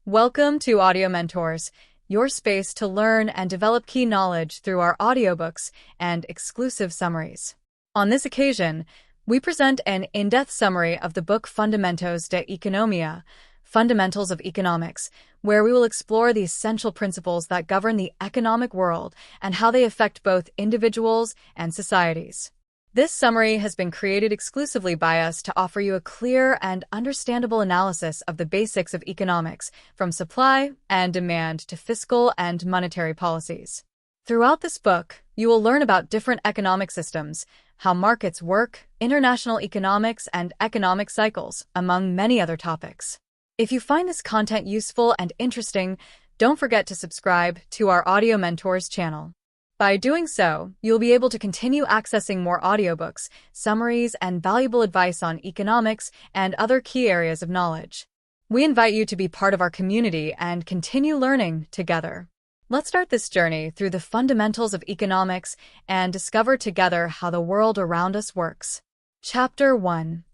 Welcome to Audiomentors, your space to learn and develop key knowledge through our audiobooks and exclusive summaries. On this occasion, we present an in-depth summary of the book Fundamentos de Economia, Fundamentals of Economics, where we will explore the essential principles that govern the economic world and how they affect both individuals and societies. This summary has been created exclusively by us to offer you a clear and understandable analysis of the basics of economics, from supply and demand to fiscal and monetary policies. Throughout this book, you will learn about different economic systems, how markets work, international economics, and economic cycles, among many other topics. If you find this content useful and interesting, don't forget to subscribe to our Audiomentors channel. By doing so, you'll be able to continue accessing more audiobooks, summaries, and valuable advice on economics and other key areas of knowledge. We invite you to be part of our community and continue learning together. Let's start this journey through the fundamentals of economics and discover together how the world around us works. Chapter 1.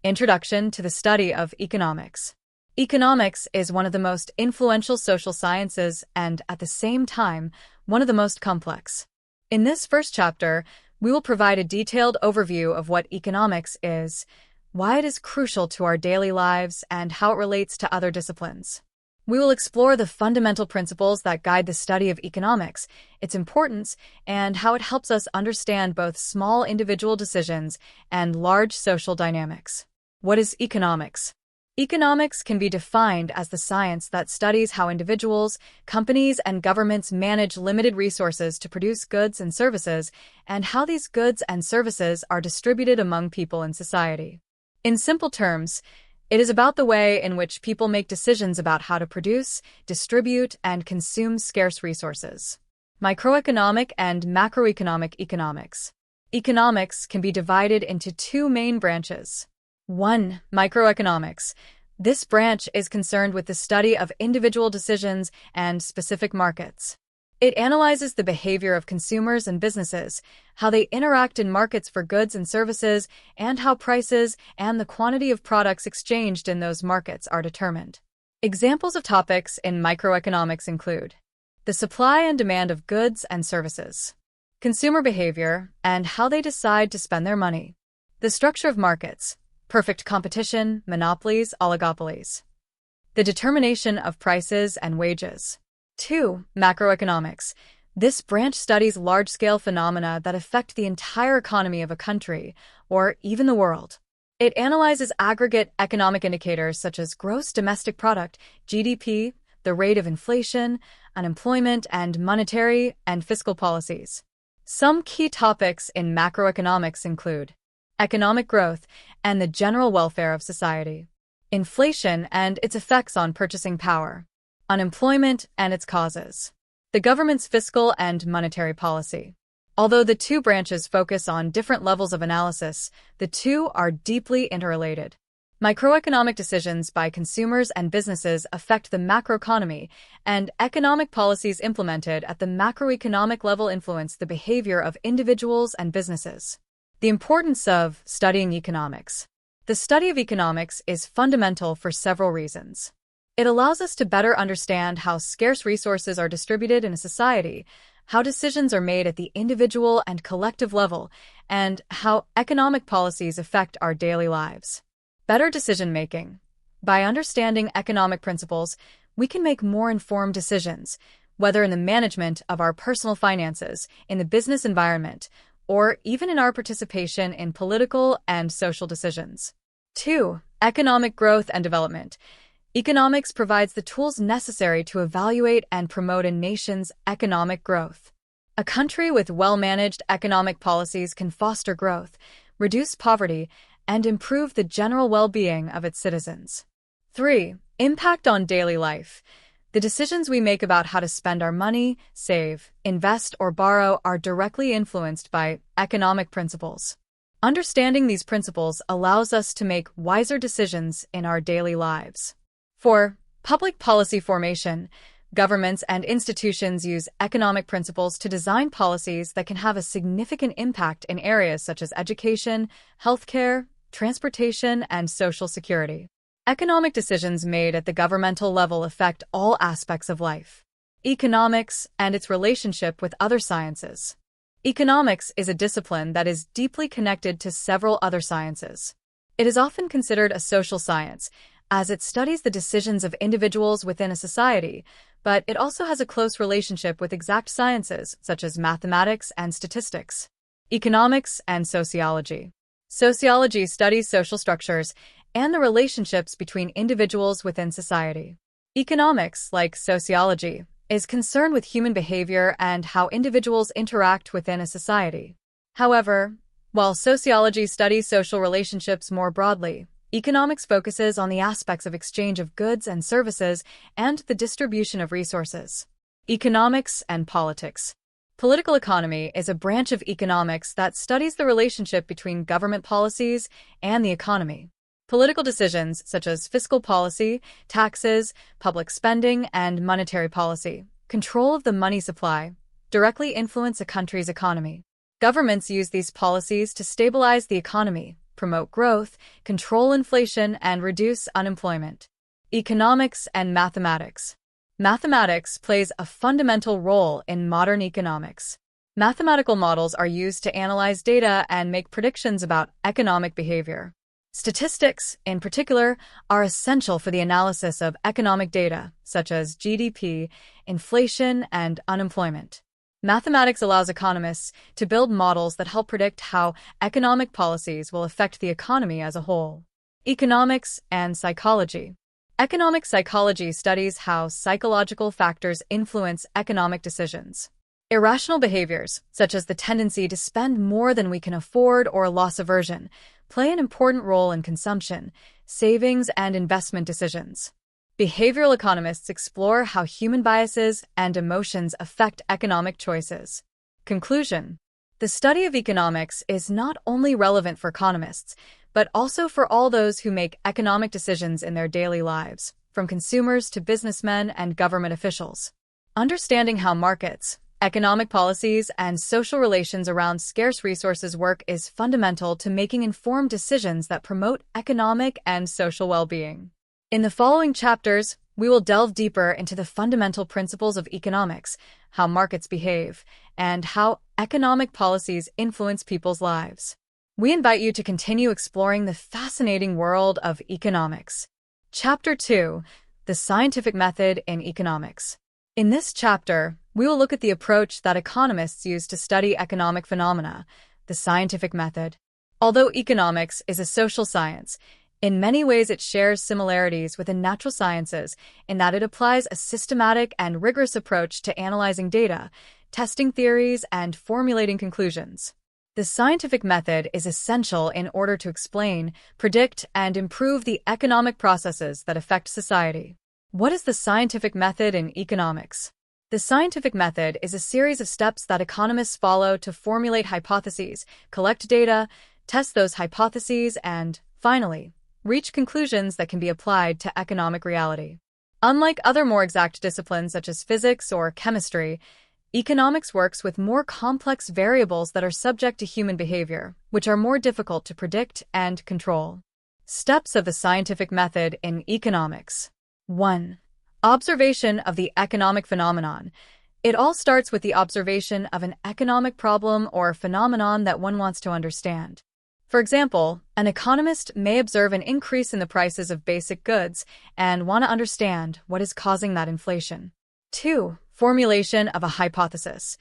Introduction to the Study of Economics. Economics is one of the most influential social sciences and, at the same time, one of the most complex. In this first chapter, we will provide a detailed overview of what economics is, why it is crucial to our daily lives, and how it relates to other disciplines. We will explore the fundamental principles that guide the study of economics, its importance, and how it helps us understand both small individual decisions and large social dynamics. What is economics? Economics can be defined as the science that studies how individuals, companies, and governments manage limited resources to produce goods and services, and how these goods and services are distributed among people in society. In simple terms, it is about the way in which people make decisions about how to produce, distribute, and consume scarce resources. Microeconomic and macroeconomic economics. Economics can be divided into two main branches. 1. Microeconomics. This branch is concerned with the study of individual decisions and specific markets. It analyzes the behavior of consumers and businesses, how they interact in markets for goods and services, and how prices and the quantity of products exchanged in those markets are determined. Examples of topics in microeconomics include the supply and demand of goods and services, consumer behavior and how they decide to spend their money, the structure of markets, perfect competition, monopolies, oligopolies, the determination of prices and wages. 2. Macroeconomics. This branch studies large-scale phenomena that affect the entire economy of a country, or even the world. It analyzes aggregate economic indicators such as gross domestic product, GDP, the rate of inflation, unemployment, and monetary and fiscal policies. Some key topics in macroeconomics include economic growth and the general welfare of society, inflation and its effects on purchasing power, unemployment and its causes, the government's fiscal and monetary policy. Although the two branches focus on different levels of analysis, the two are deeply interrelated. Microeconomic decisions by consumers and businesses affect the macroeconomy, and economic policies implemented at the macroeconomic level influence the behavior of individuals and businesses. The importance of studying economics. The study of economics is fundamental for several reasons. It allows us to better understand how scarce resources are distributed in a society, how decisions are made at the individual and collective level, and how economic policies affect our daily lives. Better decision-making. By understanding economic principles, we can make more informed decisions, whether in the management of our personal finances, in the business environment, or even in our participation in political and social decisions. 2. Economic growth and development. Economics provides the tools necessary to evaluate and promote a nation's economic growth. A country with well-managed economic policies can foster growth, reduce poverty, and improve the general well-being of its citizens. 3. Impact on daily life. The decisions we make about how to spend our money, save, invest, or borrow are directly influenced by economic principles. Understanding these principles allows us to make wiser decisions in our daily lives. 4. Public policy formation. Governments and institutions use economic principles to design policies that can have a significant impact in areas such as education, healthcare, transportation, and social security. Economic decisions made at the governmental level affect all aspects of life. Economics and its relationship with other sciences. Economics is a discipline that is deeply connected to several other sciences. It is often considered a social science, as it studies the decisions of individuals within a society, but it also has a close relationship with exact sciences such as mathematics and statistics. Economics and sociology. Sociology studies social structures and the relationships between individuals within society. Economics, like sociology, is concerned with human behavior and how individuals interact within a society. However, while sociology studies social relationships more broadly, economics focuses on the aspects of exchange of goods and services and the distribution of resources. Economics and politics. Political economy is a branch of economics that studies the relationship between government policies and the economy. Political decisions such as fiscal policy, taxes, public spending, and monetary policy, control of the money supply, directly influence a country's economy. Governments use these policies to stabilize the economy, promote growth, control inflation, and reduce unemployment. Economics and mathematics. Mathematics plays a fundamental role in modern economics. Mathematical models are used to analyze data and make predictions about economic behavior. Statistics, in particular, are essential for the analysis of economic data, such as GDP, inflation, and unemployment. Mathematics allows economists to build models that help predict how economic policies will affect the economy as a whole. Economics and psychology. Economic psychology studies how psychological factors influence economic decisions. Irrational behaviors, such as the tendency to spend more than we can afford or loss aversion, play an important role in consumption, savings, and investment decisions. Behavioral economists explore how human biases and emotions affect economic choices. Conclusion: the study of economics is not only relevant for economists, but also for all those who make economic decisions in their daily lives, from consumers to businessmen and government officials. Understanding how markets, economic policies, and social relations around scarce resources work is fundamental to making informed decisions that promote economic and social well-being. In the following chapters, we will delve deeper into the fundamental principles of economics, how markets behave, and how economic policies influence people's lives. We invite you to continue exploring the fascinating world of economics. Chapter 2: The Scientific Method in Economics. In this chapter, we will look at the approach that economists use to study economic phenomena, the scientific method. Although economics is a social science, in many ways it shares similarities with the natural sciences in that it applies a systematic and rigorous approach to analyzing data, testing theories, and formulating conclusions. The scientific method is essential in order to explain, predict, and improve the economic processes that affect society. What is the scientific method in economics? The scientific method is a series of steps that economists follow to formulate hypotheses, collect data, test those hypotheses, and, finally, reach conclusions that can be applied to economic reality. Unlike other more exact disciplines such as physics or chemistry, economics works with more complex variables that are subject to human behavior, which are more difficult to predict and control. Steps of the scientific method in economics. 1. Observation of the economic phenomenon. It all starts with the observation of an economic problem or phenomenon that one wants to understand. For example, an economist may observe an increase in the prices of basic goods and want to understand what is causing that inflation. 2. Formulation of a hypothesis.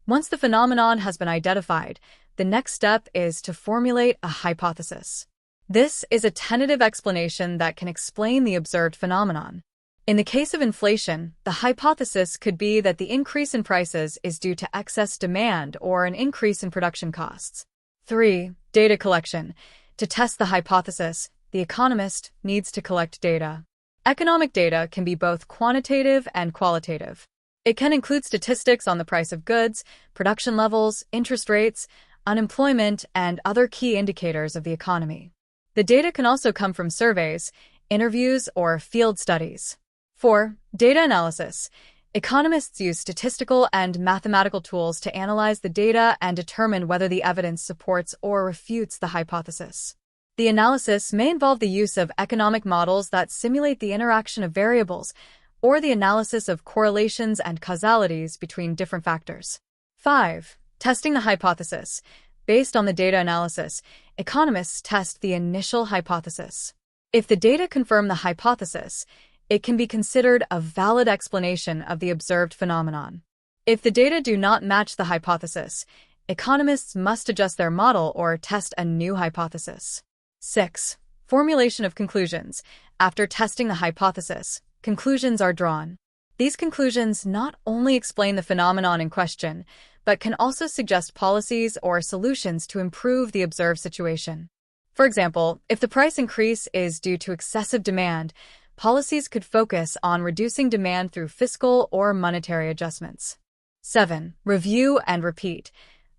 Once the phenomenon has been identified, the next step is to formulate a hypothesis. This is a tentative explanation that can explain the observed phenomenon. In the case of inflation, the hypothesis could be that the increase in prices is due to excess demand or an increase in production costs. 3. Data collection. To test the hypothesis, the economist needs to collect data. Economic data can be both quantitative and qualitative. It can include statistics on the price of goods, production levels, interest rates, unemployment, and other key indicators of the economy. The data can also come from surveys, interviews, or field studies. 4. Data analysis. Economists use statistical and mathematical tools to analyze the data and determine whether the evidence supports or refutes the hypothesis. The analysis may involve the use of economic models that simulate the interaction of variables, or the analysis of correlations and causalities between different factors. 5. Testing the hypothesis. Based on the data analysis, economists test the initial hypothesis. If the data confirm the hypothesis, it can be considered a valid explanation of the observed phenomenon. If the data do not match the hypothesis, economists must adjust their model or test a new hypothesis. 6. Formulation of conclusions. After testing the hypothesis, conclusions are drawn. These conclusions not only explain the phenomenon in question, but can also suggest policies or solutions to improve the observed situation. For example, if the price increase is due to excessive demand, policies could focus on reducing demand through fiscal or monetary adjustments. 7. Review and repeat.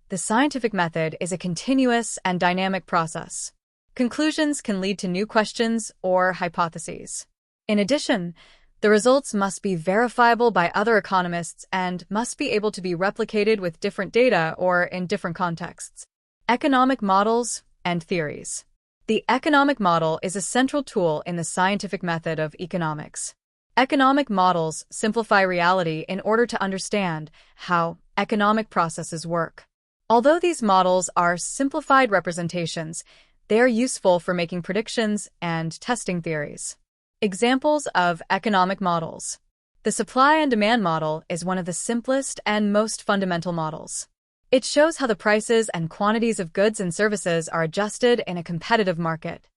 The scientific method is a continuous and dynamic process. Conclusions can lead to new questions or hypotheses. In addition, the results must be verifiable by other economists and must be able to be replicated with different data or in different contexts. Economic models and theories. The economic model is a central tool in the scientific method of economics. Economic models simplify reality in order to understand how economic processes work. Although these models are simplified representations, they are useful for making predictions and testing theories. Examples of economic models. The supply and demand model is one of the simplest and most fundamental models. It shows how the prices and quantities of goods and services are adjusted in a competitive market.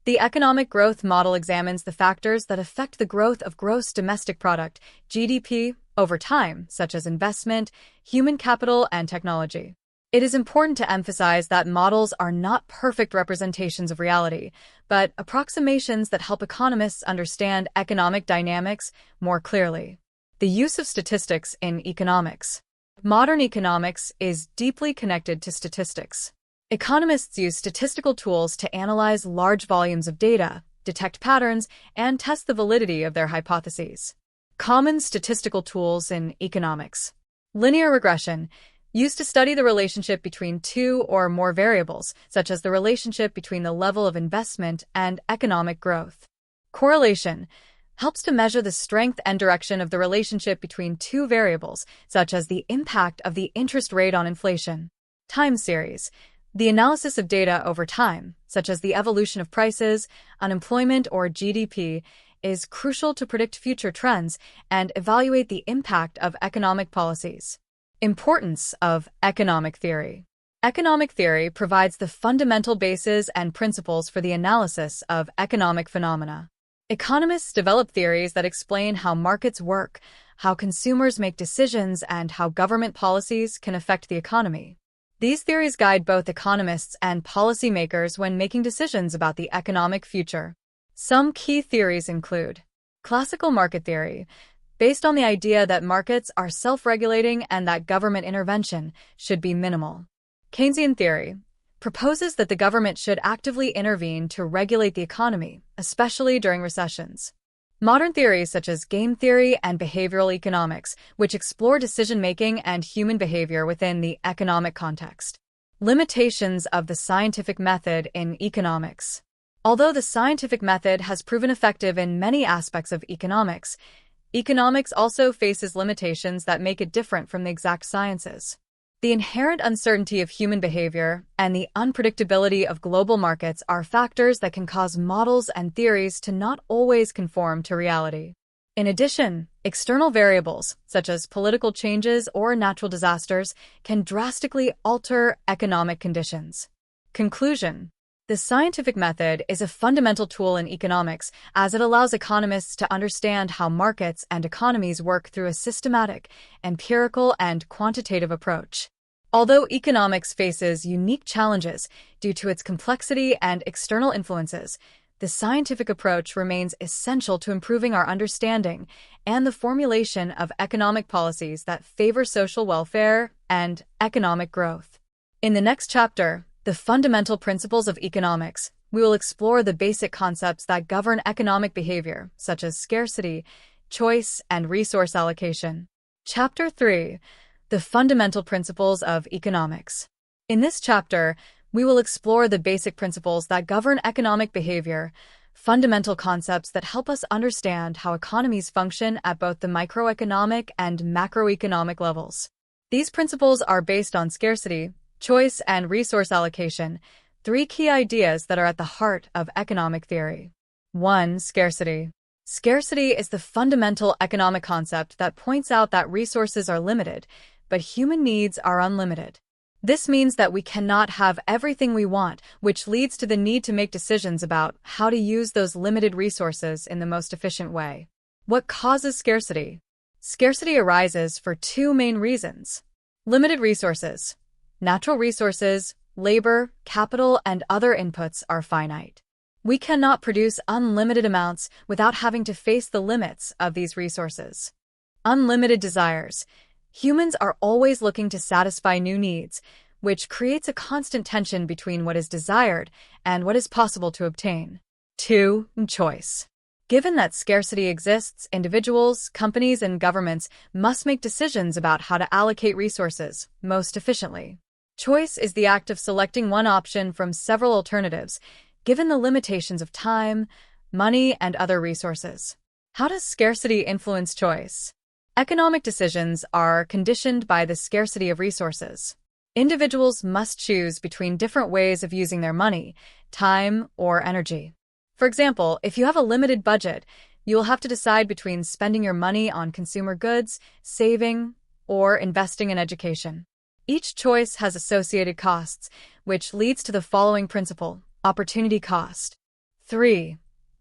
The economic growth model examines the factors that affect the growth of gross domestic product, GDP, over time, such as investment, human capital, and technology. It is important to emphasize that models are not perfect representations of reality, but approximations that help economists understand economic dynamics more clearly. The use of statistics in economics. Modern economics is deeply connected to statistics. Economists use statistical tools to analyze large volumes of data, detect patterns, and test the validity of their hypotheses. Common statistical tools in economics. Linear regression, used to study the relationship between two or more variables, such as the relationship between the level of investment and economic growth. Correlation helps to measure the strength and direction of the relationship between two variables, such as the impact of the interest rate on inflation. Time series, the analysis of data over time, such as the evolution of prices, unemployment, or GDP, is crucial to predict future trends and evaluate the impact of economic policies. Importance of economic theory. Economic theory provides the fundamental bases and principles for the analysis of economic phenomena. Economists develop theories that explain how markets work, how consumers make decisions, and how government policies can affect the economy. These theories guide both economists and policymakers when making decisions about the economic future. Some key theories include classical market theory, based on the idea that markets are self-regulating and that government intervention should be minimal. Keynesian theory proposes that the government should actively intervene to regulate the economy, especially during recessions. Modern theories such as game theory and behavioral economics, which explore decision-making and human behavior within the economic context. Limitations of the scientific method in economics. Although the scientific method has proven effective in many aspects of economics, economics also faces limitations that make it different from the exact sciences. The inherent uncertainty of human behavior and the unpredictability of global markets are factors that can cause models and theories to not always conform to reality. In addition, external variables, such as political changes or natural disasters, can drastically alter economic conditions. Conclusion. The scientific method is a fundamental tool in economics as it allows economists to understand how markets and economies work through a systematic, empirical, and quantitative approach. Although economics faces unique challenges due to its complexity and external influences, the scientific approach remains essential to improving our understanding and the formulation of economic policies that favor social welfare and economic growth. In the next chapter, The Fundamental Principles of Economics, we will explore the basic concepts that govern economic behavior, such as scarcity, choice, and resource allocation. Chapter 3. The Fundamental Principles of Economics. In this chapter, We will explore the basic principles that govern economic behavior, fundamental concepts that help us understand how economies function at both the microeconomic and macroeconomic levels. These principles are based on scarcity, choice, and resource allocation, three key ideas that are at the heart of economic theory. 1. Scarcity. Scarcity is the fundamental economic concept that points out that resources are limited, but human needs are unlimited. This means that we cannot have everything we want, which leads to the need to make decisions about how to use those limited resources in the most efficient way. What causes scarcity? Scarcity arises for two main reasons. Limited resources. Natural resources, labor, capital, and other inputs are finite. We cannot produce unlimited amounts without having to face the limits of these resources. Unlimited desires. Humans are always looking to satisfy new needs, which creates a constant tension between what is desired and what is possible to obtain. 2. Choice. Given that scarcity exists, individuals, companies, and governments must make decisions about how to allocate resources most efficiently. Choice is the act of selecting one option from several alternatives, given the limitations of time, money, and other resources. How does scarcity influence choice? Economic decisions are conditioned by the scarcity of resources. Individuals must choose between different ways of using their money, time, or energy. For example, if you have a limited budget, you will have to decide between spending your money on consumer goods, saving, or investing in education. Each choice has associated costs, which leads to the following principle: opportunity cost. 3.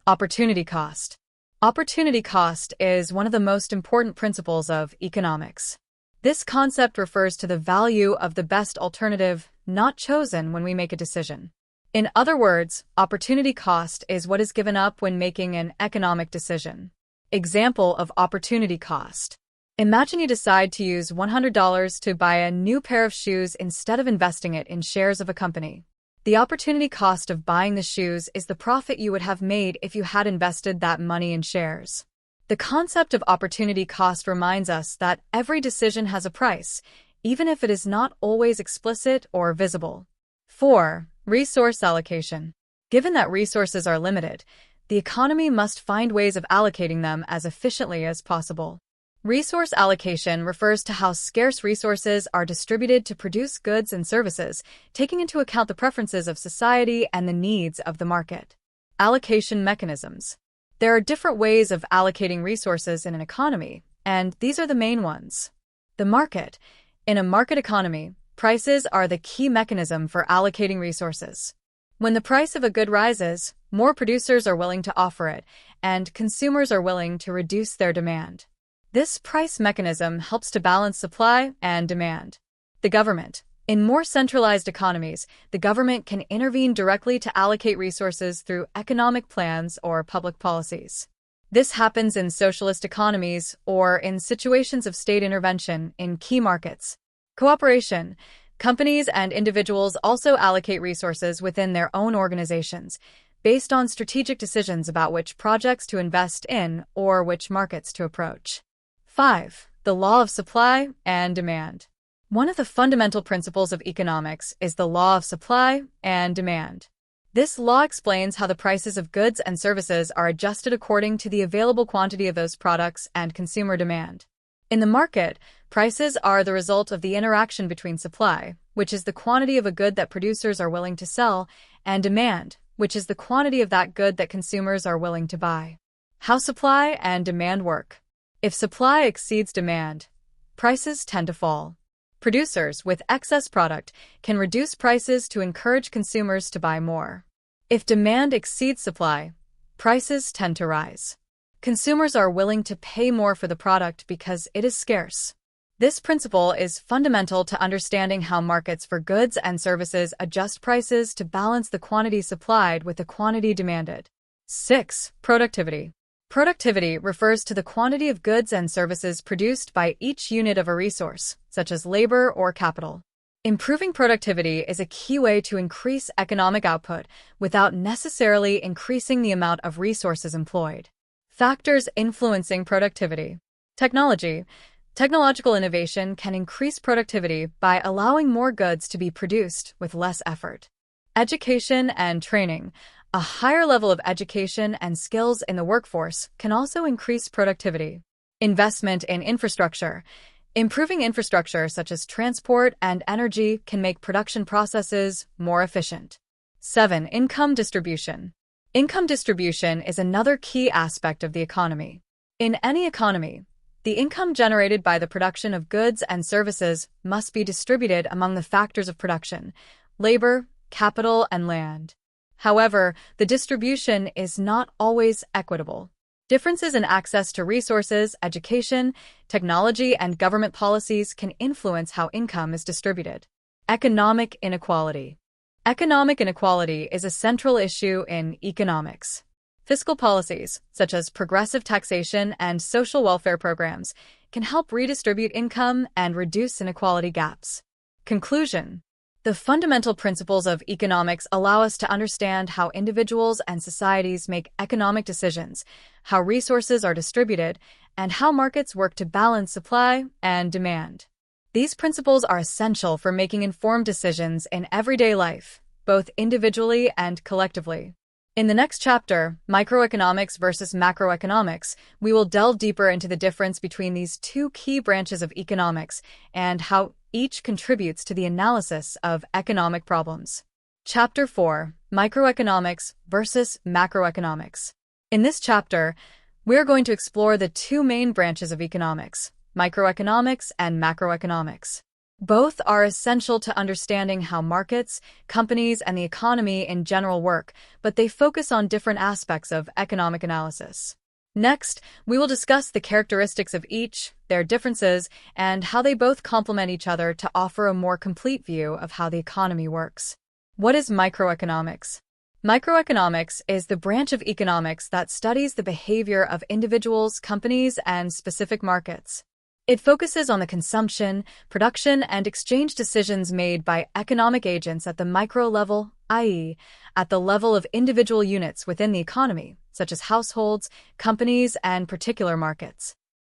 Opportunity cost. Opportunity cost is one of the most important principles of economics. This concept refers to the value of the best alternative not chosen when we make a decision. In other words, opportunity cost is what is given up when making an economic decision. Example of opportunity cost. Imagine you decide to use $100 to buy a new pair of shoes instead of investing it in shares of a company. The opportunity cost of buying the shoes is the profit you would have made if you had invested that money in shares. The concept of opportunity cost reminds us that every decision has a price, even if it is not always explicit or visible. 4. Resource allocation. Given that resources are limited, the economy must find ways of allocating them as efficiently as possible. Resource allocation refers to how scarce resources are distributed to produce goods and services, taking into account the preferences of society and the needs of the market. Allocation mechanisms. There are different ways of allocating resources in an economy, and these are the main ones. The market. In a market economy, prices are the key mechanism for allocating resources. When the price of a good rises, more producers are willing to offer it, and consumers are willing to reduce their demand. This price mechanism helps to balance supply and demand. The government. In more centralized economies, the government can intervene directly to allocate resources through economic plans or public policies. This happens in socialist economies or in situations of state intervention in key markets. Cooperation. Companies and individuals also allocate resources within their own organizations, based on strategic decisions about which projects to invest in or which markets to approach. 5. The law of supply and demand. One of the fundamental principles of economics is the law of supply and demand. This law explains how the prices of goods and services are adjusted according to the available quantity of those products and consumer demand. In the market, prices are the result of the interaction between supply, which is the quantity of a good that producers are willing to sell, and demand, which is the quantity of that good that consumers are willing to buy. How supply and demand work. If supply exceeds demand, prices tend to fall. Producers with excess product can reduce prices to encourage consumers to buy more. If demand exceeds supply, prices tend to rise. Consumers are willing to pay more for the product because it is scarce. This principle is fundamental to understanding how markets for goods and services adjust prices to balance the quantity supplied with the quantity demanded. 6. Productivity. Productivity refers to the quantity of goods and services produced by each unit of a resource, such as labor or capital. Improving productivity is a key way to increase economic output without necessarily increasing the amount of resources employed. Factors influencing productivity. Technology. Technological innovation can increase productivity by allowing more goods to be produced with less effort. Education and training. A higher level of education and skills in the workforce can also increase productivity. Investment in infrastructure. Improving infrastructure such as transport and energy can make production processes more efficient. 7. Income distribution. Income distribution is another key aspect of the economy. In any economy, the income generated by the production of goods and services must be distributed among the factors of production: labor, capital, and land. However, the distribution is not always equitable. Differences in access to resources, education, technology, and government policies can influence how income is distributed. Economic inequality. Economic inequality is a central issue in economics. Fiscal policies, such as progressive taxation and social welfare programs, can help redistribute income and reduce inequality gaps. Conclusion. The fundamental principles of economics allow us to understand how individuals and societies make economic decisions, how resources are distributed, and how markets work to balance supply and demand. These principles are essential for making informed decisions in everyday life, both individually and collectively. In the next chapter, Microeconomics versus Macroeconomics, we will delve deeper into the difference between these two key branches of economics and how each contributes to the analysis of economic problems. Chapter 4, Microeconomics versus Macroeconomics. In this chapter, we're going to explore the two main branches of economics, microeconomics and macroeconomics. Both are essential to understanding how markets, companies, and the economy in general work, but they focus on different aspects of economic analysis. Next, we will discuss the characteristics of each, their differences, and how they both complement each other to offer a more complete view of how the economy works. What is microeconomics? Microeconomics is the branch of economics that studies the behavior of individuals, companies, and specific markets. It focuses on the consumption, production, and exchange decisions made by economic agents at the micro level, i.e., at the level of individual units within the economy, such as households, companies, and particular markets.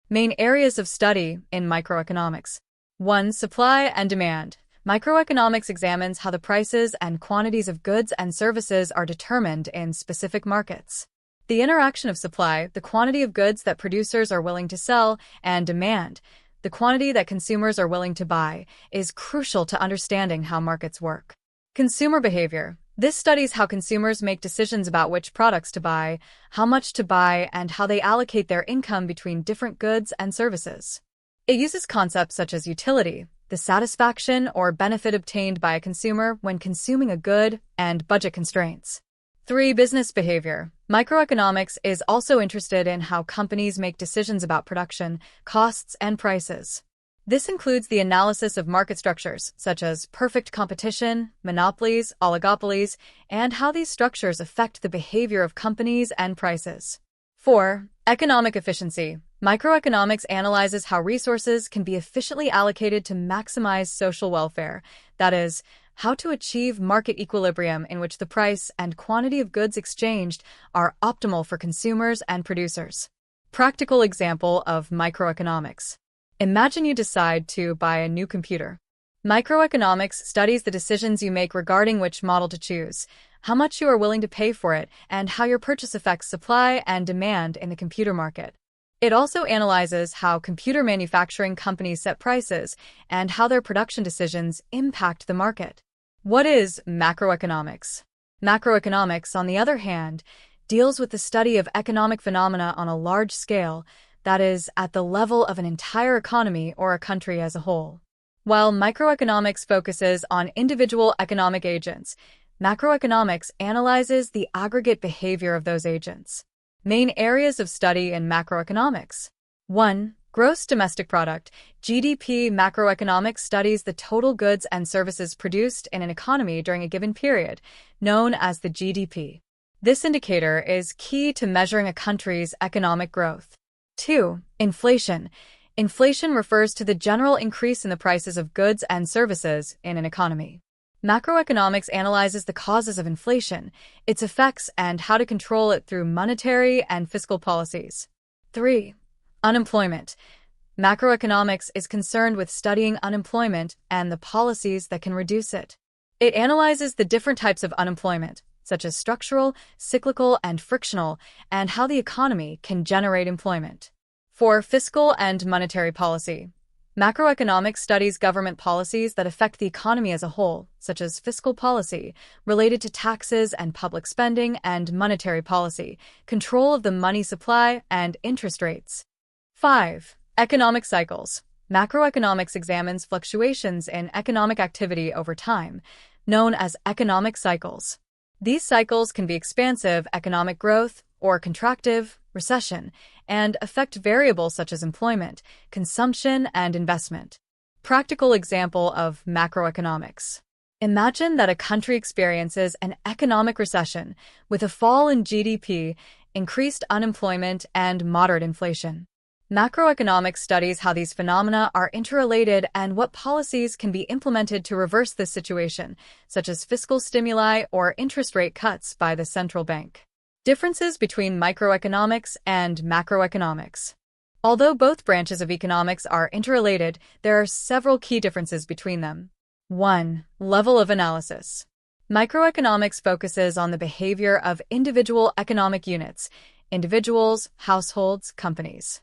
Main areas of study in microeconomics. 1. Supply and demand. Microeconomics examines how the prices and quantities of goods and services are determined in specific markets. The interaction of supply, the quantity of goods that producers are willing to sell, and demand, the quantity that consumers are willing to buy, is crucial to understanding how markets work. Consumer behavior. This studies how consumers make decisions about which products to buy, how much to buy, and how they allocate their income between different goods and services. It uses concepts such as utility, the satisfaction or benefit obtained by a consumer when consuming a good, and budget constraints. 3. Business behavior. Microeconomics is also interested in how companies make decisions about production, costs, and prices. This includes the analysis of market structures, such as perfect competition, monopolies, oligopolies, and how these structures affect the behavior of companies and prices. 4. Economic efficiency. Microeconomics analyzes how resources can be efficiently allocated to maximize social welfare, that is, how to achieve market equilibrium in which the price and quantity of goods exchanged are optimal for consumers and producers. Practical example of microeconomics. Imagine you decide to buy a new computer. Microeconomics studies the decisions you make regarding which model to choose, how much you are willing to pay for it, and how your purchase affects supply and demand in the computer market. It also analyzes how computer manufacturing companies set prices and how their production decisions impact the market. What is macroeconomics? Macroeconomics, on the other hand, deals with the study of economic phenomena on a large scale, that is, at the level of an entire economy or a country as a whole. While microeconomics focuses on individual economic agents, macroeconomics analyzes the aggregate behavior of those agents. Main areas of study in macroeconomics. 1. Gross domestic product, GDP. Macroeconomics studies the total goods and services produced in an economy during a given period, known as the GDP. This indicator is key to measuring a country's economic growth. 2. Inflation. Inflation refers to the general increase in the prices of goods and services in an economy. Macroeconomics analyzes the causes of inflation, its effects, and how to control it through monetary and fiscal policies. 3. Unemployment. Macroeconomics is concerned with studying unemployment and the policies that can reduce it. It analyzes the different types of unemployment, such as structural, cyclical, and frictional, and how the economy can generate employment. For fiscal and monetary policy, macroeconomics studies government policies that affect the economy as a whole, such as fiscal policy, related to taxes and public spending, and monetary policy, control of the money supply and interest rates. 5. Economic cycles. Macroeconomics examines fluctuations in economic activity over time, known as economic cycles. These cycles can be expansive economic growth or contractive recession and affect variables such as employment, consumption, and investment. Practical example of macroeconomics. Imagine that a country experiences an economic recession with a fall in GDP, increased unemployment, and moderate inflation. Macroeconomics studies how these phenomena are interrelated and what policies can be implemented to reverse this situation, such as fiscal stimuli or interest rate cuts by the central bank. Differences between microeconomics and macroeconomics. Although both branches of economics are interrelated, there are several key differences between them. 1. Level of analysis. Microeconomics focuses on the behavior of individual economic units, individuals, households, companies.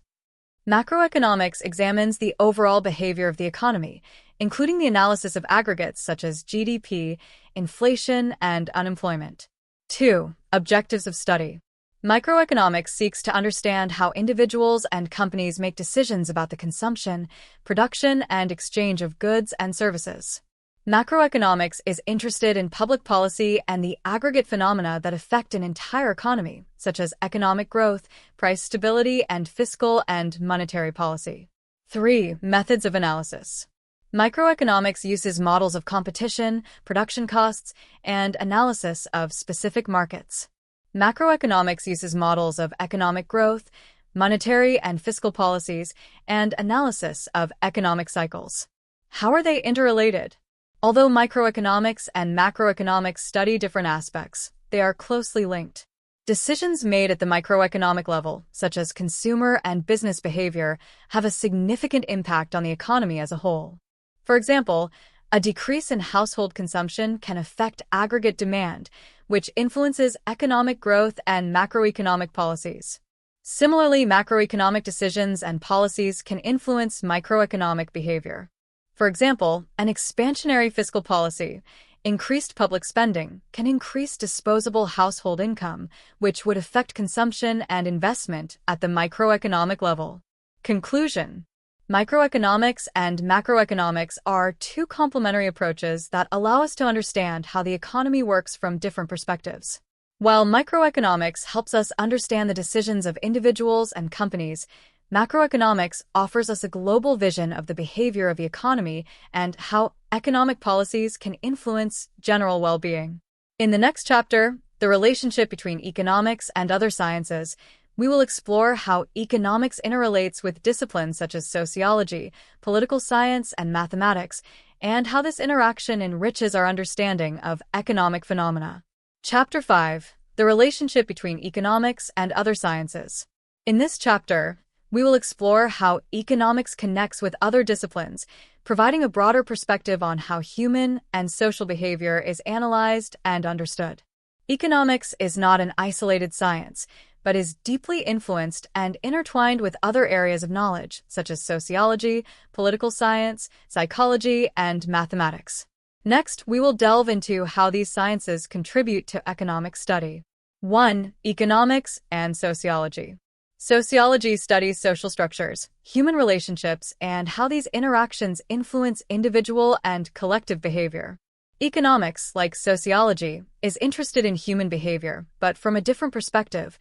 Macroeconomics examines the overall behavior of the economy, including the analysis of aggregates such as GDP, inflation, and unemployment. 2. Objectives of study. Microeconomics seeks to understand how individuals and companies make decisions about the consumption, production, and exchange of goods and services. Macroeconomics is interested in public policy and the aggregate phenomena that affect an entire economy, such as economic growth, price stability, and fiscal and monetary policy. 3. Methods of analysis. Microeconomics uses models of competition, production costs, and analysis of specific markets. Macroeconomics uses models of economic growth, monetary and fiscal policies, and analysis of economic cycles. How are they interrelated? Although microeconomics and macroeconomics study different aspects, they are closely linked. Decisions made at the microeconomic level, such as consumer and business behavior, have a significant impact on the economy as a whole. For example, a decrease in household consumption can affect aggregate demand, which influences economic growth and macroeconomic policies. Similarly, macroeconomic decisions and policies can influence microeconomic behavior. For example, an expansionary fiscal policy, increased public spending, can increase disposable household income, which would affect consumption and investment at the microeconomic level. Conclusion. Microeconomics and macroeconomics are two complementary approaches that allow us to understand how the economy works from different perspectives. While microeconomics helps us understand the decisions of individuals and companies, macroeconomics offers us a global vision of the behavior of the economy and how economic policies can influence general well-being. In the next chapter, the relationship between economics and other sciences, we will explore how economics interrelates with disciplines such as sociology, political science, and mathematics, and how this interaction enriches our understanding of economic phenomena. Chapter 5. The relationship between economics and other sciences. In this chapter, we will explore how economics connects with other disciplines, providing a broader perspective on how human and social behavior is analyzed and understood. Economics is not an isolated science, but is deeply influenced and intertwined with other areas of knowledge, such as sociology, political science, psychology, and mathematics. Next, we will delve into how these sciences contribute to economic study. 1. Economics and sociology. Sociology studies social structures, human relationships, and how these interactions influence individual and collective behavior. Economics, like sociology, is interested in human behavior, but from a different perspective,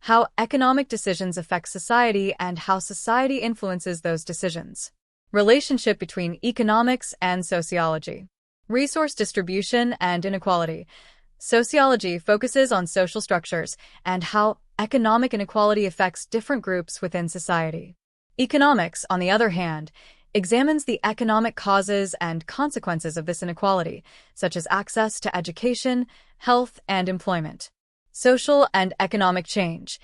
how economic decisions affect society and how society influences those decisions. Relationship between economics and sociology. Resource distribution and inequality. Sociology focuses on social structures and how economic inequality affects different groups within society. Economics, on the other hand, examines the economic causes and consequences of this inequality, such as access to education, health, and employment. Social and economic change.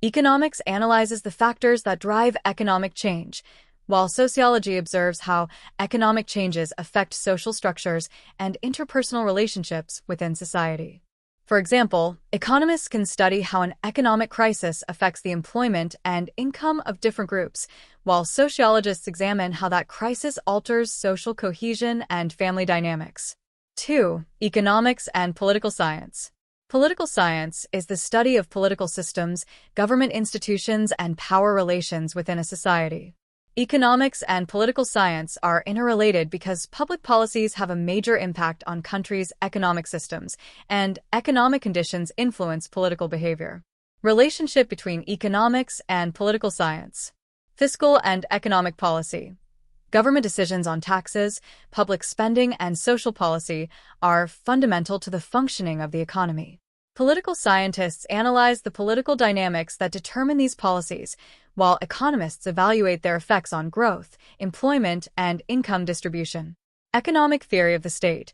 Economics analyzes the factors that drive economic change, while sociology observes how economic changes affect social structures and interpersonal relationships within society. For example, economists can study how an economic crisis affects the employment and income of different groups, while sociologists examine how that crisis alters social cohesion and family dynamics. 2. Economics and political science. Political science is the study of political systems, government institutions, and power relations within a society. Economics and political science are interrelated because public policies have a major impact on countries' economic systems, and economic conditions influence political behavior. Relationship between economics and political science. Fiscal and economic policy. Government decisions on taxes, public spending, and social policy are fundamental to the functioning of the economy. Political scientists analyze the political dynamics that determine these policies, while economists evaluate their effects on growth, employment, and income distribution. Economic theory of the state.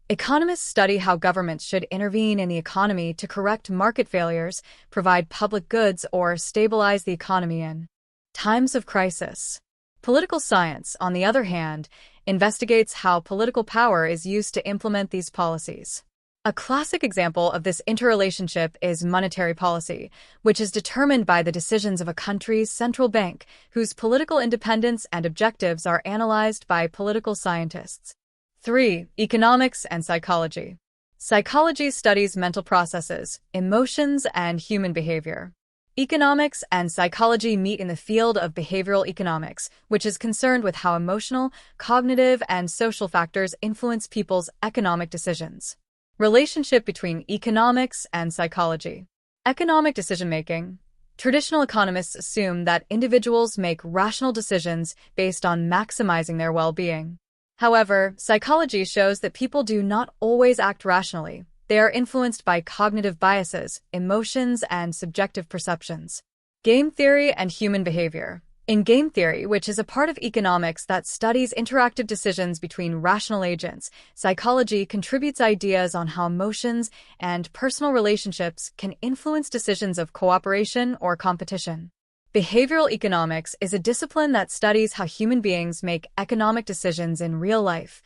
Economists study how governments should intervene in the economy to correct market failures, provide public goods, or stabilize the economy in times of crisis. Political science, on the other hand, investigates how political power is used to implement these policies. A classic example of this interrelationship is monetary policy, which is determined by the decisions of a country's central bank, whose political independence and objectives are analyzed by political scientists. 3. Economics and psychology. Psychology studies mental processes, emotions, and human behavior. Economics and psychology meet in the field of behavioral economics, which is concerned with how emotional, cognitive, and social factors influence people's economic decisions. Relationship between economics and psychology. Economic decision-making. Traditional economists assume that individuals make rational decisions based on maximizing their well-being. However, psychology shows that people do not always act rationally. They are influenced by cognitive biases, emotions, and subjective perceptions. Game theory and human behavior. In game theory, which is a part of economics that studies interactive decisions between rational agents, psychology contributes ideas on how emotions and personal relationships can influence decisions of cooperation or competition. Behavioral economics is a discipline that studies how human beings make economic decisions in real life,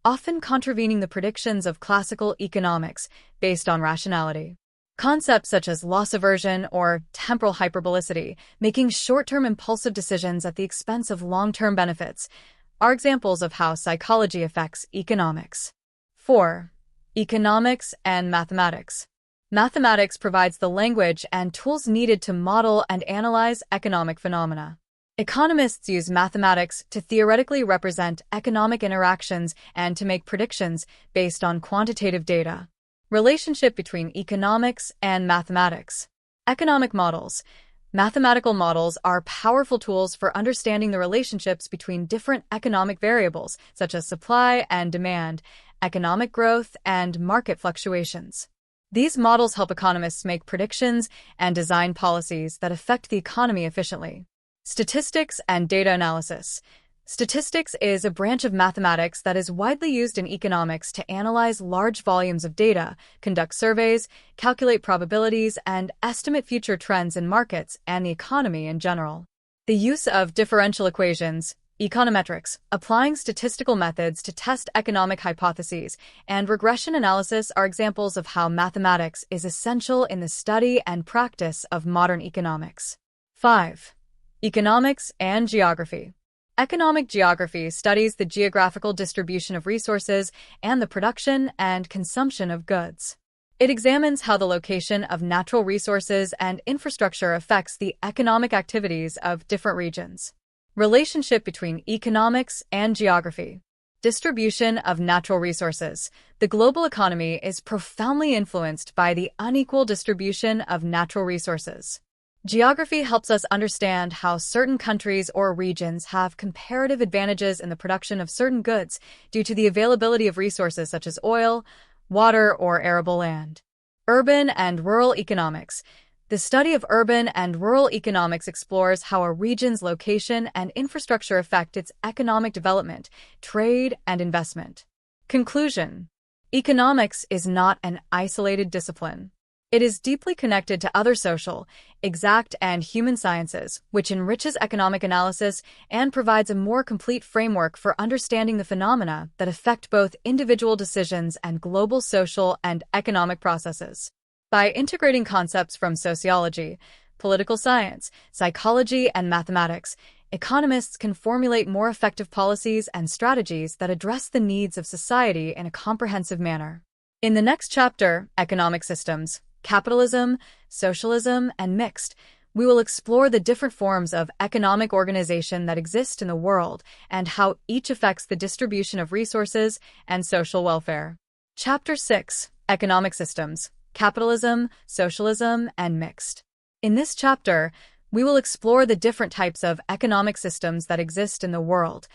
often contravening the predictions of classical economics based on rationality. Concepts such as loss aversion or temporal hyperbolicity, making short-term impulsive decisions at the expense of long-term benefits, are examples of how psychology affects economics. 4. Economics and mathematics. Mathematics provides the language and tools needed to model and analyze economic phenomena. Economists use mathematics to theoretically represent economic interactions and to make predictions based on quantitative data. Relationship between economics and mathematics. Economic models. Mathematical models are powerful tools for understanding the relationships between different economic variables, such as supply and demand, economic growth, and market fluctuations. These models help economists make predictions and design policies that affect the economy efficiently. Statistics and data analysis. Statistics is a branch of mathematics that is widely used in economics to analyze large volumes of data, conduct surveys, calculate probabilities, and estimate future trends in markets and the economy in general. The use of differential equations, econometrics, applying statistical methods to test economic hypotheses, and regression analysis are examples of how mathematics is essential in the study and practice of modern economics. 5. Economics and geography. Economic geography studies the geographical distribution of resources and the production and consumption of goods. It examines how the location of natural resources and infrastructure affects the economic activities of different regions. Relationship between economics and geography. Distribution of natural resources. The global economy is profoundly influenced by the unequal distribution of natural resources. Geography helps us understand how certain countries or regions have comparative advantages in the production of certain goods due to the availability of resources such as oil, water, or arable land. Urban and rural economics. The study of urban and rural economics explores how a region's location and infrastructure affect its economic development, trade, and investment. Conclusion. Economics is not an isolated discipline. It is deeply connected to other social, exact, and human sciences, which enriches economic analysis and provides a more complete framework for understanding the phenomena that affect both individual decisions and global social and economic processes. By integrating concepts from sociology, political science, psychology, and mathematics, economists can formulate more effective policies and strategies that address the needs of society in a comprehensive manner. In the next chapter, Economic Systems, Capitalism, Socialism, and Mixed, we will explore the different forms of economic organization that exist in the world and how each affects the distribution of resources and social welfare. Chapter 6, Economic Systems, Capitalism, Socialism, and Mixed. In this chapter, we will explore the different types of economic systems that exist in the world: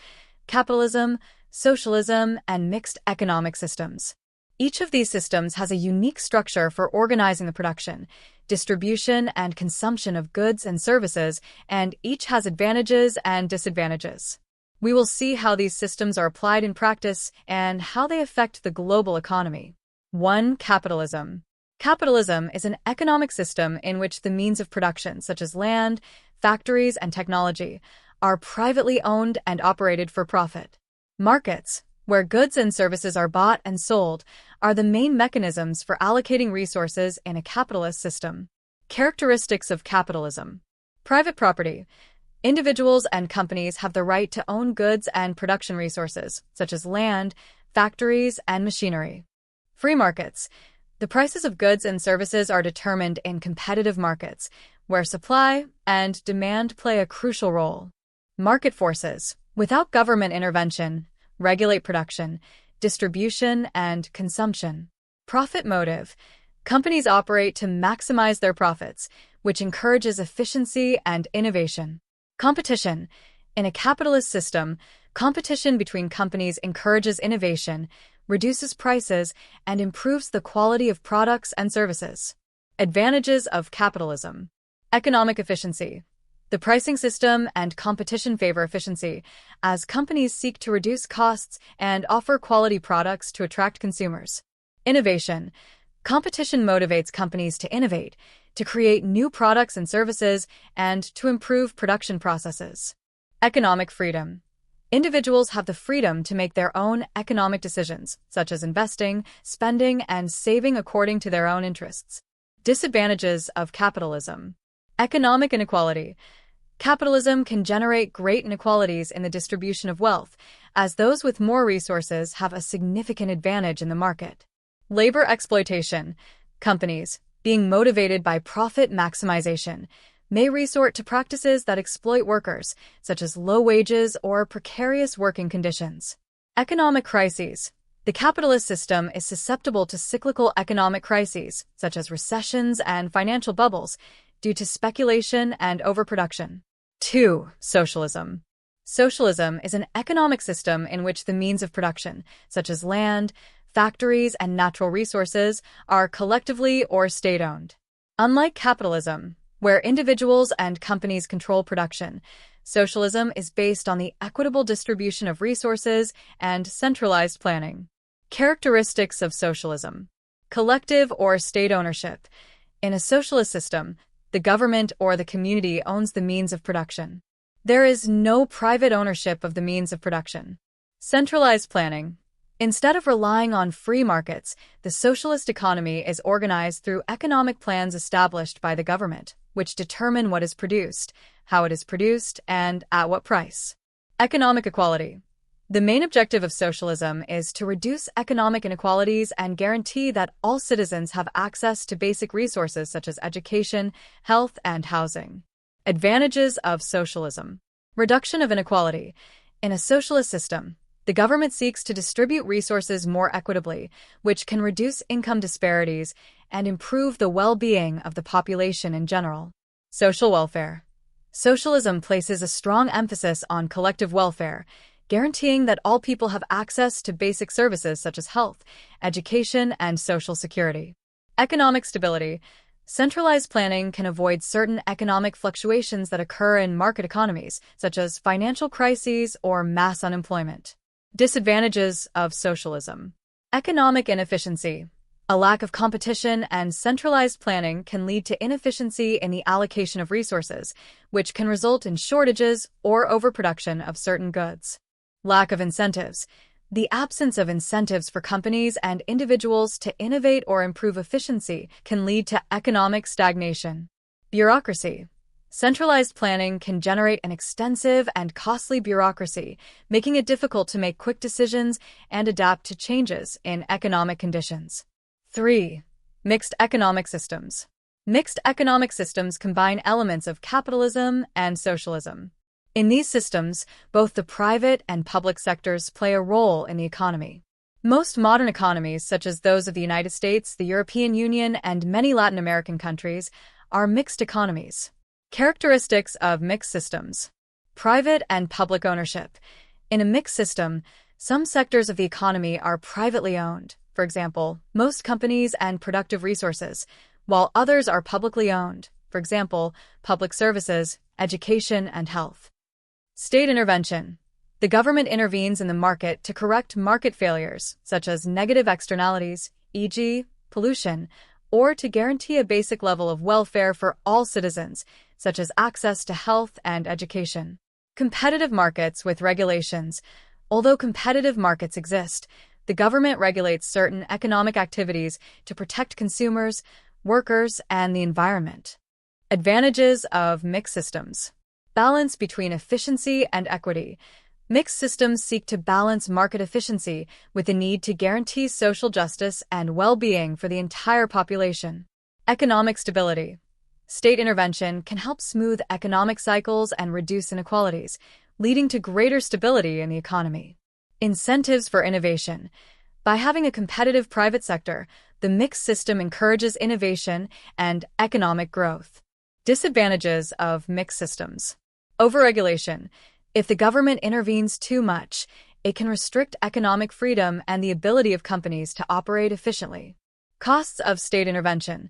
capitalism, socialism, and mixed economic systems. Each of these systems has a unique structure for organizing the production, distribution, and consumption of goods and services, and each has advantages and disadvantages. We will see how these systems are applied in practice and how they affect the global economy. 1. Capitalism. Capitalism is an economic system in which the means of production, such as land, factories, and technology, are privately owned and operated for profit. Markets, where goods and services are bought and sold, are the main mechanisms for allocating resources in a capitalist system. Characteristics of capitalism. Private property. Individuals and companies have the right to own goods and production resources, such as land, factories, and machinery. Free markets. The prices of goods and services are determined in competitive markets, where supply and demand play a crucial role. Market forces, without government intervention, regulate production, distribution, and consumption. Profit motive. Companies operate to maximize their profits, which encourages efficiency and innovation. Competition. In a capitalist system, competition between companies encourages innovation, reduces prices, and improves the quality of products and services. Advantages of capitalism. Economic efficiency. The pricing system and competition favor efficiency, as companies seek to reduce costs and offer quality products to attract consumers. Innovation. Competition motivates companies to innovate, to create new products and services, and to improve production processes. Economic freedom. Individuals have the freedom to make their own economic decisions, such as investing, spending, and saving according to their own interests. Disadvantages of capitalism. Economic inequality. Capitalism can generate great inequalities in the distribution of wealth, as those with more resources have a significant advantage in the market. Labor exploitation. Companies, being motivated by profit maximization, may resort to practices that exploit workers, such as low wages or precarious working conditions. Economic crises. The capitalist system is susceptible to cyclical economic crises, such as recessions and financial bubbles, due to speculation and overproduction. 2. Socialism. Socialism is an economic system in which the means of production, such as land, factories, and natural resources, are collectively or state-owned. Unlike capitalism, where individuals and companies control production, socialism is based on the equitable distribution of resources and centralized planning. Characteristics of socialism. Collective or state ownership. In a socialist system, the government or the community owns the means of production. There is no private ownership of the means of production. Centralized planning. Instead of relying on free markets, the socialist economy is organized through economic plans established by the government, which determine what is produced, how it is produced, and at what price. Economic equality. The main objective of socialism is to reduce economic inequalities and guarantee that all citizens have access to basic resources such as education, health, and housing. Advantages of socialism. Reduction of inequality. In a socialist system, the government seeks to distribute resources more equitably, which can reduce income disparities and improve the well-being of the population in general. Social welfare. Socialism places a strong emphasis on collective welfare, guaranteeing that all people have access to basic services such as health, education, and social security. Economic stability. Centralized planning can avoid certain economic fluctuations that occur in market economies, such as financial crises or mass unemployment. Disadvantages of socialism. Economic inefficiency. A lack of competition and centralized planning can lead to inefficiency in the allocation of resources, which can result in shortages or overproduction of certain goods. Lack of incentives. The absence of incentives for companies and individuals to innovate or improve efficiency can lead to economic stagnation. Bureaucracy. Centralized planning can generate an extensive and costly bureaucracy, making it difficult to make quick decisions and adapt to changes in economic conditions. 3. Mixed economic systems. Mixed economic systems combine elements of capitalism and socialism. In these systems, both the private and public sectors play a role in the economy. Most modern economies, such as those of the United States, the European Union, and many Latin American countries, are mixed economies. Characteristics of mixed systems. Private and public ownership. In a mixed system, some sectors of the economy are privately owned, for example, most companies and productive resources, while others are publicly owned, for example, public services, education, and health. State intervention. The government intervenes in the market to correct market failures, such as negative externalities, e.g., pollution, or to guarantee a basic level of welfare for all citizens, such as access to health and education. Competitive markets with regulations. Although competitive markets exist, the government regulates certain economic activities to protect consumers, workers, and the environment. Advantages of mixed systems. Balance between efficiency and equity. Mixed systems seek to balance market efficiency with the need to guarantee social justice and well-being for the entire population. Economic stability. State intervention can help smooth economic cycles and reduce inequalities, leading to greater stability in the economy. Incentives for innovation. By having a competitive private sector, the mixed system encourages innovation and economic growth. Disadvantages of mixed systems. Overregulation. If the government intervenes too much, it can restrict economic freedom and the ability of companies to operate efficiently. Costs of state intervention.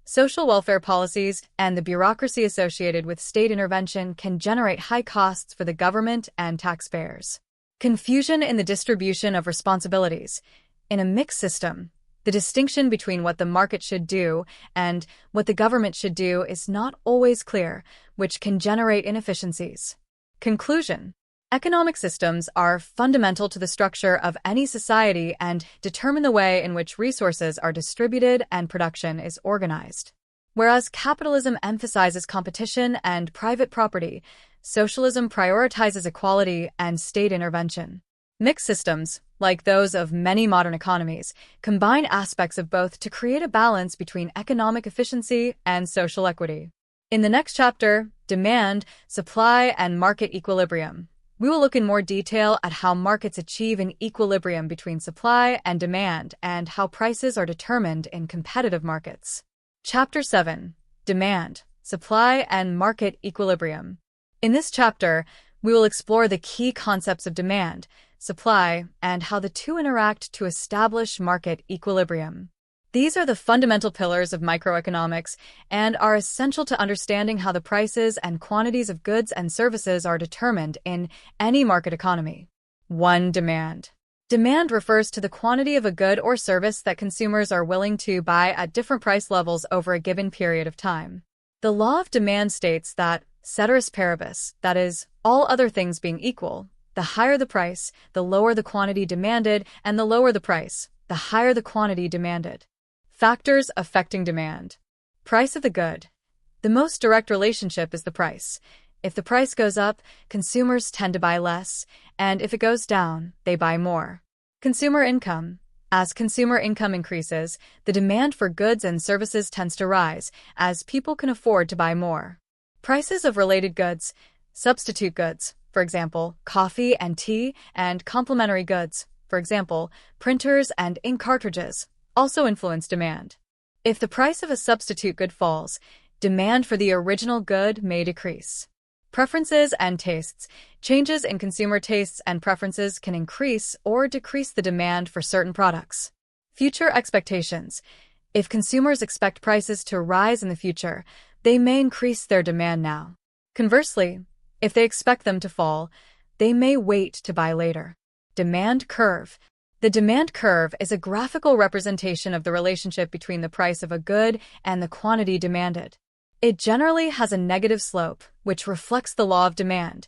Social welfare policies and the bureaucracy associated with state intervention can generate high costs for the government and taxpayers. Confusion in the distribution of responsibilities. In a mixed system, the distinction between what the market should do and what the government should do is not always clear, which can generate inefficiencies. Conclusion. Economic systems are fundamental to the structure of any society and determine the way in which resources are distributed and production is organized. Whereas capitalism emphasizes competition and private property, socialism prioritizes equality and state intervention. Mixed systems, like those of many modern economies, combine aspects of both to create a balance between economic efficiency and social equity. In the next chapter, Demand, Supply, and Market Equilibrium, we will look in more detail at how markets achieve an equilibrium between supply and demand and how prices are determined in competitive markets. Chapter 7. Demand, Supply, and Market Equilibrium. In this chapter, we will explore the key concepts of demand, supply, and how the two interact to establish market equilibrium. These are the fundamental pillars of microeconomics and are essential to understanding how the prices and quantities of goods and services are determined in any market economy. 1. Demand. Demand refers to the quantity of a good or service that consumers are willing to buy at different price levels over a given period of time. The law of demand states that, ceteris paribus, that is, all other things being equal, the higher the price, the lower the quantity demanded, and the lower the price, the higher the quantity demanded. Factors affecting demand. Price of the good. The most direct relationship is the price. If the price goes up, consumers tend to buy less, and if it goes down, they buy more. Consumer income. As consumer income increases, the demand for goods and services tends to rise, as people can afford to buy more. Prices of related goods. Substitute goods, for example, coffee and tea, and complementary goods, for example, printers and ink cartridges, also influence demand. If the price of a substitute good falls, demand for the original good may decrease. Preferences and tastes. Changes in consumer tastes and preferences can increase or decrease the demand for certain products. Future expectations. If consumers expect prices to rise in the future, they may increase their demand now. Conversely, if they expect them to fall, they may wait to buy later. Demand curve. The demand curve is a graphical representation of the relationship between the price of a good and the quantity demanded. It generally has a negative slope, which reflects the law of demand.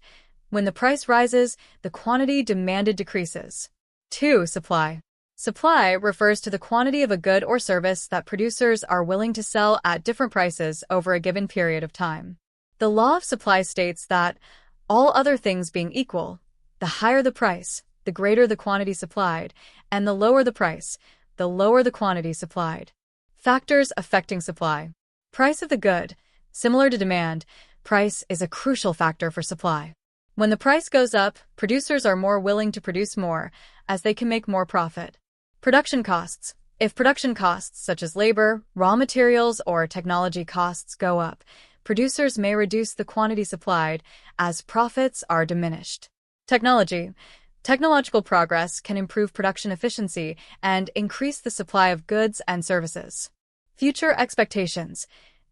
When the price rises, the quantity demanded decreases. 2. Supply. Supply refers to the quantity of a good or service that producers are willing to sell at different prices over a given period of time. The law of supply states that, all other things being equal, the higher the price, the greater the quantity supplied, and the lower the price, the lower the quantity supplied. Factors affecting supply. Price of the good. Similar to demand, price is a crucial factor for supply. When the price goes up, producers are more willing to produce more, as they can make more profit. Production costs. If production costs such as labor, raw materials, or technology costs go up, producers may reduce the quantity supplied, as profits are diminished. Technology. Technological progress can improve production efficiency and increase the supply of goods and services. Future expectations.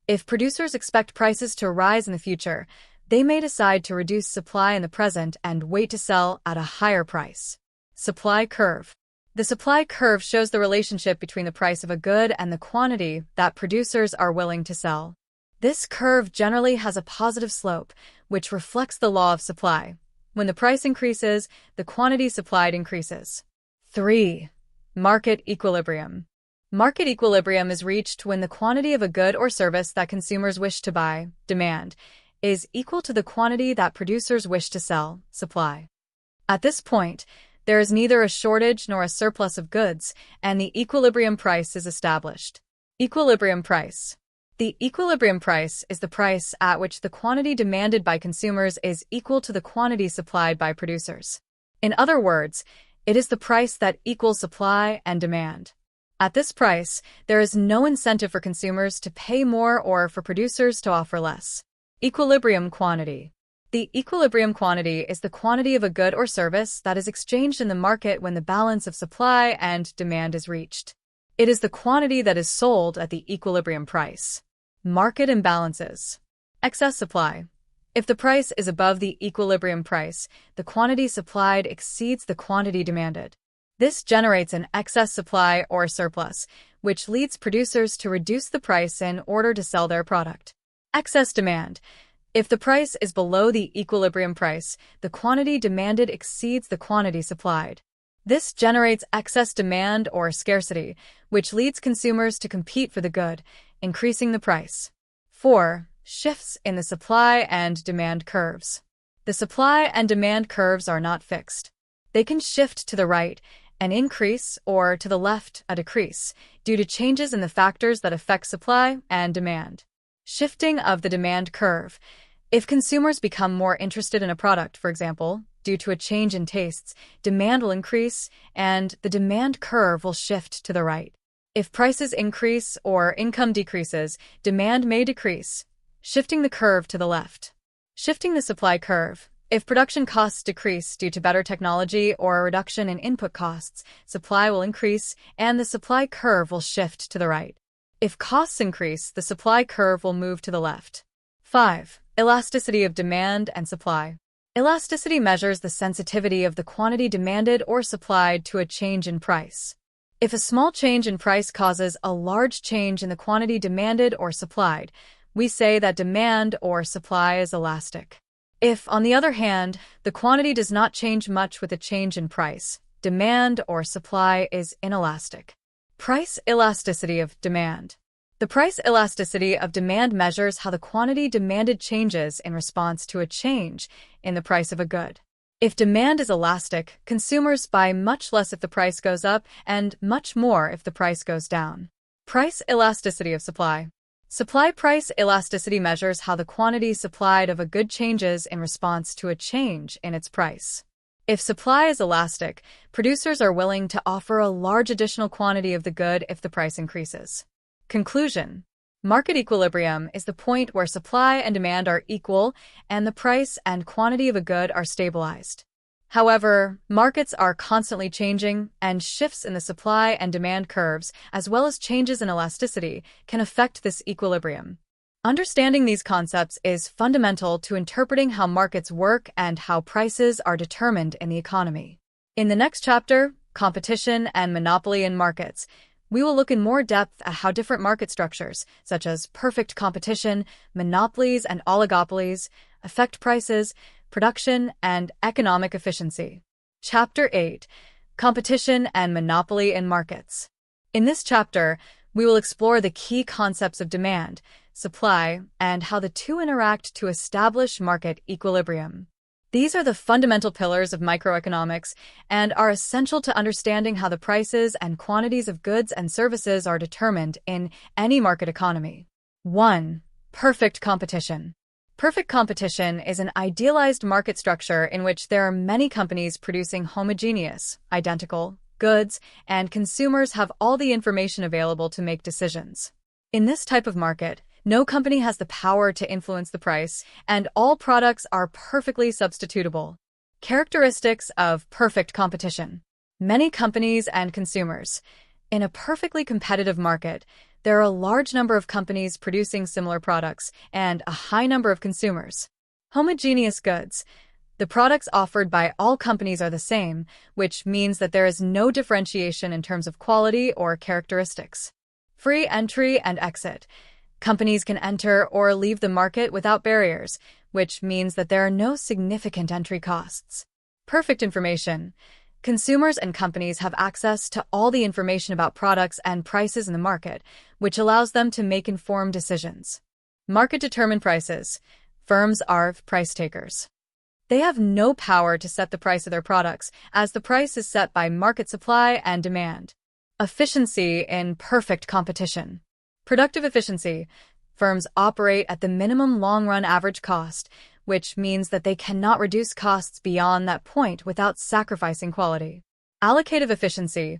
If producers expect prices to rise in the future, they may decide to reduce supply in the present and wait to sell at a higher price. Supply curve. The supply curve shows the relationship between the price of a good and the quantity that producers are willing to sell. This curve generally has a positive slope, which reflects the law of supply. When the price increases, the quantity supplied increases. 3. Market equilibrium. Market equilibrium is reached when the quantity of a good or service that consumers wish to buy, demand, is equal to the quantity that producers wish to sell, supply. At this point, there is neither a shortage nor a surplus of goods, and the equilibrium price is established. Equilibrium price. The equilibrium price is the price at which the quantity demanded by consumers is equal to the quantity supplied by producers. In other words, it is the price that equals supply and demand. At this price, there is no incentive for consumers to pay more or for producers to offer less. Equilibrium quantity. The equilibrium quantity is the quantity of a good or service that is exchanged in the market when the balance of supply and demand is reached. It is the quantity that is sold at the equilibrium price. Market imbalances. Excess supply. If the price is above the equilibrium price, the quantity supplied exceeds the quantity demanded. This generates an excess supply or surplus, which leads producers to reduce the price in order to sell their product. Excess demand. If the price is below the equilibrium price, the quantity demanded exceeds the quantity supplied. This generates excess demand or scarcity, which leads consumers to compete for the good, increasing the price. 4. Shifts in the supply and demand curves. The supply and demand curves are not fixed. They can shift to the right, an increase, or to the left, a decrease, due to changes in the factors that affect supply and demand. Shifting of the demand curve. If consumers become more interested in a product, for example, due to a change in tastes, demand will increase, and the demand curve will shift to the right. If prices increase or income decreases, demand may decrease, shifting the curve to the left. Shifting the supply curve. If production costs decrease due to better technology or a reduction in input costs, supply will increase, and the supply curve will shift to the right. If costs increase, the supply curve will move to the left. 5. Elasticity of demand and supply. Elasticity measures the sensitivity of the quantity demanded or supplied to a change in price. If a small change in price causes a large change in the quantity demanded or supplied, we say that demand or supply is elastic. If, on the other hand, the quantity does not change much with a change in price, demand or supply is inelastic. Price elasticity of demand. The price elasticity of demand measures how the quantity demanded changes in response to a change in the price of a good. If demand is elastic, consumers buy much less if the price goes up and much more if the price goes down. Price elasticity of supply. Supply price elasticity measures how the quantity supplied of a good changes in response to a change in its price. If supply is elastic, producers are willing to offer a large additional quantity of the good if the price increases. Conclusion. Market equilibrium is the point where supply and demand are equal and the price and quantity of a good are stabilized. However, markets are constantly changing, and shifts in the supply and demand curves, as well as changes in elasticity, can affect this equilibrium. Understanding these concepts is fundamental to interpreting how markets work and how prices are determined in the economy. In the next chapter, competition and monopoly in markets, we will look in more depth at how different market structures, such as perfect competition, monopolies, and oligopolies, affect prices, production, and economic efficiency. Chapter 8: Competition and Monopoly in Markets. In this chapter, we will explore the key concepts of demand, supply, and how the two interact to establish market equilibrium. These are the fundamental pillars of microeconomics and are essential to understanding how the prices and quantities of goods and services are determined in any market economy. 1. Perfect competition. Perfect competition is an idealized market structure in which there are many companies producing homogeneous, identical, goods, and consumers have all the information available to make decisions. In this type of market, no company has the power to influence the price, and all products are perfectly substitutable. Characteristics of perfect competition. Many companies and consumers. In a perfectly competitive market, there are a large number of companies producing similar products and a high number of consumers. Homogeneous goods. The products offered by all companies are the same, which means that there is no differentiation in terms of quality or characteristics. Free entry and exit. Companies can enter or leave the market without barriers, which means that there are no significant entry costs. Perfect information. Consumers and companies have access to all the information about products and prices in the market, which allows them to make informed decisions. Market-determined prices. Firms are price takers. They have no power to set the price of their products, as the price is set by market supply and demand. Efficiency in perfect competition. Productive efficiency. Firms operate at the minimum long-run average cost, which means that they cannot reduce costs beyond that point without sacrificing quality. Allocative efficiency.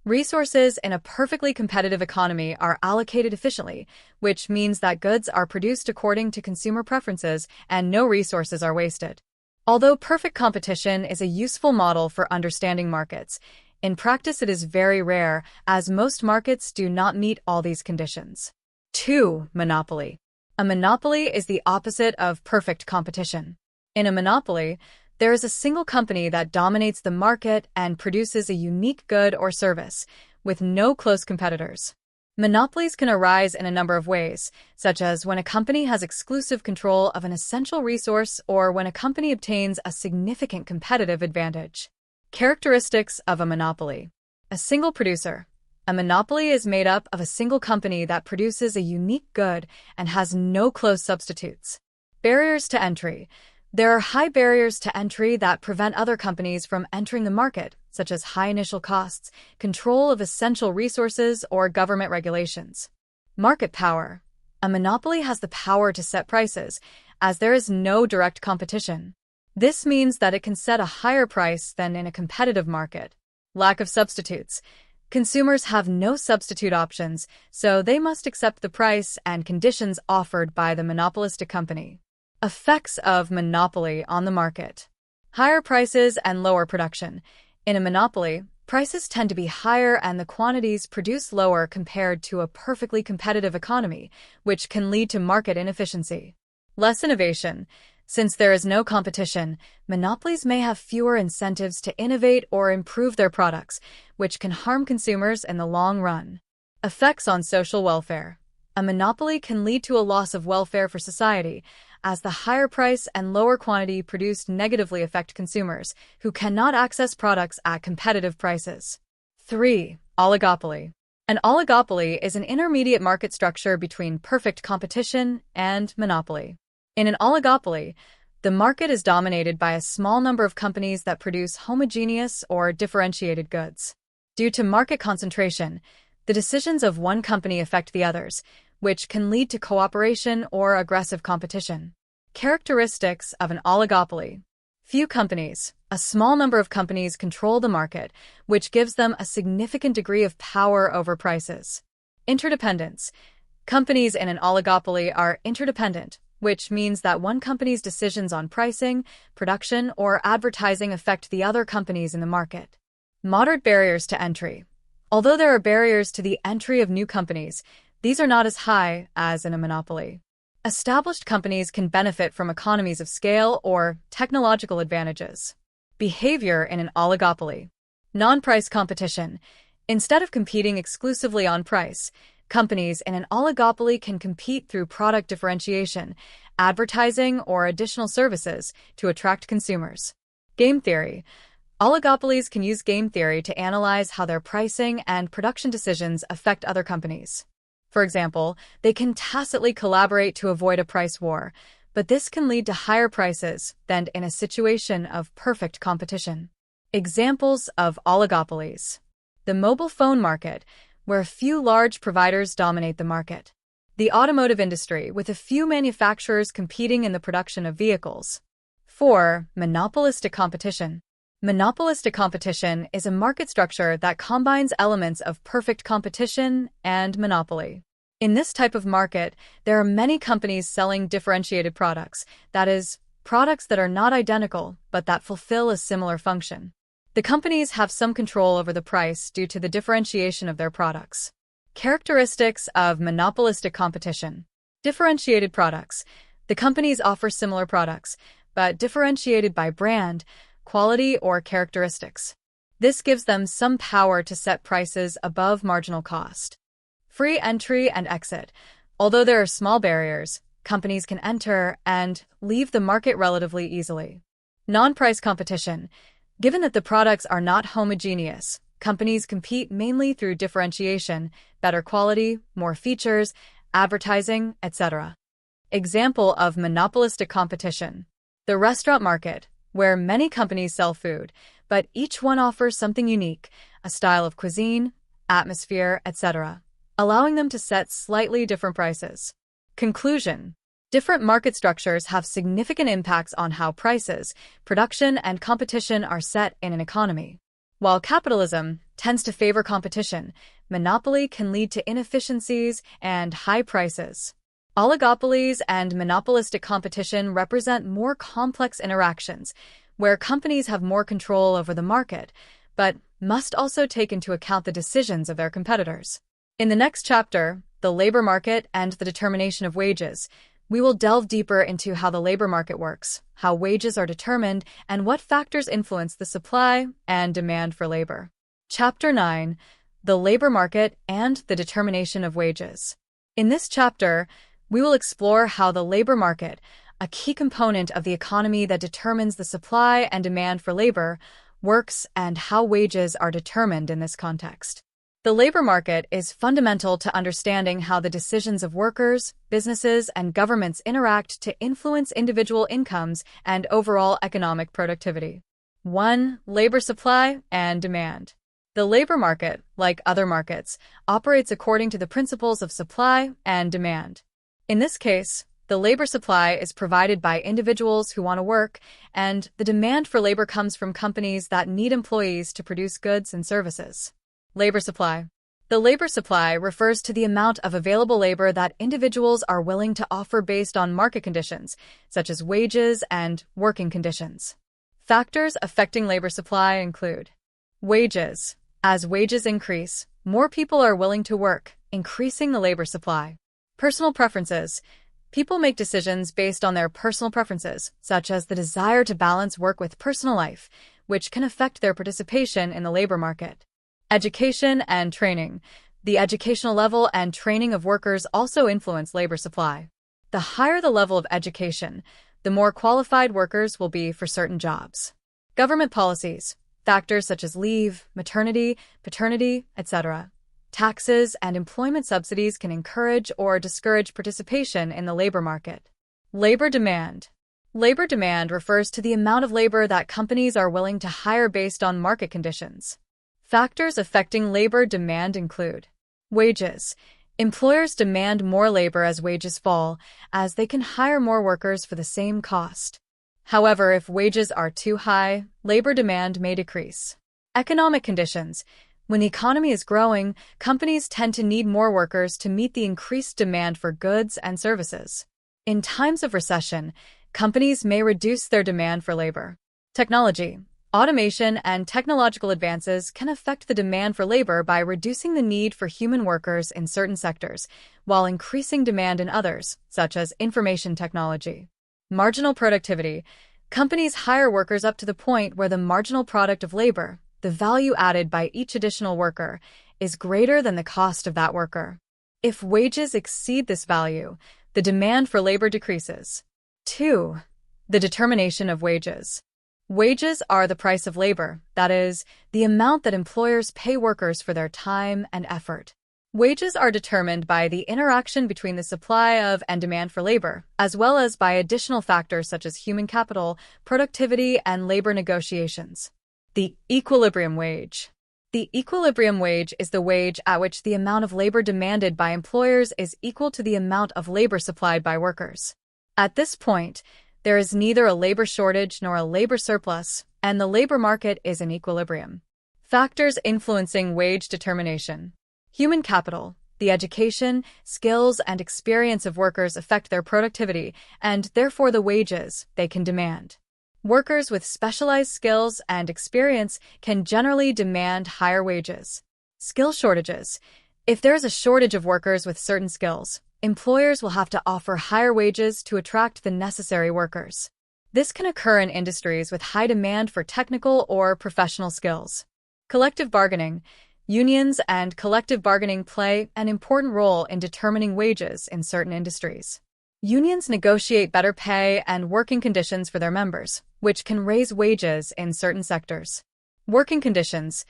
Resources in a perfectly competitive economy are allocated efficiently, which means that goods are produced according to consumer preferences and no resources are wasted. Although perfect competition is a useful model for understanding markets, in practice it is very rare, as most markets do not meet all these conditions. 2. Monopoly. A monopoly is the opposite of perfect competition. In a monopoly, there is a single company that dominates the market and produces a unique good or service, with no close competitors. Monopolies can arise in a number of ways, such as when a company has exclusive control of an essential resource or when a company obtains a significant competitive advantage. Characteristics of a monopoly. A single producer. A monopoly is made up of a single company that produces a unique good and has no close substitutes. Barriers to entry. There are high barriers to entry that prevent other companies from entering the market, such as high initial costs, control of essential resources, or government regulations. Market power. A monopoly has the power to set prices, as there is no direct competition. This means that it can set a higher price than in a competitive market. Lack of substitutes. Consumers have no substitute options, so they must accept the price and conditions offered by the monopolistic company. Effects of monopoly on the market. Higher prices and lower production. In a monopoly, prices tend to be higher and the quantities produced lower compared to a perfectly competitive economy, which can lead to market inefficiency. Less innovation. Since there is no competition, monopolies may have fewer incentives to innovate or improve their products, which can harm consumers in the long run. Effects on social welfare. A monopoly can lead to a loss of welfare for society, as the higher price and lower quantity produced negatively affect consumers, who cannot access products at competitive prices. 3. Oligopoly. An oligopoly is an intermediate market structure between perfect competition and monopoly. In an oligopoly, the market is dominated by a small number of companies that produce homogeneous or differentiated goods. Due to market concentration, the decisions of one company affect the others, which can lead to cooperation or aggressive competition. Characteristics of an oligopoly. Few companies. A small number of companies control the market, which gives them a significant degree of power over prices. Interdependence. Companies in an oligopoly are interdependent, which means that one company's decisions on pricing, production, or advertising affect the other companies in the market. Moderate barriers to entry. Although there are barriers to the entry of new companies, these are not as high as in a monopoly. Established companies can benefit from economies of scale or technological advantages. Behavior in an oligopoly. Non-price competition. Instead of competing exclusively on price, companies in an oligopoly can compete through product differentiation, advertising, or additional services to attract consumers. Game theory. Oligopolies can use game theory to analyze how their pricing and production decisions affect other companies. For example, they can tacitly collaborate to avoid a price war, but this can lead to higher prices than in a situation of perfect competition. Examples of oligopolies. The mobile phone market, where a few large providers dominate the market. The automotive industry, with a few manufacturers competing in the production of vehicles. 4. Monopolistic competition. Monopolistic competition is a market structure that combines elements of perfect competition and monopoly. In this type of market, there are many companies selling differentiated products, that is, products that are not identical but that fulfill a similar function. The companies have some control over the price due to the differentiation of their products. Characteristics of monopolistic competition. Differentiated products. The companies offer similar products, but differentiated by brand, quality, or characteristics. This gives them some power to set prices above marginal cost. Free entry and exit. Although there are small barriers, companies can enter and leave the market relatively easily. Non-price competition. Given that the products are not homogeneous, companies compete mainly through differentiation, better quality, more features, advertising, etc. Example of monopolistic competition. The restaurant market, where many companies sell food, but each one offers something unique, a style of cuisine, atmosphere, etc., allowing them to set slightly different prices. Conclusion. Different market structures have significant impacts on how prices, production, and competition are set in an economy. While capitalism tends to favor competition, monopoly can lead to inefficiencies and high prices. Oligopolies and monopolistic competition represent more complex interactions, where companies have more control over the market, but must also take into account the decisions of their competitors. In the next chapter, the labor market and the determination of wages, we will delve deeper into how the labor market works, how wages are determined, and what factors influence the supply and demand for labor. Chapter 9. The labor market and the determination of wages. In this chapter, we will explore how the labor market, a key component of the economy that determines the supply and demand for labor, works and how wages are determined in this context. The labor market is fundamental to understanding how the decisions of workers, businesses, and governments interact to influence individual incomes and overall economic productivity. 1. Labor supply and demand. The labor market, like other markets, operates according to the principles of supply and demand. In this case, the labor supply is provided by individuals who want to work, and the demand for labor comes from companies that need employees to produce goods and services. Labor supply. The labor supply refers to the amount of available labor that individuals are willing to offer based on market conditions, such as wages and working conditions. Factors affecting labor supply include wages. As wages increase, more people are willing to work, increasing the labor supply. Personal preferences. People make decisions based on their personal preferences, such as the desire to balance work with personal life, which can affect their participation in the labor market. Education and training. The educational level and training of workers also influence labor supply. The higher the level of education, the more qualified workers will be for certain jobs. Government policies. Factors such as leave, maternity, paternity, etc. Taxes and employment subsidies can encourage or discourage participation in the labor market. Labor demand. Labor demand refers to the amount of labor that companies are willing to hire based on market conditions. Factors affecting labor demand include wages. Employers demand more labor as wages fall, as they can hire more workers for the same cost. However, if wages are too high, labor demand may decrease. Economic conditions. When the economy is growing, companies tend to need more workers to meet the increased demand for goods and services. In times of recession, companies may reduce their demand for labor. Technology. Automation and technological advances can affect the demand for labor by reducing the need for human workers in certain sectors, while increasing demand in others, such as information technology. Marginal productivity. Companies hire workers up to the point where the marginal product of labor, the value added by each additional worker is greater than the cost of that worker. If wages exceed this value, the demand for labor decreases. 2. The determination of wages. Wages are the price of labor, that is, the amount that employers pay workers for their time and effort. Wages are determined by the interaction between the supply of and demand for labor, as well as by additional factors such as human capital, productivity, and labor negotiations. The equilibrium wage. The equilibrium wage is the wage at which the amount of labor demanded by employers is equal to the amount of labor supplied by workers. At this point, there is neither a labor shortage nor a labor surplus, and the labor market is in equilibrium. Factors influencing wage determination. Human capital, the education, skills, and experience of workers affect their productivity and, therefore, the wages they can demand. Workers with specialized skills and experience can generally demand higher wages. Skill shortages. If there is a shortage of workers with certain skills, employers will have to offer higher wages to attract the necessary workers. This can occur in industries with high demand for technical or professional skills. Collective bargaining. Unions and collective bargaining play an important role in determining wages in certain industries. Unions negotiate better pay and working conditions for their members, which can raise wages in certain sectors. Working conditions.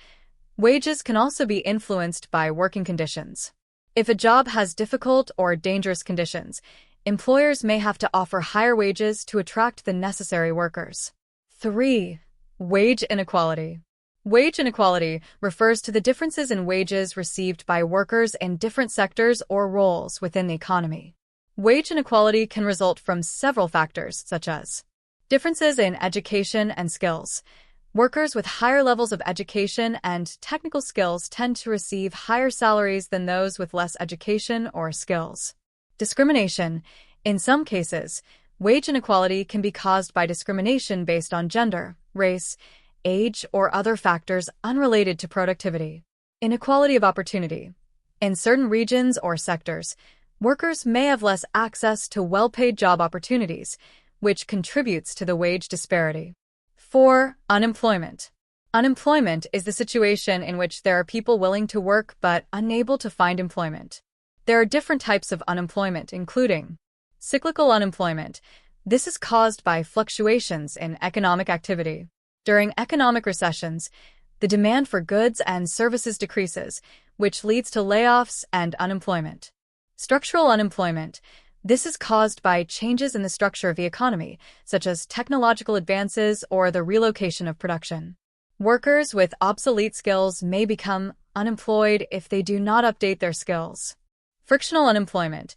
Wages can also be influenced by working conditions. If a job has difficult or dangerous conditions, employers may have to offer higher wages to attract the necessary workers. 3. Wage inequality. Wage inequality refers to the differences in wages received by workers in different sectors or roles within the economy. Wage inequality can result from several factors, such as differences in education and skills. Workers with higher levels of education and technical skills tend to receive higher salaries than those with less education or skills. Discrimination. In some cases, wage inequality can be caused by discrimination based on gender, race, age, or other factors unrelated to productivity. Inequality of opportunity. In certain regions or sectors, workers may have less access to well-paid job opportunities, which contributes to the wage disparity. 4. Unemployment. Unemployment is the situation in which there are people willing to work but unable to find employment. There are different types of unemployment, including cyclical unemployment. This is caused by fluctuations in economic activity. During economic recessions, the demand for goods and services decreases, which leads to layoffs and unemployment. Structural unemployment. This is caused by changes in the structure of the economy, such as technological advances or the relocation of production. Workers with obsolete skills may become unemployed if they do not update their skills. Frictional unemployment.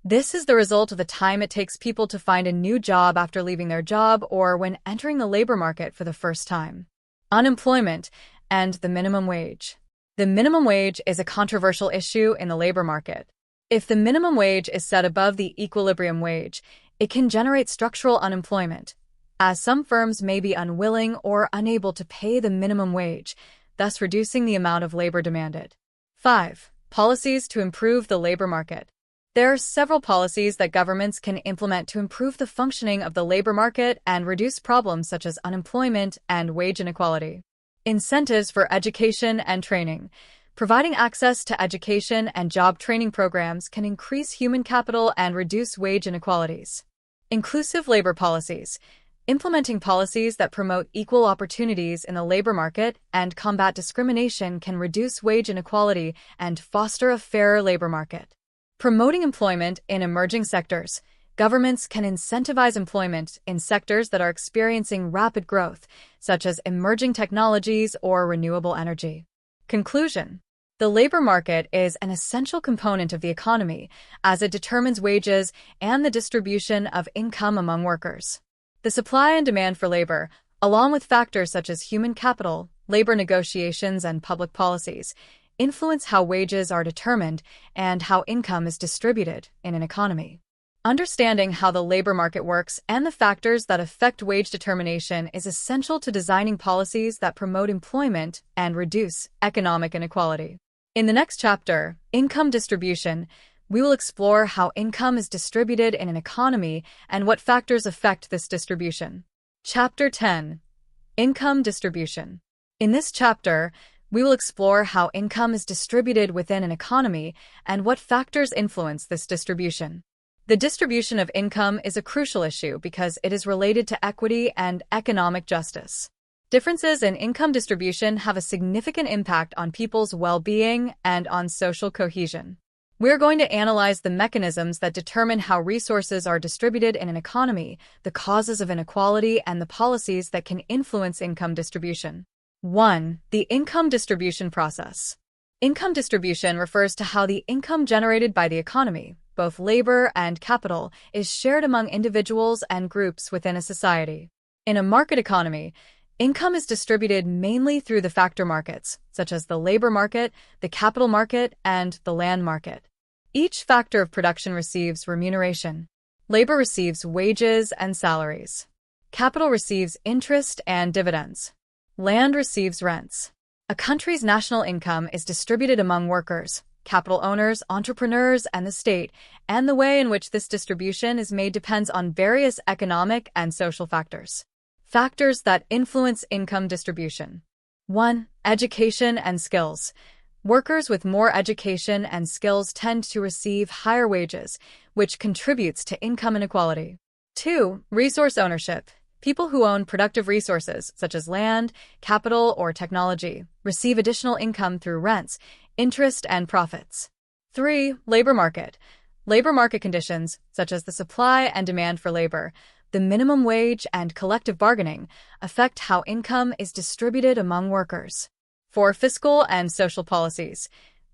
This is the result of the time it takes people to find a new job after leaving their job or when entering the labor market for the first time. Unemployment and the minimum wage. The minimum wage is a controversial issue in the labor market. If the minimum wage is set above the equilibrium wage, it can generate structural unemployment, as some firms may be unwilling or unable to pay the minimum wage, thus reducing the amount of labor demanded. 5. Policies to improve the labor market. There are several policies that governments can implement to improve the functioning of the labor market and reduce problems such as unemployment and wage inequality. Incentives for education and training. Providing access to education and job training programs can increase human capital and reduce wage inequalities. Inclusive labor policies. Implementing policies that promote equal opportunities in the labor market and combat discrimination can reduce wage inequality and foster a fairer labor market. Promoting employment in emerging sectors. Governments can incentivize employment in sectors that are experiencing rapid growth, such as emerging technologies or renewable energy. Conclusion. The labor market is an essential component of the economy as it determines wages and the distribution of income among workers. The supply and demand for labor, along with factors such as human capital, labor negotiations, and public policies, influence how wages are determined and how income is distributed in an economy. Understanding how the labor market works and the factors that affect wage determination is essential to designing policies that promote employment and reduce economic inequality. In the next chapter, Income Distribution, we will explore how income is distributed in an economy and what factors affect this distribution. Chapter 10. Income Distribution. In this chapter, we will explore how income is distributed within an economy and what factors influence this distribution. The distribution of income is a crucial issue because it is related to equity and economic justice. Differences in income distribution have a significant impact on people's well-being and on social cohesion. We're going to analyze the mechanisms that determine how resources are distributed in an economy, the causes of inequality, and the policies that can influence income distribution. 1. The income distribution process. Income distribution refers to how the income generated by the economy, both labor and capital, is shared among individuals and groups within a society. In a market economy, income is distributed mainly through the factor markets, such as the labor market, the capital market, and the land market. Each factor of production receives remuneration. Labor receives wages and salaries. Capital receives interest and dividends. Land receives rents. A country's national income is distributed among workers, capital owners, entrepreneurs, and the state, and the way in which this distribution is made depends on various economic and social factors. Factors that influence income distribution. 1. Education and skills. Workers with more education and skills tend to receive higher wages, which contributes to income inequality. 2. Resource ownership. People who own productive resources, such as land, capital, or technology, receive additional income through rents, interest, and profits. 3. Labor market. Labor market conditions, such as the supply and demand for labor, the minimum wage, and collective bargaining, affect how income is distributed among workers. 4. Fiscal and social policies.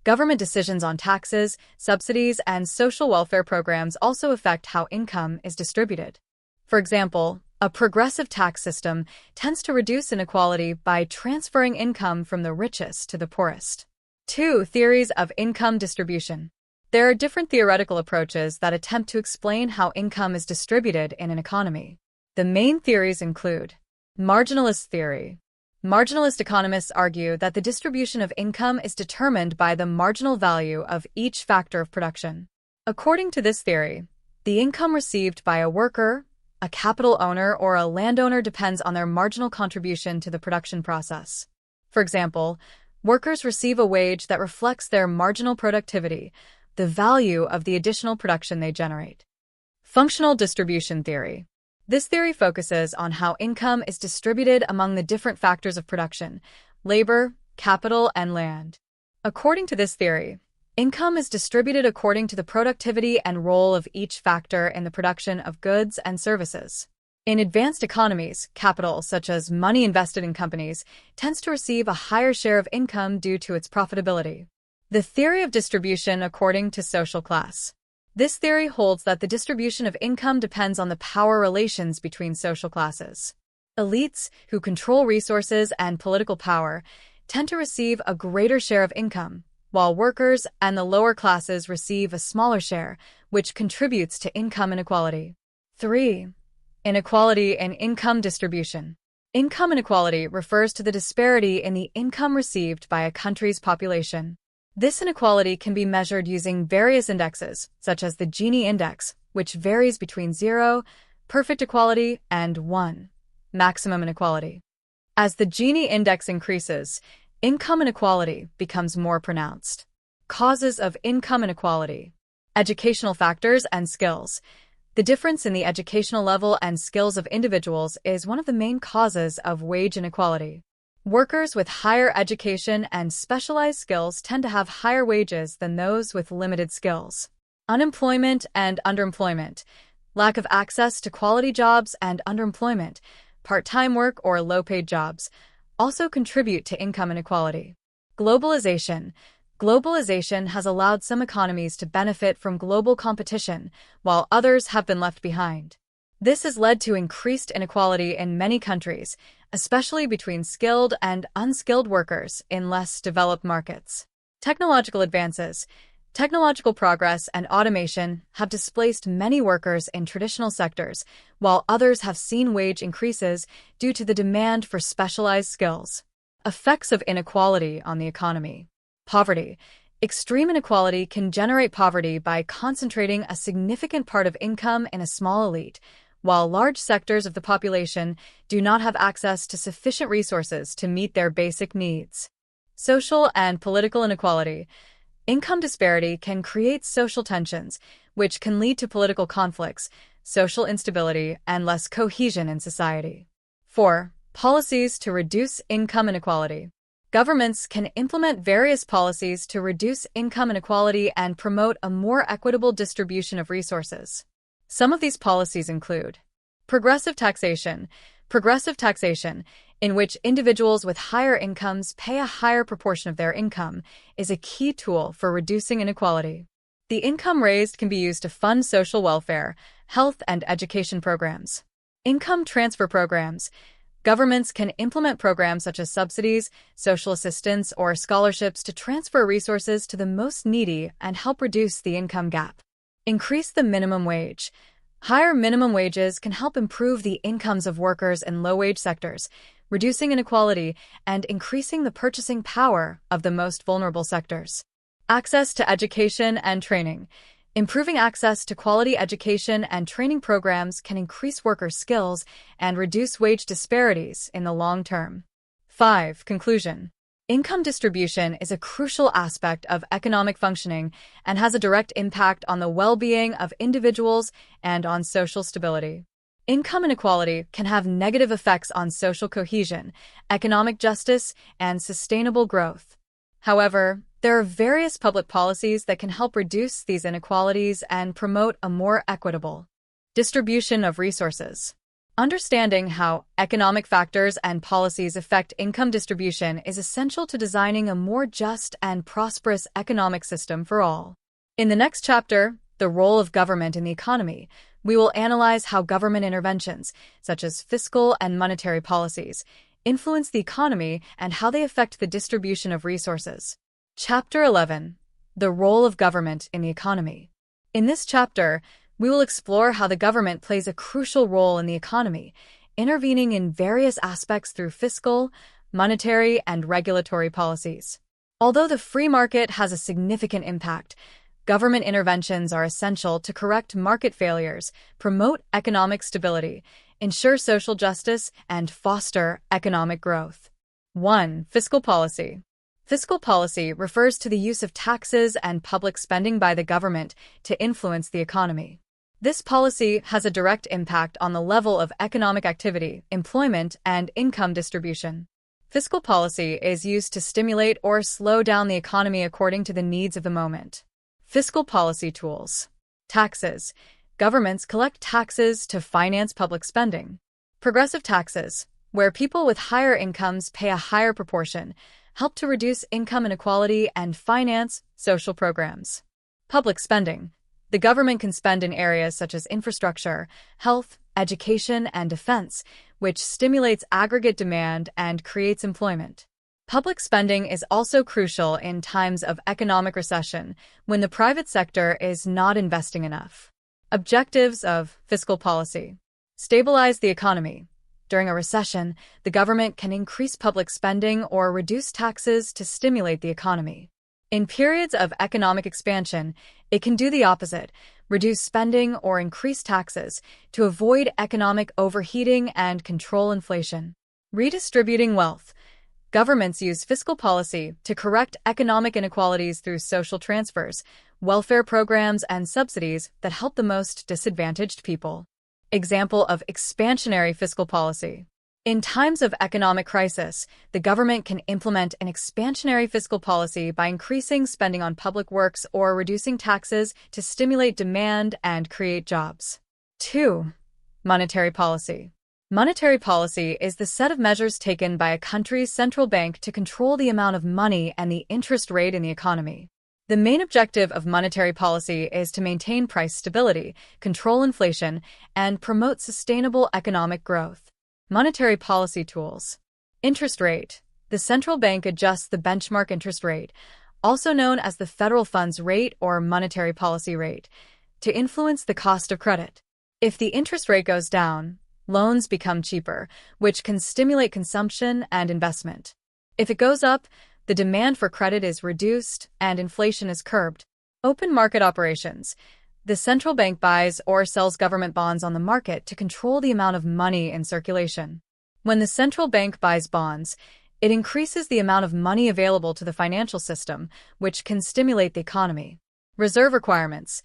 Government decisions on taxes, subsidies, and social welfare programs also affect how income is distributed. For example, a progressive tax system tends to reduce inequality by transferring income from the richest to the poorest. 2. Theories of income distribution. There are different theoretical approaches that attempt to explain how income is distributed in an economy. The main theories include marginalist theory. Marginalist economists argue that the distribution of income is determined by the marginal value of each factor of production. According to this theory, the income received by a worker, a capital owner, or a landowner depends on their marginal contribution to the production process. For example, workers receive a wage that reflects their marginal productivity, the value of the additional production they generate. Functional distribution theory. This theory focuses on how income is distributed among the different factors of production, labor, capital, and land. According to this theory, income is distributed according to the productivity and role of each factor in the production of goods and services. In advanced economies, capital, such as money invested in companies, tends to receive a higher share of income due to its profitability. The theory of distribution according to social class. This theory holds that the distribution of income depends on the power relations between social classes. Elites, who control resources and political power, tend to receive a greater share of income, while workers and the lower classes receive a smaller share, which contributes to income inequality. 3. Inequality in income distribution. Income inequality refers to the disparity in the income received by a country's population. This inequality can be measured using various indexes, such as the Gini index, which varies between 0, perfect equality, and 1, maximum inequality. As the Gini index increases, income inequality becomes more pronounced. Causes of income inequality. Educational factors and skills. The difference in the educational level and skills of individuals is one of the main causes of wage inequality. Workers with higher education and specialized skills tend to have higher wages than those with limited skills. Unemployment and underemployment. Lack of access to quality jobs and underemployment, part-time work or low-paid jobs, also contribute to income inequality. Globalization. Globalization has allowed some economies to benefit from global competition, while others have been left behind. This has led to increased inequality in many countries, especially between skilled and unskilled workers in less developed markets. Technological advances. Technological progress and automation have displaced many workers in traditional sectors, while others have seen wage increases due to the demand for specialized skills. Effects of inequality on the economy. Poverty. Extreme inequality can generate poverty by concentrating a significant part of income in a small elite, while large sectors of the population do not have access to sufficient resources to meet their basic needs. Social and political inequality. Income disparity can create social tensions, which can lead to political conflicts, social instability, and less cohesion in society. 4. Policies to reduce income inequality. Governments can implement various policies to reduce income inequality and promote a more equitable distribution of resources. Some of these policies include progressive taxation, in which individuals with higher incomes pay a higher proportion of their income, is a key tool for reducing inequality. The income raised can be used to fund social welfare, health, and education programs. Income transfer programs. Governments can implement programs such as subsidies, social assistance, or scholarships to transfer resources to the most needy and help reduce the income gap. Increase the minimum wage. Higher minimum wages can help improve the incomes of workers in low-wage sectors, reducing inequality and increasing the purchasing power of the most vulnerable sectors. Access to education and training. Improving access to quality education and training programs can increase workers' skills and reduce wage disparities in the long term. 5. Conclusion. Income distribution is a crucial aspect of economic functioning and has a direct impact on the well-being of individuals and on social stability. Income inequality can have negative effects on social cohesion, economic justice, and sustainable growth. However, there are various public policies that can help reduce these inequalities and promote a more equitable distribution of resources. Understanding how economic factors and policies affect income distribution is essential to designing a more just and prosperous economic system for all. In the next chapter, The Role of Government in the Economy, we will analyze how government interventions, such as fiscal and monetary policies, influence the economy and how they affect the distribution of resources. Chapter 11. The Role of Government in the Economy. In this chapter, we will explore how the government plays a crucial role in the economy, intervening in various aspects through fiscal, monetary, and regulatory policies. Although the free market has a significant impact, government interventions are essential to correct market failures, promote economic stability, ensure social justice, and foster economic growth. 1. Fiscal policy. Fiscal policy refers to the use of taxes and public spending by the government to influence the economy. This policy has a direct impact on the level of economic activity, employment, and income distribution. Fiscal policy is used to stimulate or slow down the economy according to the needs of the moment. Fiscal policy tools. Taxes. Governments collect taxes to finance public spending. Progressive taxes, where people with higher incomes pay a higher proportion, help to reduce income inequality and finance social programs. Public spending. The government can spend in areas such as infrastructure, health, education, and defense, which stimulates aggregate demand and creates employment. Public spending is also crucial in times of economic recession when the private sector is not investing enough. Objectives of fiscal policy. Stabilize the economy. During a recession, the government can increase public spending or reduce taxes to stimulate the economy. In periods of economic expansion, it can do the opposite, reduce spending or increase taxes to avoid economic overheating and control inflation. Redistributing wealth. Governments use fiscal policy to correct economic inequalities through social transfers, welfare programs, and subsidies that help the most disadvantaged people. Example of expansionary fiscal policy. In times of economic crisis, the government can implement an expansionary fiscal policy by increasing spending on public works or reducing taxes to stimulate demand and create jobs. 2. Monetary policy. Monetary policy is the set of measures taken by a country's central bank to control the amount of money and the interest rate in the economy. The main objective of monetary policy is to maintain price stability, control inflation, and promote sustainable economic growth. Monetary policy tools. Interest rate. The central bank adjusts the benchmark interest rate, also known as the federal funds rate or monetary policy rate, to influence the cost of credit. If the interest rate goes down, loans become cheaper, which can stimulate consumption and investment. If it goes up, the demand for credit is reduced and inflation is curbed. Open market operations. The central bank buys or sells government bonds on the market to control the amount of money in circulation. When the central bank buys bonds, it increases the amount of money available to the financial system, which can stimulate the economy. Reserve requirements.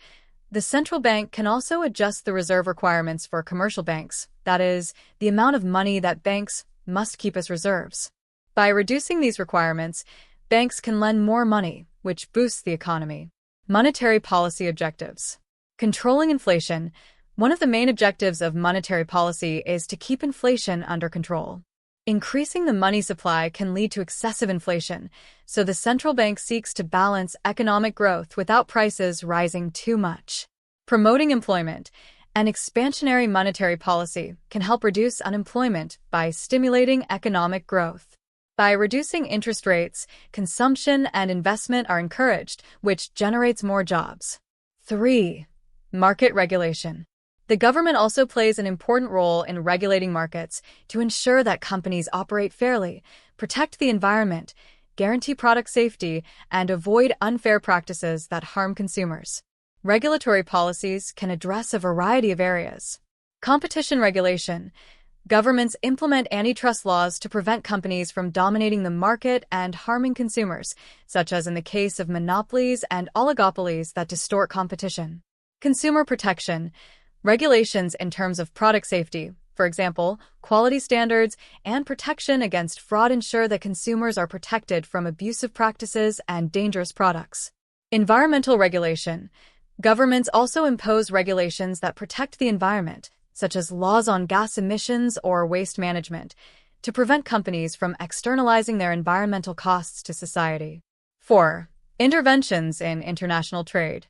The central bank can also adjust the reserve requirements for commercial banks, that is, the amount of money that banks must keep as reserves. By reducing these requirements, banks can lend more money, which boosts the economy. Monetary policy objectives. Controlling inflation. One of the main objectives of monetary policy is to keep inflation under control. Increasing the money supply can lead to excessive inflation, so the central bank seeks to balance economic growth without prices rising too much. Promoting employment. An expansionary monetary policy can help reduce unemployment by stimulating economic growth. By reducing interest rates, consumption and investment are encouraged, which generates more jobs. 3. Market regulation. The government also plays an important role in regulating markets to ensure that companies operate fairly, protect the environment, guarantee product safety, and avoid unfair practices that harm consumers. Regulatory policies can address a variety of areas. Competition regulation. Governments implement antitrust laws to prevent companies from dominating the market and harming consumers, such as in the case of monopolies and oligopolies that distort competition. Consumer protection. Regulations in terms of product safety, for example, quality standards and protection against fraud, ensure that consumers are protected from abusive practices and dangerous products. Environmental regulation. Governments also impose regulations that protect the environment, such as laws on gas emissions or waste management, to prevent companies from externalizing their environmental costs to society. 4. Interventions in international trade.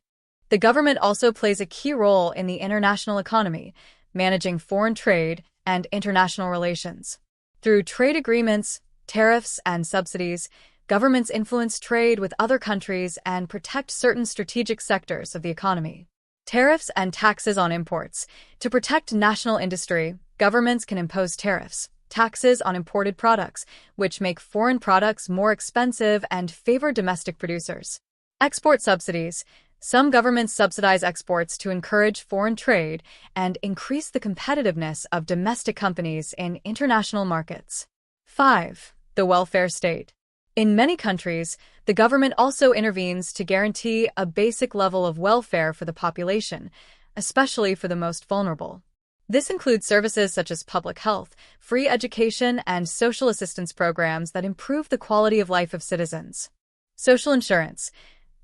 The government also plays a key role in the international economy, managing foreign trade and international relations. Through trade agreements, tariffs, and subsidies, governments influence trade with other countries and protect certain strategic sectors of the economy. Tariffs and taxes on imports. To protect national industry, governments can impose tariffs, taxes on imported products, which make foreign products more expensive and favor domestic producers. Export subsidies. Some governments subsidize exports to encourage foreign trade and increase the competitiveness of domestic companies in international markets. 5. The welfare state. In many countries, the government also intervenes to guarantee a basic level of welfare for the population, especially for the most vulnerable. This includes services such as public health, free education, and social assistance programs that improve the quality of life of citizens. Social insurance.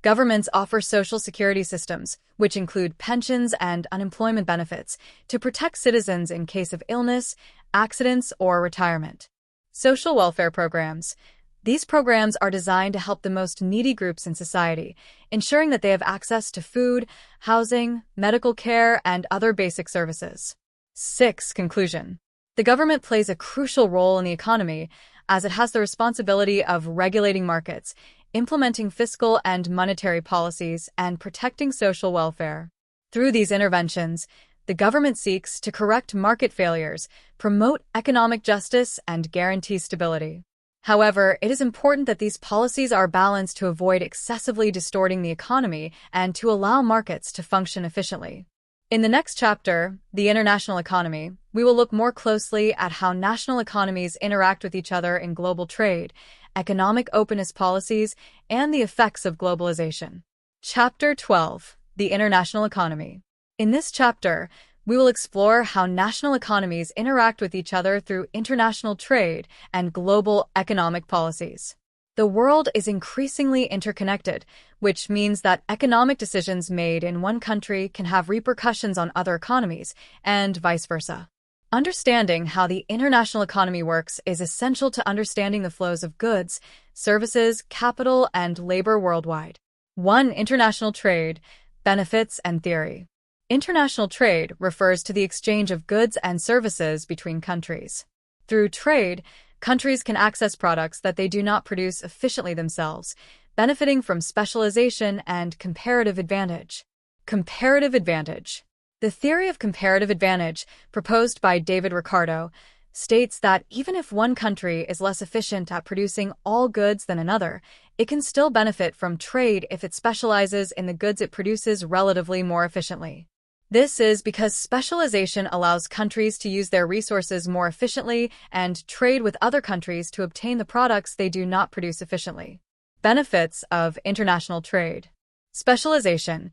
Governments offer social security systems, which include pensions and unemployment benefits, to protect citizens in case of illness, accidents, or retirement. Social welfare programs. These programs are designed to help the most needy groups in society, ensuring that they have access to food, housing, medical care, and other basic services. 6. Conclusion. The government plays a crucial role in the economy, as it has the responsibility of regulating markets, implementing fiscal and monetary policies, and protecting social welfare. Through these interventions, the government seeks to correct market failures, promote economic justice, and guarantee stability. However, it is important that these policies are balanced to avoid excessively distorting the economy and to allow markets to function efficiently. In the next chapter, The International Economy, we will look more closely at how national economies interact with each other in global trade, economic openness policies, and the effects of globalization. Chapter 12. The International Economy. In this chapter, we will explore how national economies interact with each other through international trade and global economic policies. The world is increasingly interconnected, which means that economic decisions made in one country can have repercussions on other economies, and vice versa. Understanding how the international economy works is essential to understanding the flows of goods, services, capital, and labor worldwide. 1. International trade, benefits, and theory. International trade refers to the exchange of goods and services between countries. Through trade, countries can access products that they do not produce efficiently themselves, benefiting from specialization and comparative advantage. Comparative advantage. The theory of comparative advantage, proposed by David Ricardo, states that even if one country is less efficient at producing all goods than another, it can still benefit from trade if it specializes in the goods it produces relatively more efficiently. This is because specialization allows countries to use their resources more efficiently and trade with other countries to obtain the products they do not produce efficiently. Benefits of international trade. Specialization.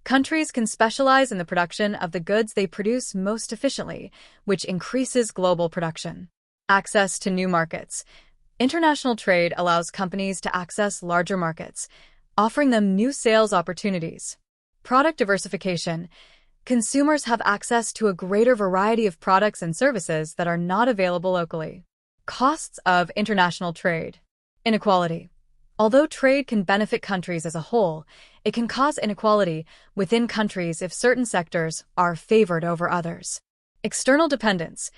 Countries can specialize in the production of the goods they produce most efficiently, which increases global production. Access to new markets. International trade allows companies to access larger markets, offering them new sales opportunities. Product diversification. Consumers have access to a greater variety of products and services that are not available locally. Costs of international trade. Inequality. Although trade can benefit countries as a whole, it can cause inequality within countries if certain sectors are favored over others. External dependence.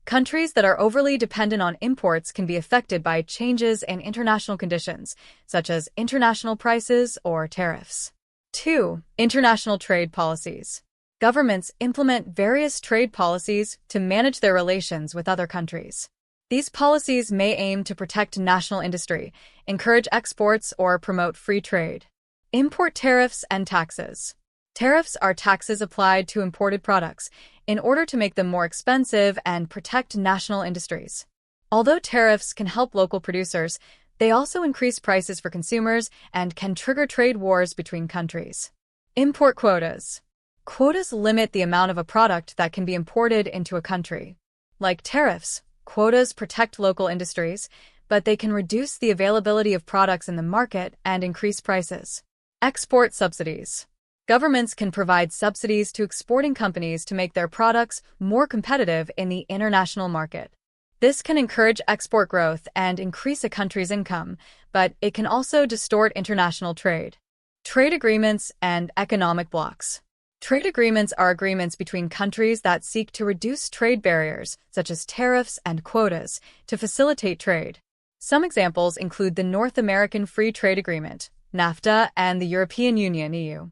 Countries that are overly dependent on imports can be affected by changes in international conditions, such as international prices or tariffs. 2. International trade policies. Governments implement various trade policies to manage their relations with other countries. These policies may aim to protect national industry, encourage exports, or promote free trade. Import tariffs and taxes. Tariffs are taxes applied to imported products in order to make them more expensive and protect national industries. Although tariffs can help local producers, they also increase prices for consumers and can trigger trade wars between countries. Import quotas. Quotas limit the amount of a product that can be imported into a country. Like tariffs, quotas protect local industries, but they can reduce the availability of products in the market and increase prices. Export subsidies. Governments can provide subsidies to exporting companies to make their products more competitive in the international market. This can encourage export growth and increase a country's income, but it can also distort international trade. Trade agreements and economic blocs. Trade agreements are agreements between countries that seek to reduce trade barriers, such as tariffs and quotas, to facilitate trade. Some examples include the North American Free Trade Agreement, NAFTA, and the European Union, EU.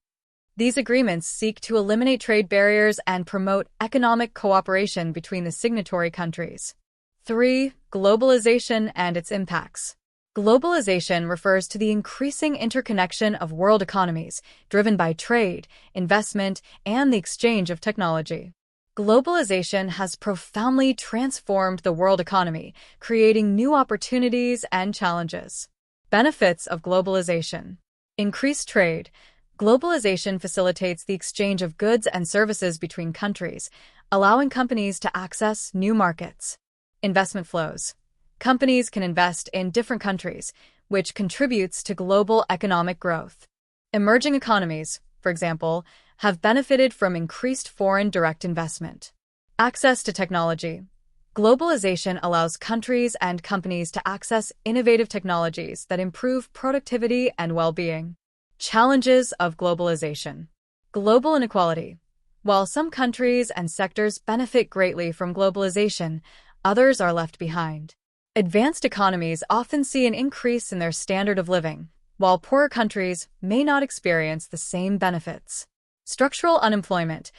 These agreements seek to eliminate trade barriers and promote economic cooperation between the signatory countries. 3. Globalization and its impacts. Globalization refers to the increasing interconnection of world economies, driven by trade, investment, and the exchange of technology. Globalization has profoundly transformed the world economy, creating new opportunities and challenges. Benefits of globalization. Increased trade. Globalization facilitates the exchange of goods and services between countries, allowing companies to access new markets. Investment flows. Companies can invest in different countries, which contributes to global economic growth. Emerging economies, for example, have benefited from increased foreign direct investment. Access to technology. Globalization allows countries and companies to access innovative technologies that improve productivity and well-being. Challenges of globalization. Global inequality. While some countries and sectors benefit greatly from globalization, others are left behind. Advanced economies often see an increase in their standard of living, while poorer countries may not experience the same benefits. Structural unemployment.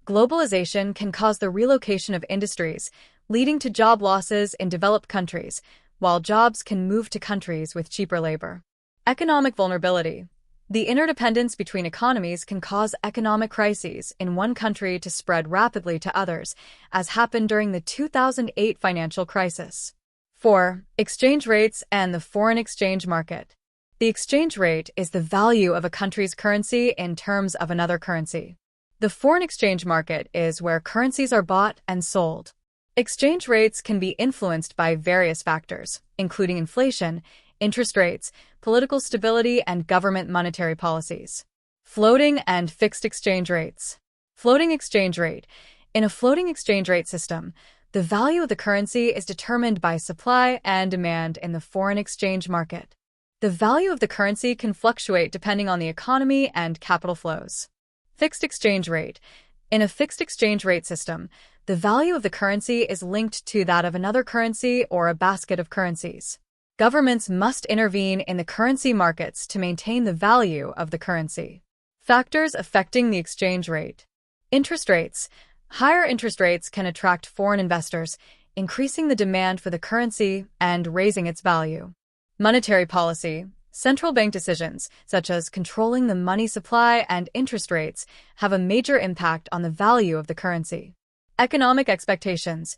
Globalization can cause the relocation of industries, leading to job losses in developed countries, while jobs can move to countries with cheaper labor. Economic vulnerability. The interdependence between economies can cause economic crises in one country to spread rapidly to others, as happened during the 2008 financial crisis. 4. Exchange rates and the foreign exchange market. The exchange rate is the value of a country's currency in terms of another currency. The foreign exchange market is where currencies are bought and sold. Exchange rates can be influenced by various factors, including inflation, interest rates, political stability, and government monetary policies. Floating and fixed exchange rates. Floating exchange rate. In a floating exchange rate system, the value of the currency is determined by supply and demand in the foreign exchange market. The value of the currency can fluctuate depending on the economy and capital flows. Fixed exchange rate. In a fixed exchange rate system, the value of the currency is linked to that of another currency or a basket of currencies. Governments must intervene in the currency markets to maintain the value of the currency. Factors affecting the exchange rate. Interest rates. Higher interest rates can attract foreign investors, increasing the demand for the currency and raising its value. Monetary policy. Central bank decisions, such as controlling the money supply and interest rates, have a major impact on the value of the currency. Economic expectations.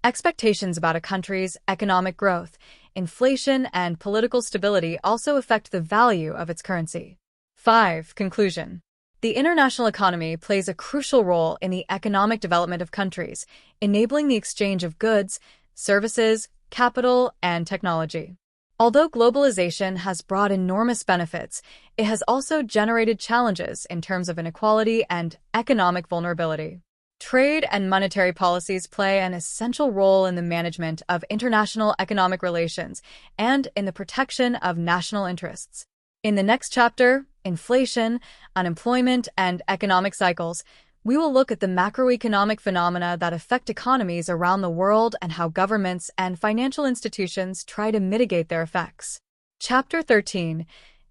Expectations about a country's economic growth, inflation, and political stability also affect the value of its currency. 5. Conclusion. The international economy plays a crucial role in the economic development of countries, enabling the exchange of goods, services, capital, and technology. Although globalization has brought enormous benefits, it has also generated challenges in terms of inequality and economic vulnerability. Trade and monetary policies play an essential role in the management of international economic relations and in the protection of national interests. In the next chapter, Inflation, Unemployment, and Economic Cycles, we will look at the macroeconomic phenomena that affect economies around the world and how governments and financial institutions try to mitigate their effects. Chapter 13.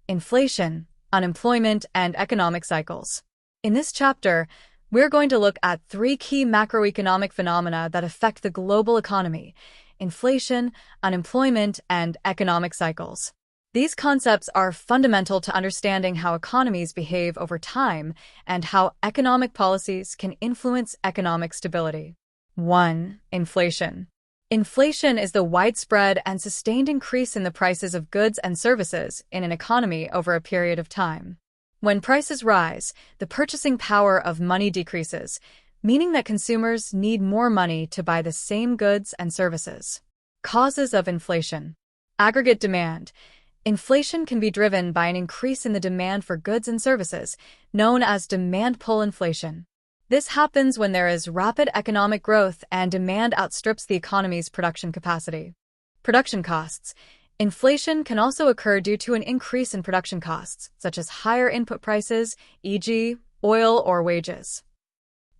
Inflation, Unemployment, and Economic Cycles. In this chapter, we're going to look at 3 key macroeconomic phenomena that affect the global economy: inflation, unemployment, and economic cycles. These concepts are fundamental to understanding how economies behave over time and how economic policies can influence economic stability. 1. Inflation. Inflation is the widespread and sustained increase in the prices of goods and services in an economy over a period of time. When prices rise, the purchasing power of money decreases, meaning that consumers need more money to buy the same goods and services. Causes of inflation. Aggregate demand. Inflation can be driven by an increase in the demand for goods and services, known as demand pull inflation. This happens when there is rapid economic growth and demand outstrips the economy's production capacity. Production costs. Inflation can also occur due to an increase in production costs, such as higher input prices, e.g., oil or wages.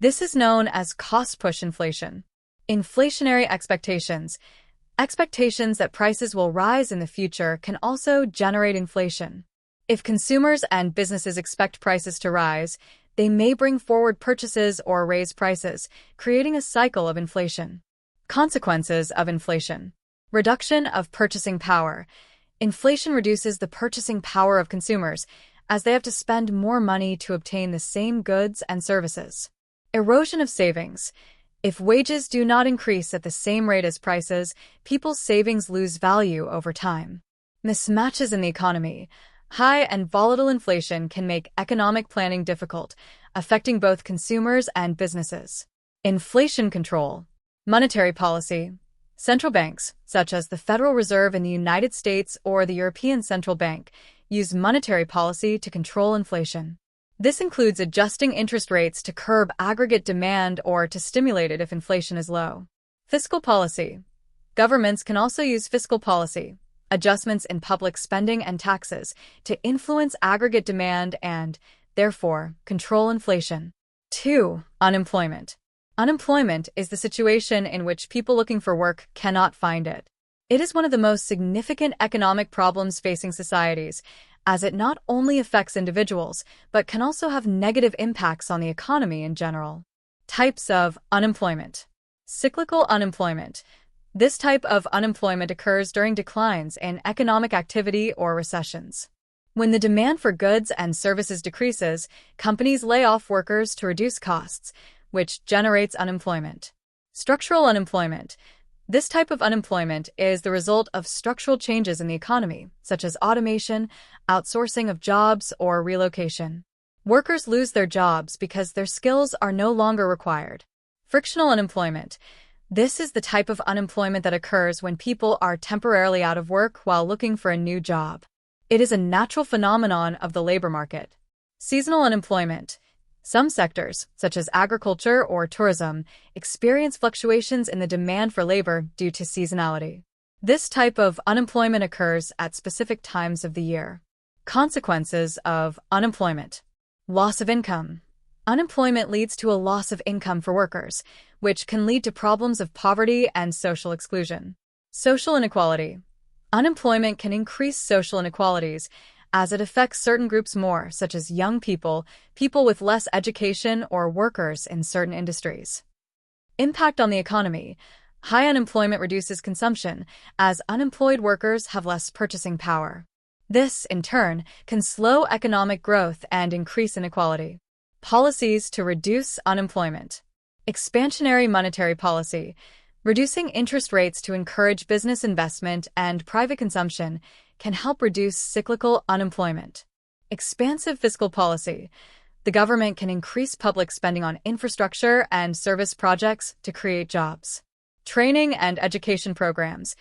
This is known as cost-push inflation. Inflationary expectations. Expectations that prices will rise in the future can also generate inflation. If consumers and businesses expect prices to rise, they may bring forward purchases or raise prices, creating a cycle of inflation. Consequences of inflation. Reduction of purchasing power. Inflation reduces the purchasing power of consumers, as they have to spend more money to obtain the same goods and services. Erosion of savings. If wages do not increase at the same rate as prices, people's savings lose value over time. Mismatches in the economy. High and volatile inflation can make economic planning difficult, affecting both consumers and businesses. Inflation control. Monetary policy. Central banks, such as the Federal Reserve in the United States or the European Central Bank, use monetary policy to control inflation. This includes adjusting interest rates to curb aggregate demand or to stimulate it if inflation is low. Fiscal policy. Governments can also use fiscal policy, adjustments in public spending and taxes, to influence aggregate demand and, therefore, control inflation. 2. Unemployment. Unemployment is the situation in which people looking for work cannot find it. It is one of the most significant economic problems facing societies, as it not only affects individuals, but can also have negative impacts on the economy in general. Types of unemployment. Cyclical unemployment. This type of unemployment occurs during declines in economic activity or recessions. When the demand for goods and services decreases, companies lay off workers to reduce costs, which generates unemployment. Structural unemployment. This type of unemployment is the result of structural changes in the economy, such as automation, outsourcing of jobs, or relocation. Workers lose their jobs because their skills are no longer required. Frictional unemployment. This is the type of unemployment that occurs when people are temporarily out of work while looking for a new job. It is a natural phenomenon of the labor market. Seasonal unemployment. Some sectors, such as agriculture or tourism, experience fluctuations in the demand for labor due to seasonality. This type of unemployment occurs at specific times of the year. Consequences of unemployment. Loss of income. Unemployment leads to a loss of income for workers, which can lead to problems of poverty and social exclusion. Social inequality. Unemployment can increase social inequalities, as it affects certain groups more, such as young people, people with less education, or workers in certain industries. Impact on the economy. High unemployment reduces consumption, as unemployed workers have less purchasing power. This, in turn, can slow economic growth and increase inequality. Policies to reduce unemployment. Expansionary monetary policy. Reducing interest rates to encourage business investment and private consumption can help reduce cyclical unemployment. Expansive fiscal policy. The government can increase public spending on infrastructure and service projects to create jobs. Training and education programs.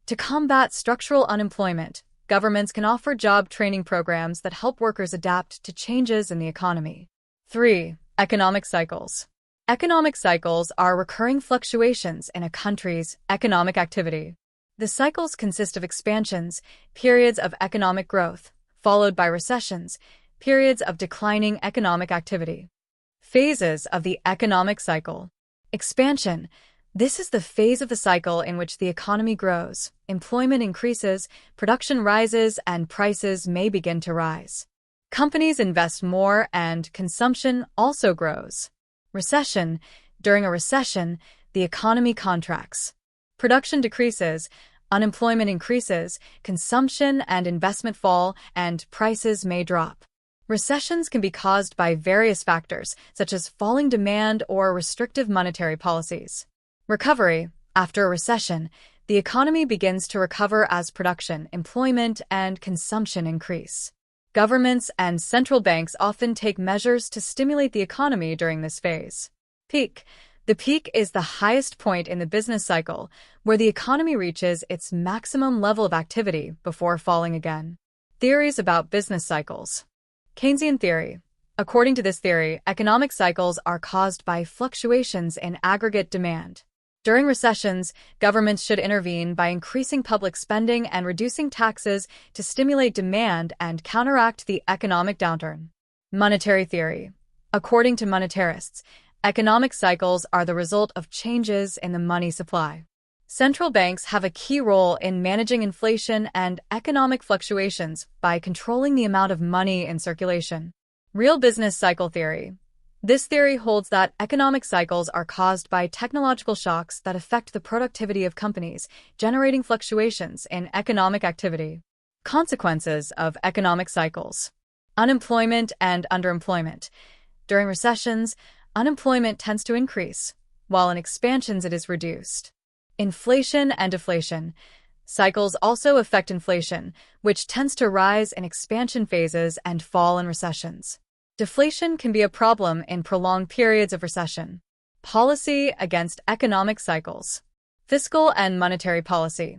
To combat structural unemployment, governments can offer job training programs that help workers adapt to changes in the economy. 3. Economic cycles. Economic cycles are recurring fluctuations in a country's economic activity. The cycles consist of expansions, periods of economic growth, followed by recessions, periods of declining economic activity. Phases of the economic cycle. Expansion. This is the phase of the cycle in which the economy grows, employment increases, production rises, and prices may begin to rise. Companies invest more and consumption also grows. Recession. During a recession, the economy contracts. Production decreases, unemployment increases, consumption and investment fall, and prices may drop. Recessions can be caused by various factors, such as falling demand or restrictive monetary policies. Recovery. After a recession, the economy begins to recover as production, employment, and consumption increase. Governments and central banks often take measures to stimulate the economy during this phase. Peak. The peak is the highest point in the business cycle, where the economy reaches its maximum level of activity before falling again. Theories about business cycles. Keynesian theory. According to this theory, economic cycles are caused by fluctuations in aggregate demand. During recessions, governments should intervene by increasing public spending and reducing taxes to stimulate demand and counteract the economic downturn. Monetary theory. According to monetarists, economic cycles are the result of changes in the money supply. Central banks have a key role in managing inflation and economic fluctuations by controlling the amount of money in circulation. Real business cycle theory. This theory holds that economic cycles are caused by technological shocks that affect the productivity of companies, generating fluctuations in economic activity. Consequences of economic cycles. Unemployment and underemployment. During recessions, unemployment tends to increase, while in expansions it is reduced. Inflation and deflation. Cycles also affect inflation, which tends to rise in expansion phases and fall in recessions. Deflation can be a problem in prolonged periods of recession. Policy against economic cycles. Fiscal and monetary policy.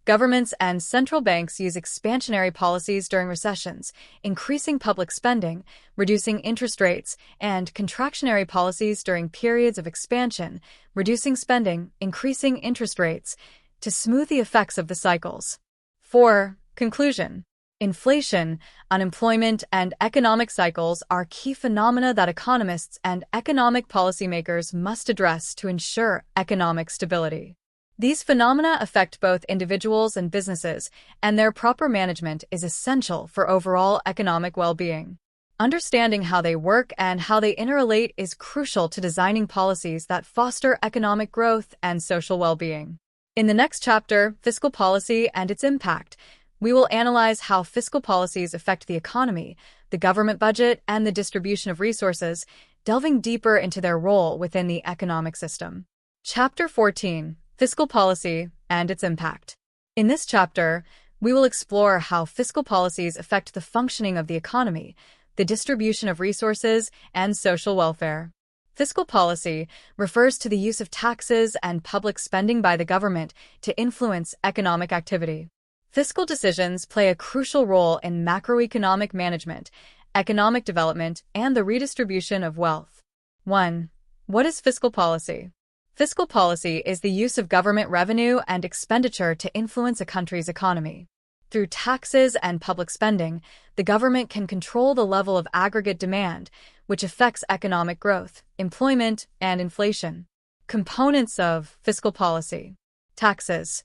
Governments and central banks use expansionary policies during recessions, increasing public spending, reducing interest rates, and contractionary policies during periods of expansion, reducing spending, increasing interest rates, to smooth the effects of the cycles. 4. Conclusion. Inflation, unemployment, and economic cycles are key phenomena that economists and economic policymakers must address to ensure economic stability. These phenomena affect both individuals and businesses, and their proper management is essential for overall economic well-being. Understanding how they work and how they interrelate is crucial to designing policies that foster economic growth and social well-being. In the next chapter, Fiscal Policy and its Impact, we will analyze how fiscal policies affect the economy, the government budget, and the distribution of resources, delving deeper into their role within the economic system. Chapter 14. Fiscal Policy and its Impact. In this chapter, we will explore how fiscal policies affect the functioning of the economy, the distribution of resources, and social welfare. Fiscal policy refers to the use of taxes and public spending by the government to influence economic activity. Fiscal decisions play a crucial role in macroeconomic management, economic development, and the redistribution of wealth. 1. What is fiscal policy? Fiscal policy is the use of government revenue and expenditure to influence a country's economy. Through taxes and public spending, the government can control the level of aggregate demand, which affects economic growth, employment, and inflation. Components of fiscal policy. Taxes.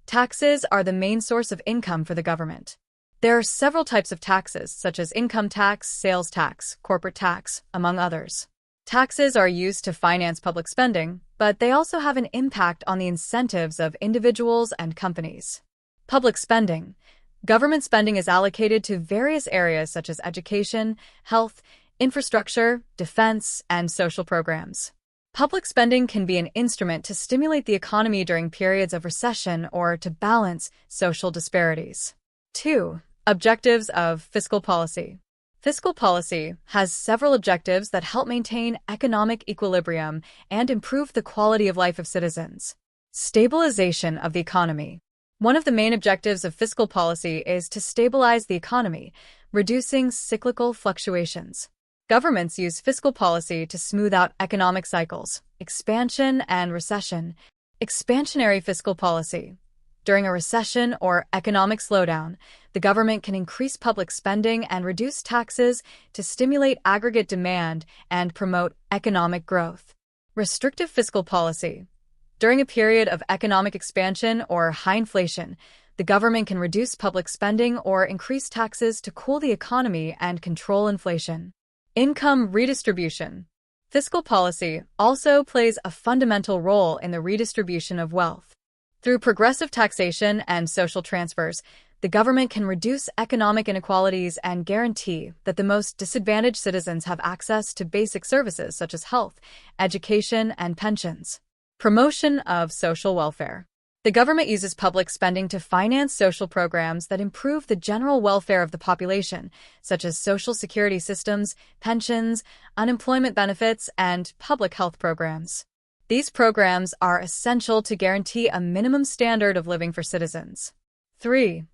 Taxes are the main source of income for the government. There are several types of taxes, such as income tax, sales tax, corporate tax, among others. Taxes are used to finance public spending, but they also have an impact on the incentives of individuals and companies. Public spending. Government spending is allocated to various areas such as education, health, infrastructure, defense, and social programs. Public spending can be an instrument to stimulate the economy during periods of recession or to balance social disparities. 2. Objectives of fiscal policy. Fiscal policy has several objectives that help maintain economic equilibrium and improve the quality of life of citizens. Stabilization of the economy. One of the main objectives of fiscal policy is to stabilize the economy, reducing cyclical fluctuations. Governments use fiscal policy to smooth out economic cycles, expansion and recession. Expansionary fiscal policy. During a recession or economic slowdown, the government can increase public spending and reduce taxes to stimulate aggregate demand and promote economic growth. Restrictive fiscal policy. During a period of economic expansion or high inflation, the government can reduce public spending or increase taxes to cool the economy and control inflation. Income redistribution. Fiscal policy also plays a fundamental role in the redistribution of wealth. Through progressive taxation and social transfers, the government can reduce economic inequalities and guarantee that the most disadvantaged citizens have access to basic services such as health, education, and pensions. Promotion of social welfare. The government uses public spending to finance social programs that improve the general welfare of the population, such as social security systems, pensions, unemployment benefits, and public health programs. These programs are essential to guarantee a minimum standard of living for citizens. 3.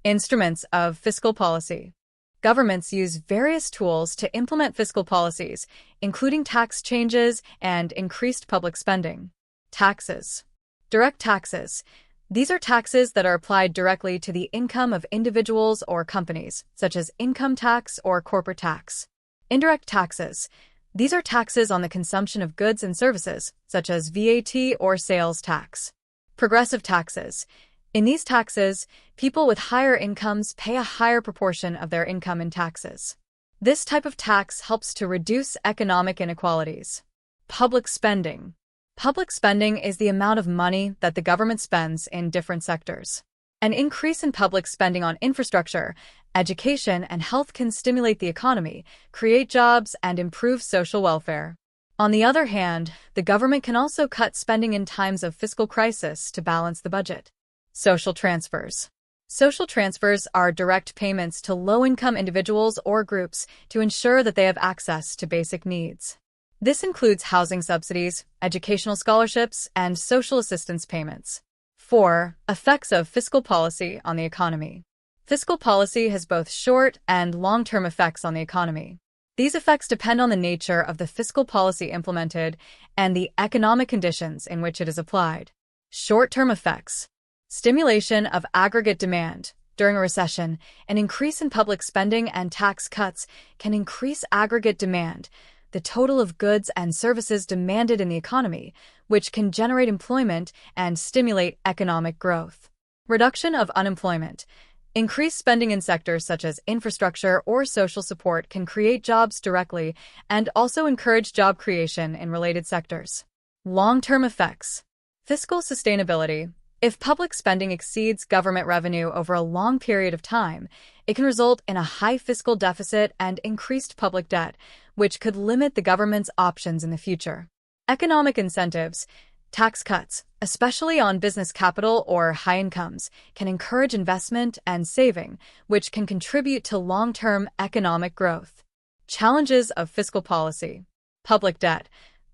Instruments of fiscal policy. Governments use various tools to implement fiscal policies, including tax changes and increased public spending. Taxes. Direct taxes. These are taxes that are applied directly to the income of individuals or companies, such as income tax or corporate tax. Indirect taxes. These are taxes on the consumption of goods and services, such as VAT or sales tax. Progressive taxes. In these taxes, people with higher incomes pay a higher proportion of their income in taxes. This type of tax helps to reduce economic inequalities. Public spending. Public spending is the amount of money that the government spends in different sectors. An increase in public spending on infrastructure, education, and health can stimulate the economy, create jobs, and improve social welfare. On the other hand, the government can also cut spending in times of fiscal crisis to balance the budget. Social transfers. Social transfers are direct payments to low-income individuals or groups to ensure that they have access to basic needs. This includes housing subsidies, educational scholarships, and social assistance payments. 4. Effects of fiscal policy on the economy. Fiscal policy has both short and long-term effects on the economy. These effects depend on the nature of the fiscal policy implemented and the economic conditions in which it is applied. Short-term effects. Stimulation of aggregate demand. During a recession, an increase in public spending and tax cuts can increase aggregate demand, the total of goods and services demanded in the economy, which can generate employment and stimulate economic growth. Reduction of unemployment. Increased spending in sectors such as infrastructure or social support can create jobs directly and also encourage job creation in related sectors. Long-term effects. Fiscal sustainability. If public spending exceeds government revenue over a long period of time, it can result in a high fiscal deficit and increased public debt, which could limit the government's options in the future. Economic incentives. Tax cuts, especially on business capital or high incomes, can encourage investment and saving, which can contribute to long-term economic growth. Challenges of fiscal policy. Public debt.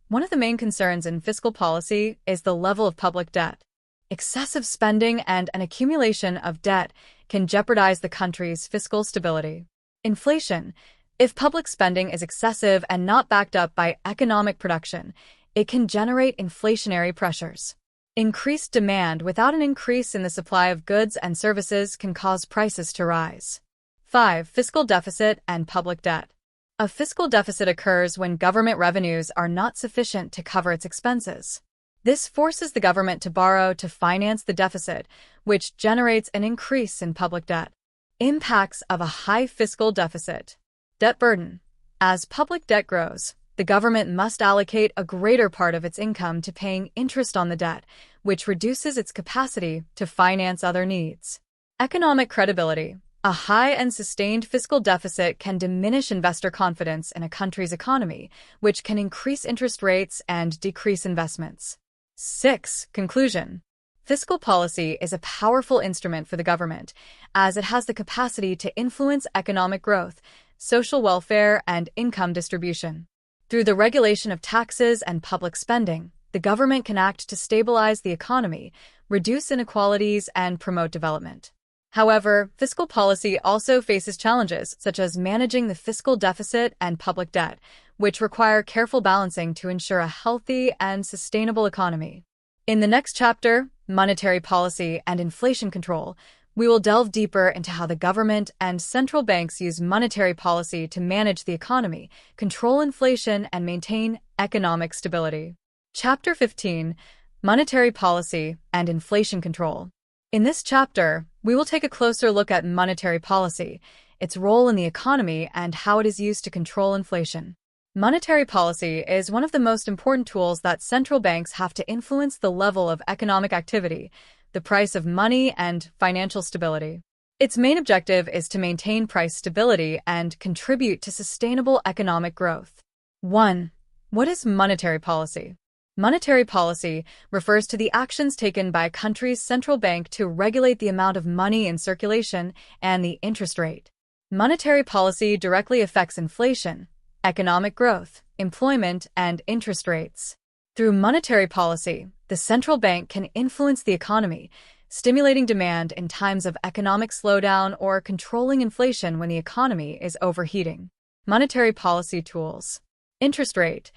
One of the main concerns in fiscal policy is the level of public debt. Excessive spending and an accumulation of debt can jeopardize the country's fiscal stability. Inflation. If public spending is excessive and not backed up by economic production, it can generate inflationary pressures. Increased demand without an increase in the supply of goods and services can cause prices to rise. 5. Fiscal deficit and public debt. A fiscal deficit occurs when government revenues are not sufficient to cover its expenses. This forces the government to borrow to finance the deficit, which generates an increase in public debt. Impacts of a high fiscal deficit. Debt burden. As public debt grows, the government must allocate a greater part of its income to paying interest on the debt, which reduces its capacity to finance other needs. Economic credibility. A high and sustained fiscal deficit can diminish investor confidence in a country's economy, which can increase interest rates and decrease investments. 6. Conclusion. Fiscal policy is a powerful instrument for the government, as it has the capacity to influence economic growth, social welfare, and income distribution. Through the regulation of taxes and public spending, the government can act to stabilize the economy, reduce inequalities, and promote development. However, fiscal policy also faces challenges such as managing the fiscal deficit and public debt, which require careful balancing to ensure a healthy and sustainable economy. In the next chapter, Monetary Policy and Inflation Control, we will delve deeper into how the government and central banks use monetary policy to manage the economy, control inflation, and maintain economic stability. Chapter 15, Monetary Policy and Inflation Control. In this chapter, we will take a closer look at monetary policy, its role in the economy, and how it is used to control inflation. Monetary policy is one of the most important tools that central banks have to influence the level of economic activity, the price of money, and financial stability. Its main objective is to maintain price stability and contribute to sustainable economic growth. 1. What is monetary policy? Monetary policy refers to the actions taken by a country's central bank to regulate the amount of money in circulation and the interest rate. Monetary policy directly affects inflation, economic growth, employment, and interest rates. Through monetary policy, the central bank can influence the economy, stimulating demand in times of economic slowdown or controlling inflation when the economy is overheating. Monetary policy tools. Interest rate.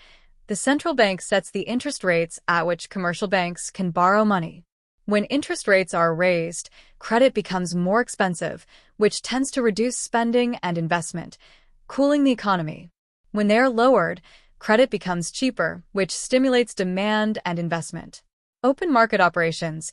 The central bank sets the interest rates at which commercial banks can borrow money. When interest rates are raised, credit becomes more expensive, which tends to reduce spending and investment, cooling the economy. When they are lowered, credit becomes cheaper, which stimulates demand and investment. Open market operations.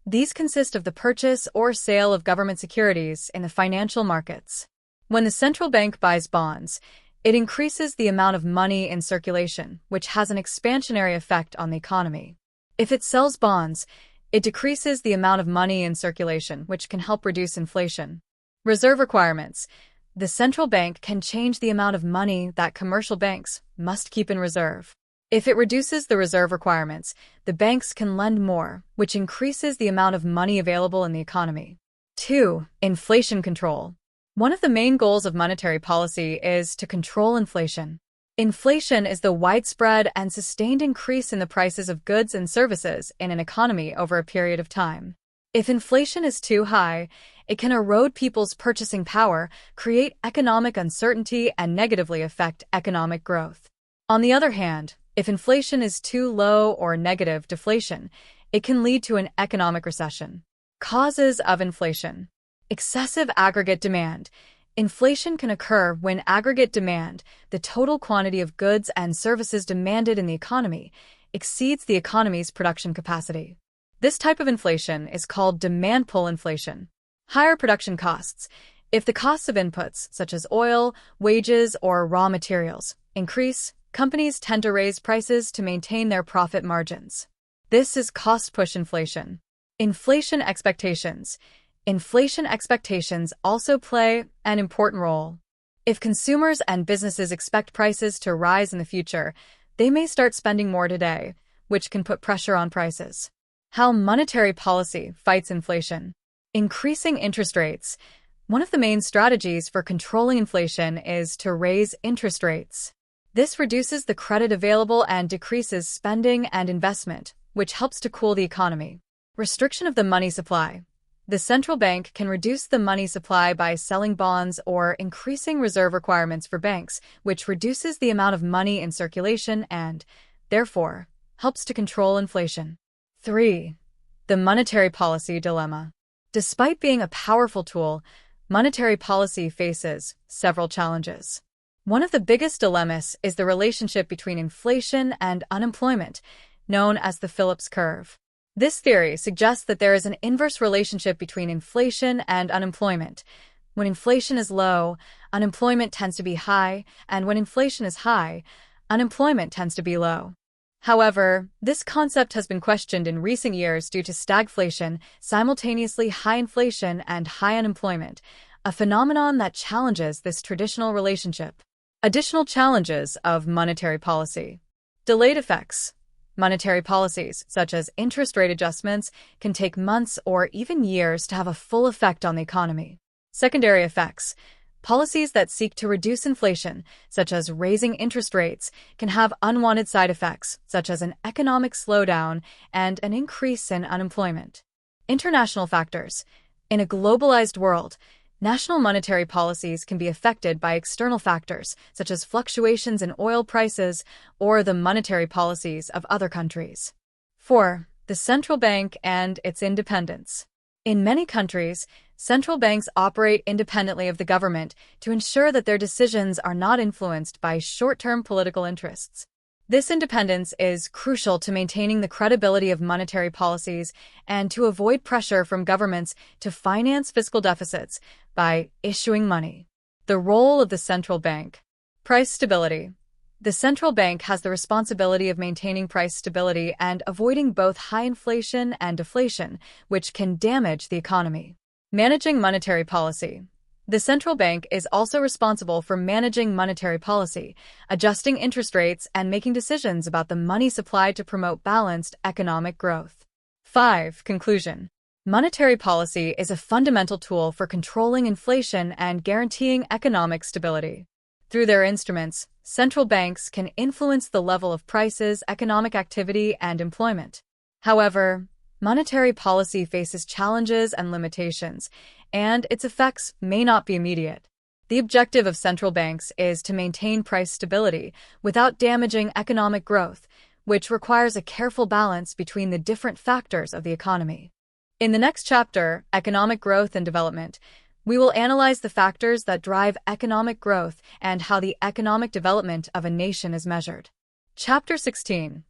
These consist of the purchase or sale of government securities in the financial markets. When the central bank buys bonds, it increases the amount of money in circulation, which has an expansionary effect on the economy. If it sells bonds, it decreases the amount of money in circulation, which can help reduce inflation. Reserve requirements. The central bank can change the amount of money that commercial banks must keep in reserve. If it reduces the reserve requirements, the banks can lend more, which increases the amount of money available in the economy. 2. Inflation control. One of the main goals of monetary policy is to control inflation. Inflation is the widespread and sustained increase in the prices of goods and services in an economy over a period of time. If inflation is too high, it can erode people's purchasing power, create economic uncertainty, and negatively affect economic growth. On the other hand, if inflation is too low or negative deflation, it can lead to an economic recession. Causes of inflation. Excessive aggregate demand. Inflation can occur when aggregate demand, the total quantity of goods and services demanded in the economy, exceeds the economy's production capacity. This type of inflation is called demand pull inflation. Higher production costs. If the costs of inputs, such as oil, wages, or raw materials, increase, companies tend to raise prices to maintain their profit margins. This is cost-push inflation. Inflation expectations. Inflation expectations also play an important role. If consumers and businesses expect prices to rise in the future, they may start spending more today, which can put pressure on prices. How monetary policy fights inflation. Increasing interest rates. One of the main strategies for controlling inflation is to raise interest rates. This reduces the credit available and decreases spending and investment, which helps to cool the economy. Restriction of the money supply. The central bank can reduce the money supply by selling bonds or increasing reserve requirements for banks, which reduces the amount of money in circulation and, therefore, helps to control inflation. 3. The monetary policy dilemma. Despite being a powerful tool, monetary policy faces several challenges. One of the biggest dilemmas is the relationship between inflation and unemployment, known as the Phillips curve. This theory suggests that there is an inverse relationship between inflation and unemployment. When inflation is low, unemployment tends to be high, and when inflation is high, unemployment tends to be low. However, this concept has been questioned in recent years due to stagflation, simultaneously high inflation and high unemployment, a phenomenon that challenges this traditional relationship. Additional challenges of monetary policy. Delayed effects. Monetary policies, such as interest rate adjustments, can take months or even years to have a full effect on the economy. Secondary effects. Policies that seek to reduce inflation, such as raising interest rates, can have unwanted side effects, such as an economic slowdown and an increase in unemployment. International factors. In a globalized world, national monetary policies can be affected by external factors, such as fluctuations in oil prices or the monetary policies of other countries. 4. The central bank and its independence. In many countries, central banks operate independently of the government to ensure that their decisions are not influenced by short-term political interests. This independence is crucial to maintaining the credibility of monetary policies and to avoid pressure from governments to finance fiscal deficits by issuing money. The role of the central bank. Price stability. The central bank has the responsibility of maintaining price stability and avoiding both high inflation and deflation, which can damage the economy. Managing monetary policy. The central bank is also responsible for managing monetary policy, adjusting interest rates, and making decisions about the money supply to promote balanced economic growth. 5. Conclusion. Monetary policy is a fundamental tool for controlling inflation and guaranteeing economic stability. Through their instruments, central banks can influence the level of prices, economic activity, and employment. However, monetary policy faces challenges and limitations, and its effects may not be immediate. The objective of central banks is to maintain price stability without damaging economic growth, which requires a careful balance between the different factors of the economy. In the next chapter, Economic Growth and Development, we will analyze the factors that drive economic growth and how the economic development of a nation is measured. Chapter 16.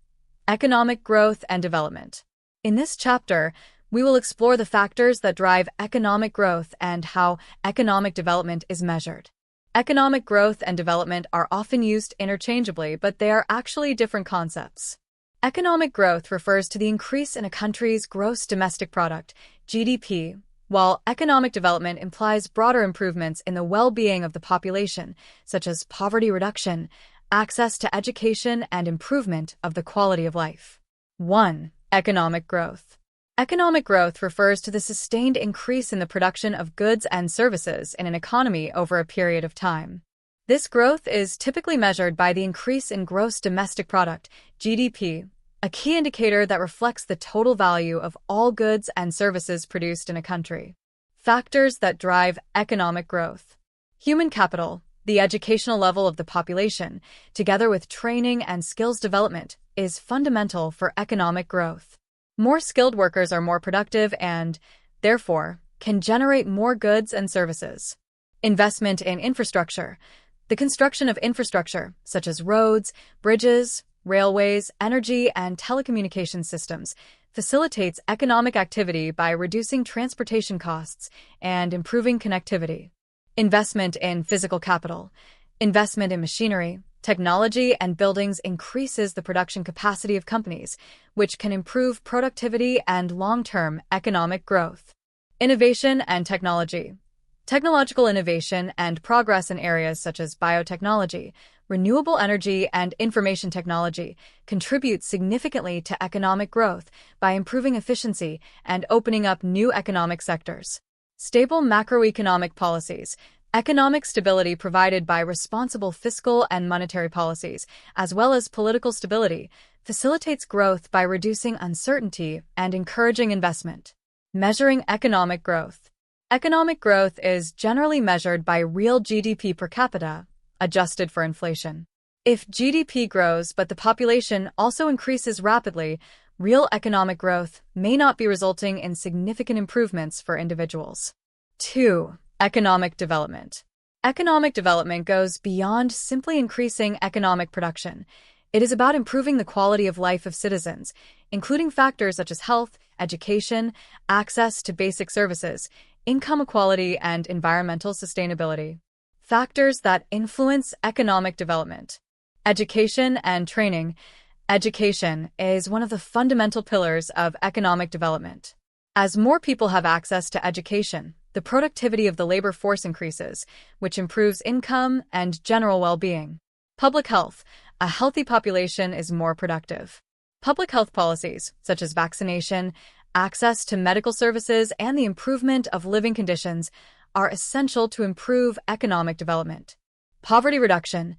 Economic Growth and Development. In this chapter, we will explore the factors that drive economic growth and how economic development is measured. Economic growth and development are often used interchangeably, but they are actually different concepts. Economic growth refers to the increase in a country's gross domestic product, GDP, while economic development implies broader improvements in the well-being of the population, such as poverty reduction, access to education, and improvement of the quality of life. 1. Economic growth. Economic growth refers to the sustained increase in the production of goods and services in an economy over a period of time. This growth is typically measured by the increase in gross domestic product, GDP, a key indicator that reflects the total value of all goods and services produced in a country. Factors that drive economic growth. Human capital, the educational level of the population, together with training and skills development, is fundamental for economic growth. More skilled workers are more productive and, therefore, can generate more goods and services. Investment in infrastructure. The construction of infrastructure, such as roads, bridges, railways, energy, and telecommunication systems, facilitates economic activity by reducing transportation costs and improving connectivity. Investment in physical capital. Investment in machinery, technology, and buildings increases the production capacity of companies, which can improve productivity and long-term economic growth. Innovation and technology. Technological innovation and progress in areas such as biotechnology, renewable energy, and information technology contribute significantly to economic growth by improving efficiency and opening up new economic sectors. Stable macroeconomic policies. Economic stability provided by responsible fiscal and monetary policies, as well as political stability, facilitates growth by reducing uncertainty and encouraging investment. Measuring economic growth. Economic growth is generally measured by real GDP per capita, adjusted for inflation. If GDP grows but the population also increases rapidly, real economic growth may not be resulting in significant improvements for individuals. 2. Economic development. Economic development goes beyond simply increasing economic production. It is about improving the quality of life of citizens, including factors such as health, education, access to basic services, income equality, and environmental sustainability. Factors that influence economic development. Education and training. Education is one of the fundamental pillars of economic development. As more people have access to education, the productivity of the labor force increases, which improves income and general well-being. Public health. A healthy population is more productive. Public health policies, such as vaccination, access to medical services, and the improvement of living conditions, are essential to improve economic development. Poverty reduction.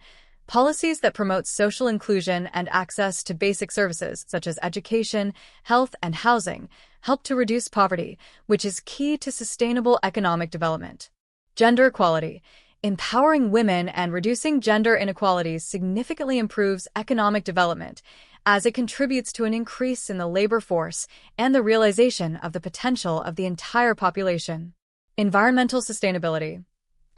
Policies that promote social inclusion and access to basic services, such as education, health, and housing, help to reduce poverty, which is key to sustainable economic development. Gender equality. Empowering women and reducing gender inequalities significantly improves economic development, as it contributes to an increase in the labor force and the realization of the potential of the entire population. Environmental sustainability.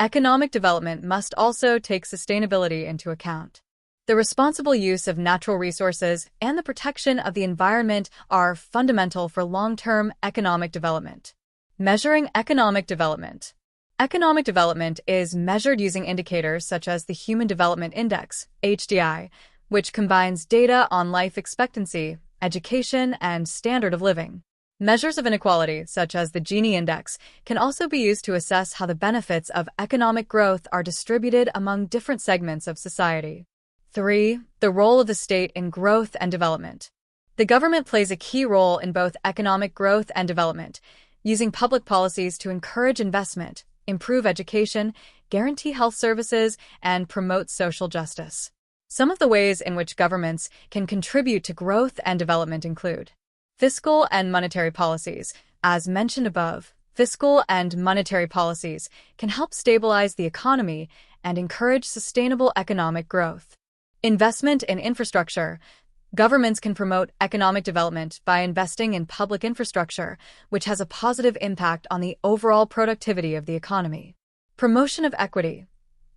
Economic development must also take sustainability into account. The responsible use of natural resources and the protection of the environment are fundamental for long-term economic development. Measuring economic development. Economic development is measured using indicators such as the Human Development Index, HDI, which combines data on life expectancy, education, and standard of living. Measures of inequality, such as the Gini index, can also be used to assess how the benefits of economic growth are distributed among different segments of society. 3. The role of the state in growth and development. The government plays a key role in both economic growth and development, using public policies to encourage investment, improve education, guarantee health services, and promote social justice. Some of the ways in which governments can contribute to growth and development include fiscal and monetary policies. As mentioned above, fiscal and monetary policies can help stabilize the economy and encourage sustainable economic growth. Investment in infrastructure. Governments can promote economic development by investing in public infrastructure, which has a positive impact on the overall productivity of the economy. Promotion of equity.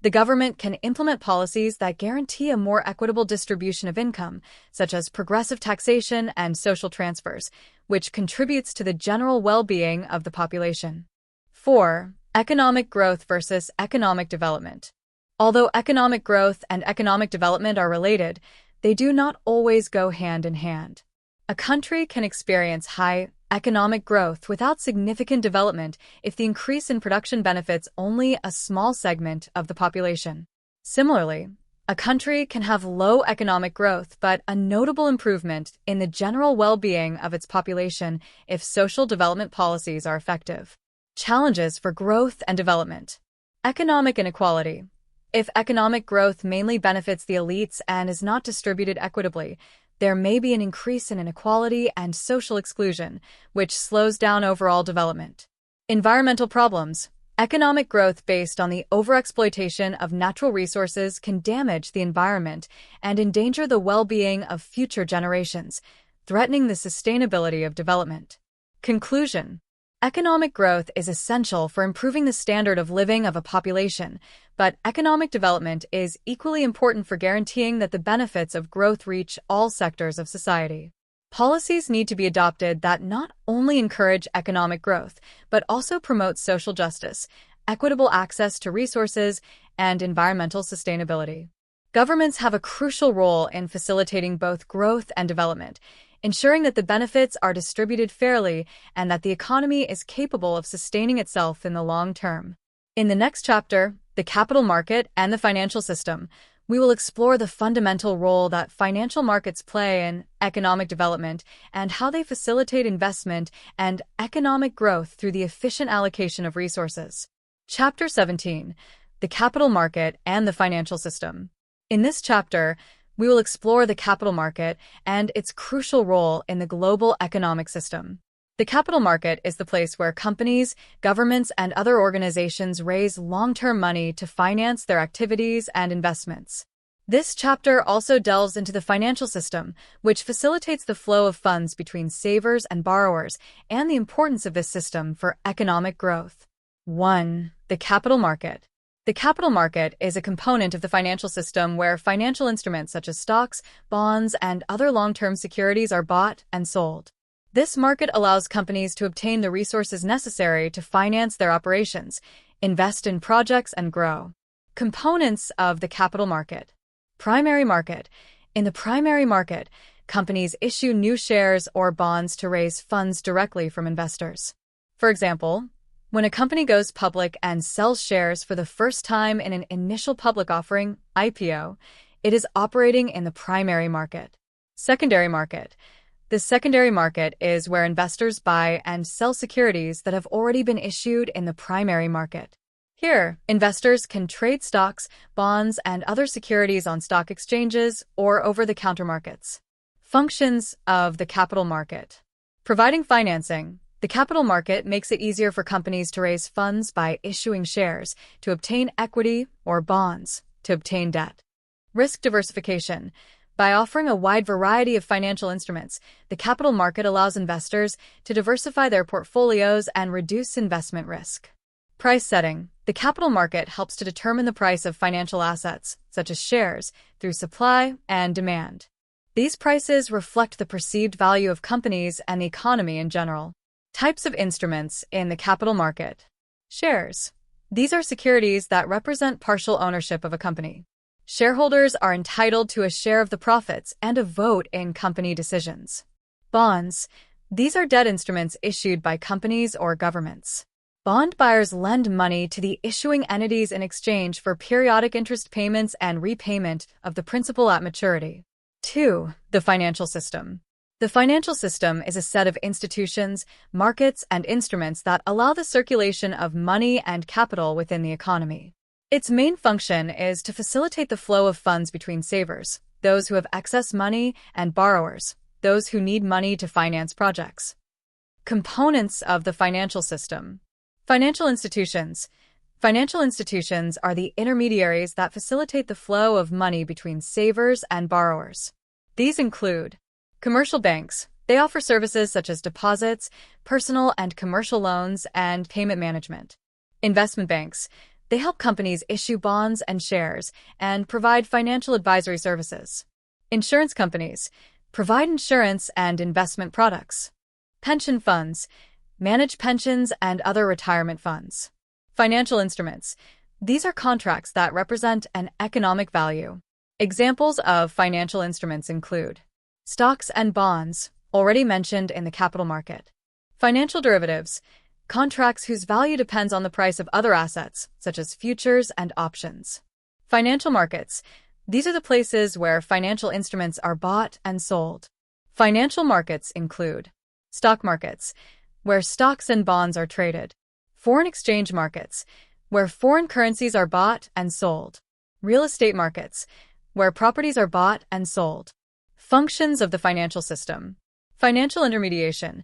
The government can implement policies that guarantee a more equitable distribution of income, such as progressive taxation and social transfers, which contributes to the general well-being of the population. 4. Economic growth versus economic development. Although economic growth and economic development are related, they do not always go hand in hand. A country can experience high economic growth without significant development if the increase in production benefits only a small segment of the population. Similarly, a country can have low economic growth but a notable improvement in the general well-being of its population if social development policies are effective. Challenges for growth and development. Economic inequality. If economic growth mainly benefits the elites and is not distributed equitably, there may be an increase in inequality and social exclusion, which slows down overall development. Environmental problems. Economic growth based on the overexploitation of natural resources can damage the environment and endanger the well-being of future generations, threatening the sustainability of development. Conclusion. Economic growth is essential for improving the standard of living of a population, but economic development is equally important for guaranteeing that the benefits of growth reach all sectors of society. Policies need to be adopted that not only encourage economic growth, but also promote social justice, equitable access to resources, and environmental sustainability. Governments have a crucial role in facilitating both growth and development, ensuring that the benefits are distributed fairly and that the economy is capable of sustaining itself in the long term. In the next chapter, the capital market and the financial system, we will explore the fundamental role that financial markets play in economic development and how they facilitate investment and economic growth through the efficient allocation of resources. Chapter 17. The capital market and the financial system. In this chapter, we will explore the capital market and its crucial role in the global economic system. The capital market is the place where companies, governments, and other organizations raise long-term money to finance their activities and investments. This chapter also delves into the financial system, which facilitates the flow of funds between savers and borrowers, and the importance of this system for economic growth. 1. The capital market. The capital market is a component of the financial system where financial instruments such as stocks, bonds, and other long-term securities are bought and sold. This market allows companies to obtain the resources necessary to finance their operations, invest in projects, and grow. Components of the capital market. Primary market. In the primary market, companies issue new shares or bonds to raise funds directly from investors. For example, when a company goes public and sells shares for the first time in an initial public offering, IPO, it is operating in the primary market. Secondary market. The secondary market is where investors buy and sell securities that have already been issued in the primary market. Here, investors can trade stocks, bonds, and other securities on stock exchanges or over-the-counter markets. Functions of the capital market. Providing financing. The capital market makes it easier for companies to raise funds by issuing shares, to obtain equity, or bonds, to obtain debt. Risk diversification. By offering a wide variety of financial instruments, the capital market allows investors to diversify their portfolios and reduce investment risk. Price setting. The capital market helps to determine the price of financial assets, such as shares, through supply and demand. These prices reflect the perceived value of companies and the economy in general. Types of instruments in the capital market. Shares. These are securities that represent partial ownership of a company. Shareholders are entitled to a share of the profits and a vote in company decisions. Bonds. These are debt instruments issued by companies or governments. Bond buyers lend money to the issuing entities in exchange for periodic interest payments and repayment of the principal at maturity. 2. The financial system. The financial system is a set of institutions, markets, and instruments that allow the circulation of money and capital within the economy. Its main function is to facilitate the flow of funds between savers, those who have excess money, and borrowers, those who need money to finance projects. Components of the financial system. Financial institutions. Financial institutions are the intermediaries that facilitate the flow of money between savers and borrowers. These include commercial banks. They offer services such as deposits, personal and commercial loans, and payment management. Investment banks. They help companies issue bonds and shares and provide financial advisory services. Insurance companies provide insurance and investment products. Pension funds manage pensions and other retirement funds. Financial instruments. These are contracts that represent an economic value. Examples of financial instruments include stocks and bonds, already mentioned in the capital market. Financial derivatives. Contracts whose value depends on the price of other assets, such as futures and options. Financial markets. These are the places where financial instruments are bought and sold. Financial markets include stock markets, where stocks and bonds are traded. Foreign exchange markets, where foreign currencies are bought and sold. Real estate markets, where properties are bought and sold. Functions of the financial system. Financial intermediation.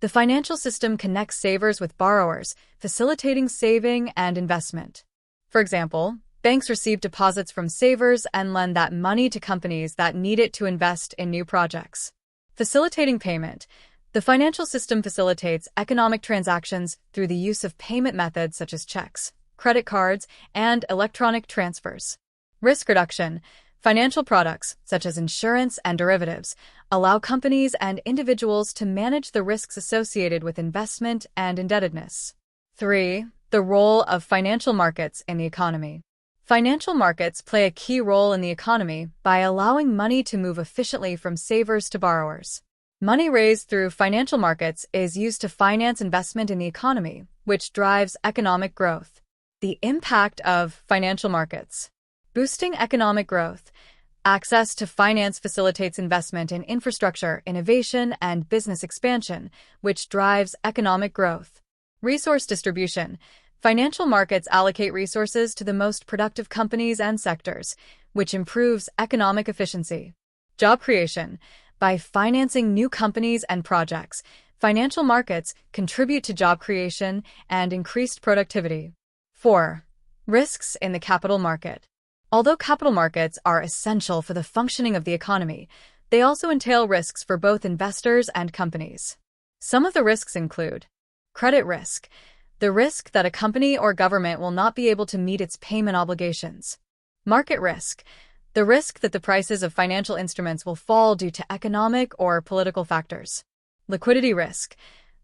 The financial system connects savers with borrowers, facilitating saving and investment. For example, banks receive deposits from savers and lend that money to companies that need it to invest in new projects. Facilitating payment. The financial system facilitates economic transactions through the use of payment methods such as checks, credit cards, and electronic transfers. Risk reduction. Financial products, such as insurance and derivatives, allow companies and individuals to manage the risks associated with investment and indebtedness. 3. The role of financial markets in the economy. Financial markets play a key role in the economy by allowing money to move efficiently from savers to borrowers. Money raised through financial markets is used to finance investment in the economy, which drives economic growth. The impact of financial markets. Boosting economic growth. Access to finance facilitates investment in infrastructure, innovation, and business expansion, which drives economic growth. Resource distribution. Financial markets allocate resources to the most productive companies and sectors, which improves economic efficiency. Job creation. By financing new companies and projects, financial markets contribute to job creation and increased productivity. 4. Risks in the capital market. Although capital markets are essential for the functioning of the economy, they also entail risks for both investors and companies. Some of the risks include credit risk, the risk that a company or government will not be able to meet its payment obligations. Market risk, the risk that the prices of financial instruments will fall due to economic or political factors. Liquidity risk,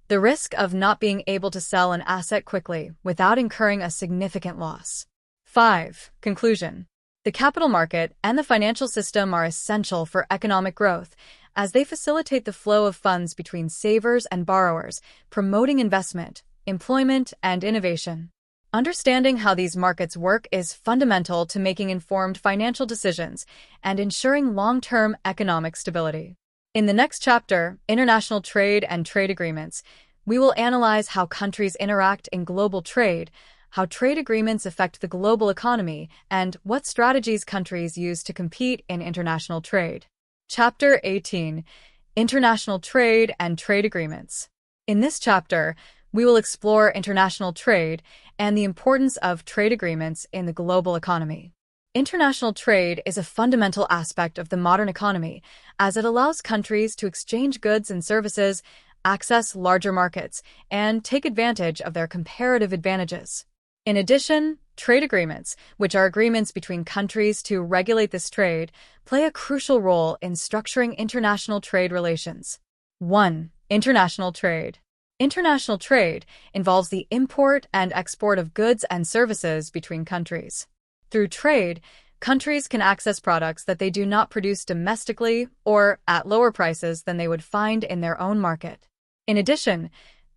the risk of not being able to sell an asset quickly without incurring a significant loss. 5. Conclusion. The capital market and the financial system are essential for economic growth, as they facilitate the flow of funds between savers and borrowers, promoting investment, employment, and innovation. Understanding how these markets work is fundamental to making informed financial decisions and ensuring long-term economic stability. In the next chapter, International Trade and Trade Agreements, we will analyze how countries interact in global trade, how trade agreements affect the global economy, and what strategies countries use to compete in international trade. Chapter 18: International Trade and Trade Agreements. In this chapter, we will explore international trade and the importance of trade agreements in the global economy. International trade is a fundamental aspect of the modern economy, as it allows countries to exchange goods and services, access larger markets, and take advantage of their comparative advantages. In addition, trade agreements, which are agreements between countries to regulate this trade, play a crucial role in structuring international trade relations. 1. International trade. International trade involves the import and export of goods and services between countries. Through trade, countries can access products that they do not produce domestically or at lower prices than they would find in their own market. In addition,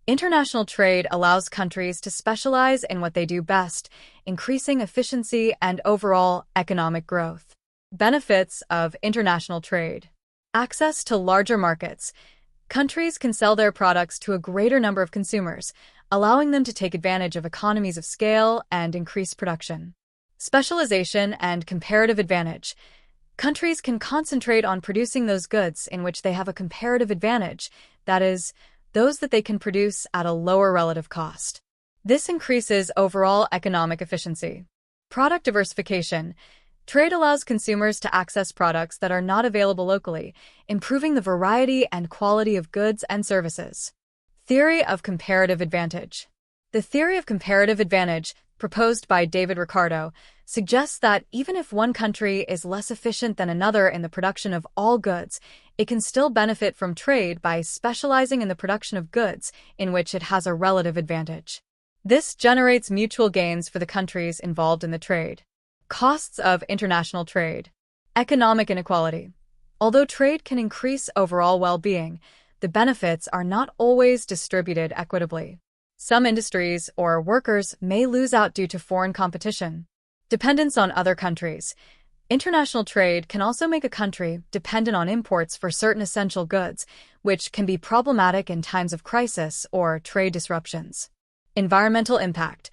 international trade allows countries to specialize in what they do best, increasing efficiency and overall economic growth. Benefits of international trade. Access to larger markets. Countries can sell their products to a greater number of consumers, allowing them to take advantage of economies of scale and increase production. Specialization and comparative advantage. Countries can concentrate on producing those goods in which they have a comparative advantage, that is, those that they can produce at a lower relative cost. This increases overall economic efficiency. Product diversification. Trade allows consumers to access products that are not available locally, improving the variety and quality of goods and services. Theory of comparative advantage. The theory of comparative advantage, proposed by David Ricardo, suggests that even if one country is less efficient than another in the production of all goods, it can still benefit from trade by specializing in the production of goods in which it has a relative advantage. This generates mutual gains for the countries involved in the trade. Costs of international trade. Economic inequality. Although trade can increase overall well-being, the benefits are not always distributed equitably. Some industries or workers may lose out due to foreign competition. Dependence on other countries. International trade can also make a country dependent on imports for certain essential goods, which can be problematic in times of crisis or trade disruptions. Environmental impact.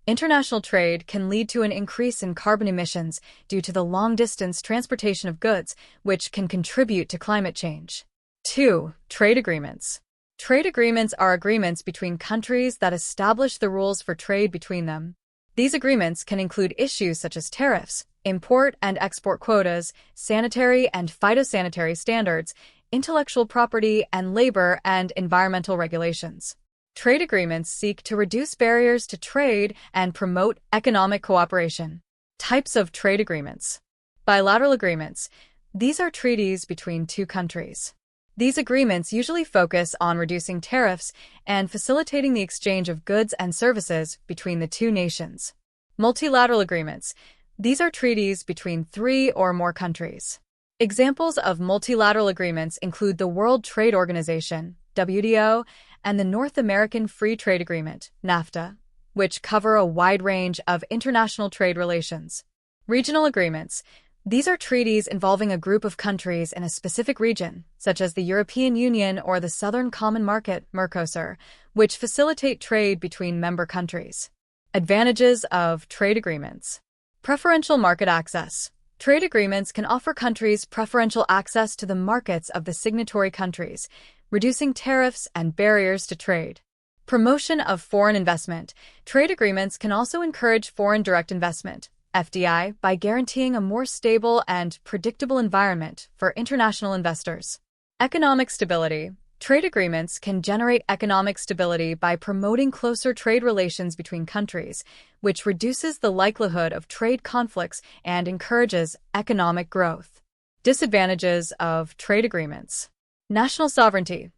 International trade can lead to an increase in carbon emissions due to the long-distance transportation of goods, which can contribute to climate change. 2. Trade agreements. Trade agreements are agreements between countries that establish the rules for trade between them. These agreements can include issues such as tariffs, import and export quotas, sanitary and phytosanitary standards, intellectual property and labor and environmental regulations. Trade agreements seek to reduce barriers to trade and promote economic cooperation. Types of trade agreements. Bilateral agreements. These are treaties between two countries. These agreements usually focus on reducing tariffs and facilitating the exchange of goods and services between the two nations. Multilateral agreements. These are treaties between 3 or more countries. Examples of multilateral agreements include the World Trade Organization, WTO, and the North American Free Trade Agreement, NAFTA, which cover a wide range of international trade relations. Regional agreements. These are treaties involving a group of countries in a specific region, such as the European Union or the Southern Common Market, Mercosur, which facilitate trade between member countries. Advantages of trade agreements. Preferential market access. Trade agreements can offer countries preferential access to the markets of the signatory countries, reducing tariffs and barriers to trade. Promotion of foreign investment. Trade agreements can also encourage foreign direct investment, FDI, by guaranteeing a more stable and predictable environment for international investors. Economic stability. Trade agreements can generate economic stability by promoting closer trade relations between countries, which reduces the likelihood of trade conflicts and encourages economic growth. Disadvantages of trade agreements. National sovereignty.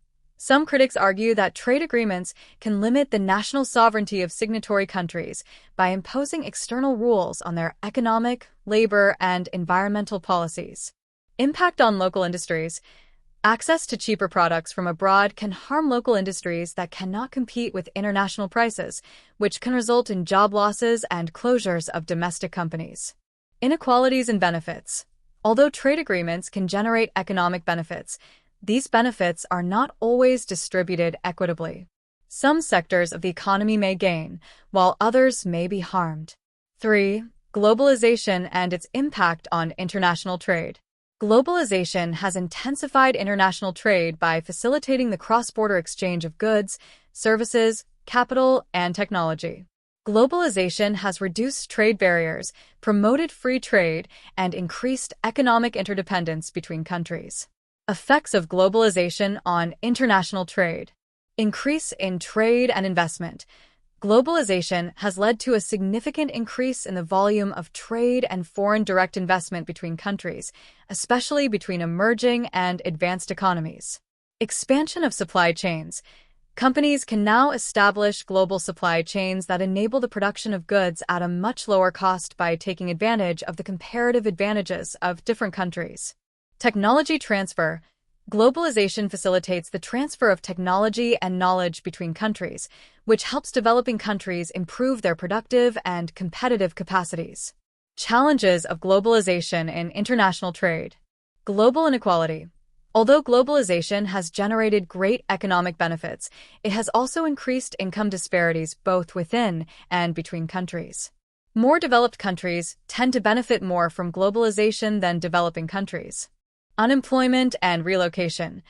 Some critics argue that trade agreements can limit the national sovereignty of signatory countries by imposing external rules on their economic, labor, and environmental policies. Impact on local industries. Access to cheaper products from abroad can harm local industries that cannot compete with international prices, which can result in job losses and closures of domestic companies. Inequalities and benefits. Although trade agreements can generate economic benefits, these benefits are not always distributed equitably. Some sectors of the economy may gain, while others may be harmed. 3. Globalization and its impact on international trade. Globalization has intensified international trade by facilitating the cross-border exchange of goods, services, capital, and technology. Globalization has reduced trade barriers, promoted free trade, and increased economic interdependence between countries. Effects of globalization on international trade. Increase in trade and investment. Globalization has led to a significant increase in the volume of trade and foreign direct investment between countries, especially between emerging and advanced economies. Expansion of supply chains. Companies can now establish global supply chains that enable the production of goods at a much lower cost by taking advantage of the comparative advantages of different countries. Technology transfer. Globalization facilitates the transfer of technology and knowledge between countries, which helps developing countries improve their productive and competitive capacities. Challenges of globalization in international trade. Global inequality. Although globalization has generated great economic benefits, it has also increased income disparities both within and between countries. More developed countries tend to benefit more from globalization than developing countries. Unemployment and relocation.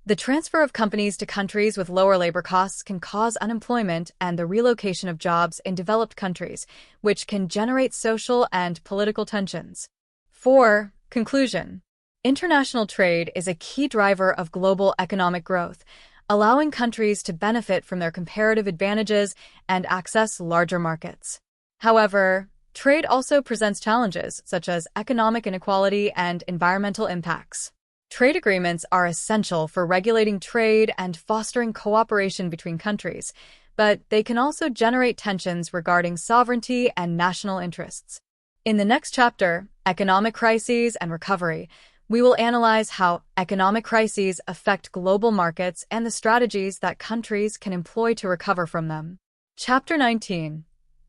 The transfer of companies to countries with lower labor costs can cause unemployment and the relocation of jobs in developed countries, which can generate social and political tensions. 4. Conclusion. International trade is a key driver of global economic growth, allowing countries to benefit from their comparative advantages and access larger markets. However, trade also presents challenges such as economic inequality and environmental impacts. Trade agreements are essential for regulating trade and fostering cooperation between countries, but they can also generate tensions regarding sovereignty and national interests. In the next chapter, Economic Crises and Recovery, we will analyze how economic crises affect global markets and the strategies that countries can employ to recover from them. Chapter 19.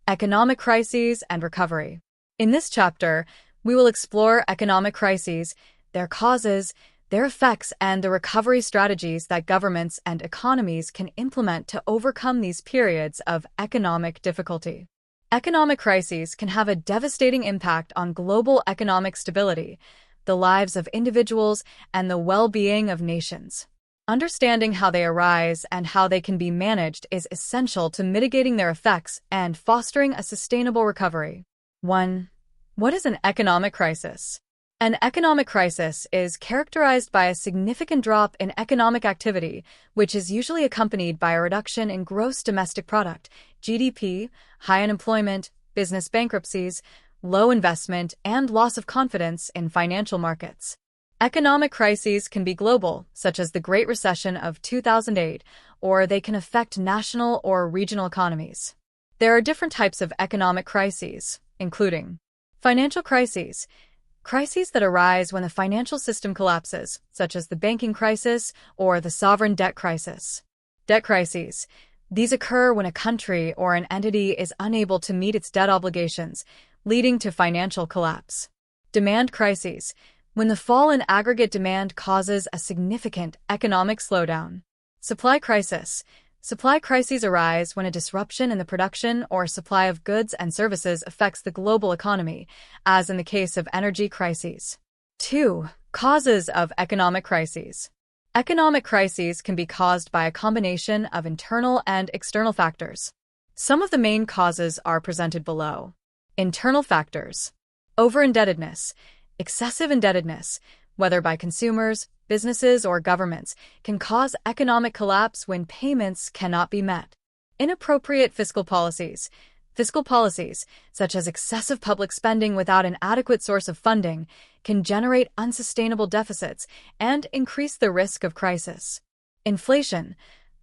Economic Crises and Recovery. In this chapter, we will explore economic crises, their causes, their effects, and the recovery strategies that governments and economies can implement to overcome these periods of economic difficulty. Economic crises can have a devastating impact on global economic stability, the lives of individuals, and the well-being of nations. Understanding how they arise and how they can be managed is essential to mitigating their effects and fostering a sustainable recovery. 1. What is an economic crisis? An economic crisis is characterized by a significant drop in economic activity, which is usually accompanied by a reduction in gross domestic product, GDP, high unemployment, business bankruptcies, low investment, and loss of confidence in financial markets. Economic crises can be global, such as the Great Recession of 2008, or they can affect national or regional economies. There are different types of economic crises, including financial crises, crises that arise when the financial system collapses, such as the banking crisis or the sovereign debt crisis. Debt crises. These occur when a country or an entity is unable to meet its debt obligations, leading to financial collapse. Demand crises. When the fall in aggregate demand causes a significant economic slowdown. Supply crisis. Supply crises arise when a disruption in the production or supply of goods and services affects the global economy, as in the case of energy crises. 2. Causes of economic crises. Economic crises can be caused by a combination of internal and external factors. Some of the main causes are presented below. Internal factors. Over-indebtedness. Excessive indebtedness, whether by consumers, businesses, or governments, can cause economic collapse when payments cannot be met. Inappropriate fiscal policies. Fiscal policies, such as excessive public spending without an adequate source of funding, can generate unsustainable deficits and increase the risk of crisis. Inflation.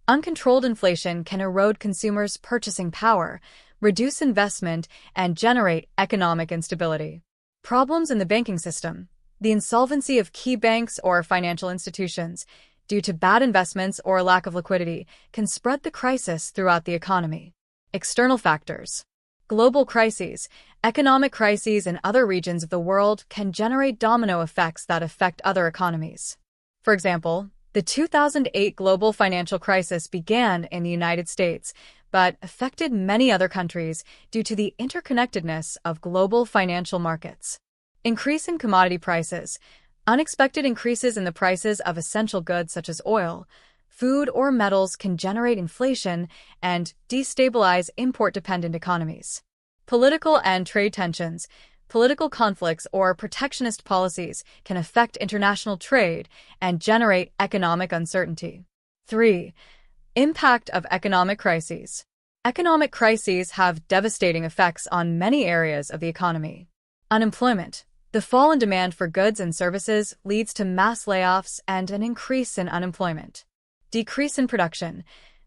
Uncontrolled inflation can erode consumers' purchasing power, reduce investment, and generate economic instability. Problems in the banking system. The insolvency of key banks or financial institutions, due to bad investments or lack of liquidity, can spread the crisis throughout the economy. External factors. Global crises. Economic crises in other regions of the world can generate domino effects that affect other economies. For example, the 2008 global financial crisis began in the United States, but affected many other countries due to the interconnectedness of global financial markets. Increase in commodity prices. Unexpected increases in the prices of essential goods such as oil, food, or metals can generate inflation and destabilize import-dependent economies. Political and trade tensions. Political conflicts or protectionist policies can affect international trade and generate economic uncertainty. 3. Impact of economic crises. Economic crises have devastating effects on many areas of the economy. Unemployment. The fall in demand for goods and services leads to mass layoffs and an increase in unemployment. Decrease in production.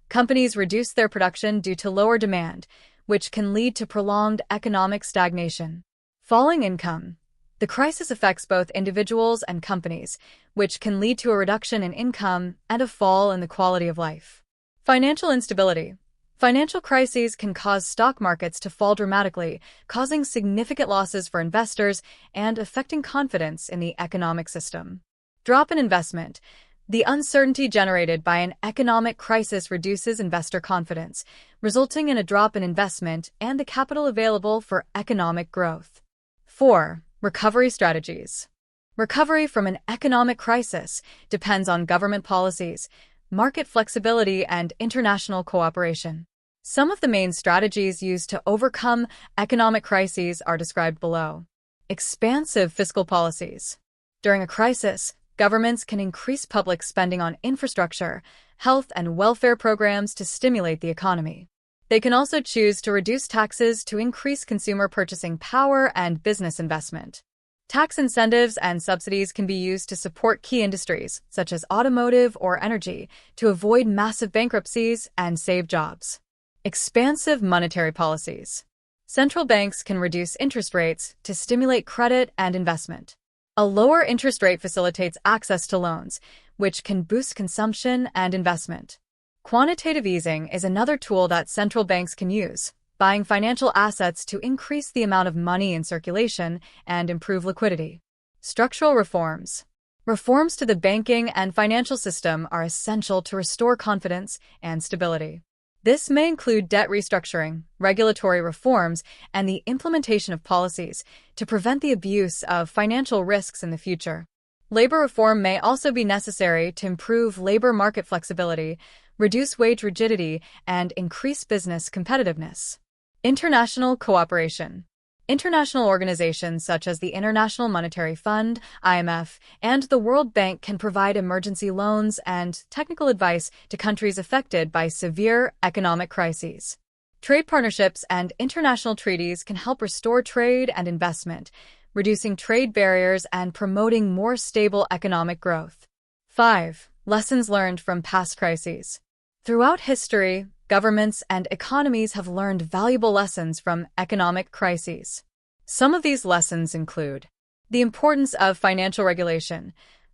Companies reduce their production due to lower demand, which can lead to prolonged economic stagnation. Falling income. The crisis affects both individuals and companies, which can lead to a reduction in income and a fall in the quality of life. Financial instability. Financial crises can cause stock markets to fall dramatically, causing significant losses for investors and affecting confidence in the economic system. Drop in investment. The uncertainty generated by an economic crisis reduces investor confidence, resulting in a drop in investment and the capital available for economic growth. 4. Recovery strategies. Recovery from an economic crisis depends on government policies, market flexibility, and international cooperation. Some of the main strategies used to overcome economic crises are described below. Expansive fiscal policies. During a crisis, governments can increase public spending on infrastructure, health, and welfare programs to stimulate the economy. They can also choose to reduce taxes to increase consumer purchasing power and business investment. Tax incentives and subsidies can be used to support key industries, such as automotive or energy, to avoid massive bankruptcies and save jobs. Expansive monetary policies. Central banks can reduce interest rates to stimulate credit and investment. A lower interest rate facilitates access to loans, which can boost consumption and investment. Quantitative easing is another tool that central banks can use, buying financial assets to increase the amount of money in circulation and improve liquidity. Structural reforms. Reforms to the banking and financial system are essential to restore confidence and stability. This may include debt restructuring, regulatory reforms, and the implementation of policies to prevent the abuse of financial risks in the future. Labor reform may also be necessary to improve labor market flexibility, reduce wage rigidity, and increase business competitiveness. International cooperation. International organizations such as the International Monetary Fund, IMF, and the World Bank can provide emergency loans and technical advice to countries affected by severe economic crises. Trade partnerships and international treaties can help restore trade and investment, reducing trade barriers and promoting more stable economic growth. 5. Lessons learned from past crises. Throughout history, governments and economies have learned valuable lessons from economic crises. Some of these lessons include the importance of financial regulation.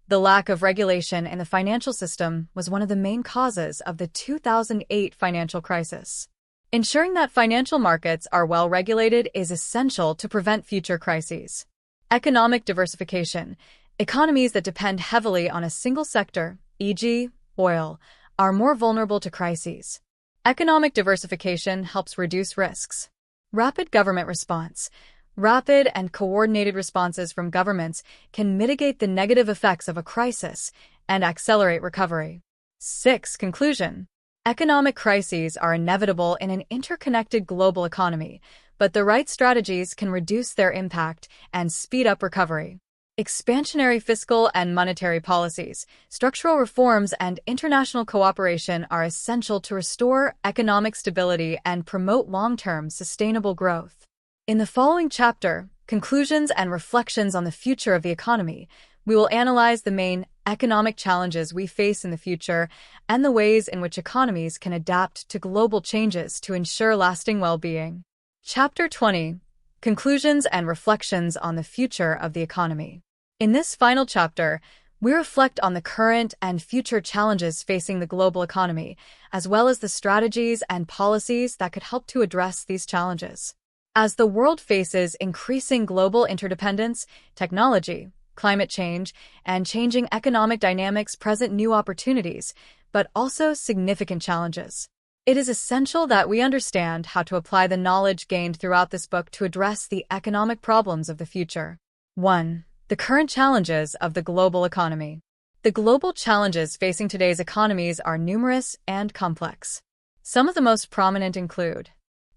The lack of regulation in the financial system was one of the main causes of the 2008 financial crisis. Ensuring that financial markets are well regulated is essential to prevent future crises. Economic diversification. Economies that depend heavily on a single sector, e.g., oil, are more vulnerable to crises. Economic diversification helps reduce risks. Rapid government response. Rapid and coordinated responses from governments can mitigate the negative effects of a crisis and accelerate recovery. 6. Conclusion. Economic crises are inevitable in an interconnected global economy, but the right strategies can reduce their impact and speed up recovery. Expansionary fiscal and monetary policies, structural reforms, and international cooperation are essential to restore economic stability and promote long-term sustainable growth. In the following chapter, Conclusions and Reflections on the Future of the Economy, We will analyze the main economic challenges we face in the future and the ways in which economies can adapt to global changes to ensure lasting well-being. Chapter 20: Conclusions and Reflections on the Future of the Economy. In this final chapter, we reflect on the current and future challenges facing the global economy, as well as the strategies and policies that could help to address these challenges. As the world faces increasing global interdependence, technology, climate change, and changing economic dynamics present new opportunities, but also significant challenges. It is essential that we understand how to apply the knowledge gained throughout this book to address the economic problems of the future. 1. The current challenges of the global economy. The global challenges facing today's economies are numerous and complex. Some of the most prominent include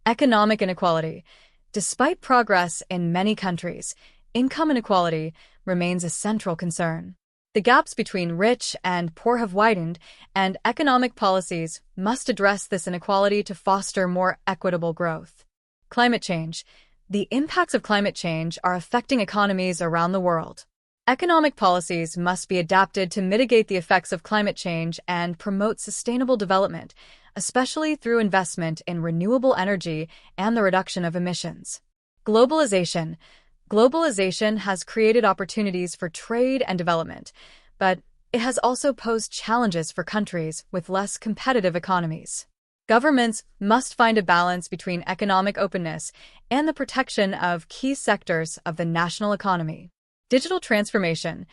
economic inequality. Despite progress in many countries, income inequality remains a central concern. The gaps between rich and poor have widened, and economic policies must address this inequality to foster more equitable growth. Climate change. The impacts of climate change are affecting economies around the world. Economic policies must be adapted to mitigate the effects of climate change and promote sustainable development, especially through investment in renewable energy and the reduction of emissions. Globalization. Globalization has created opportunities for trade and development, but it has also posed challenges for countries with less competitive economies. Governments must find a balance between economic openness and the protection of key sectors of the national economy. Digital transformation.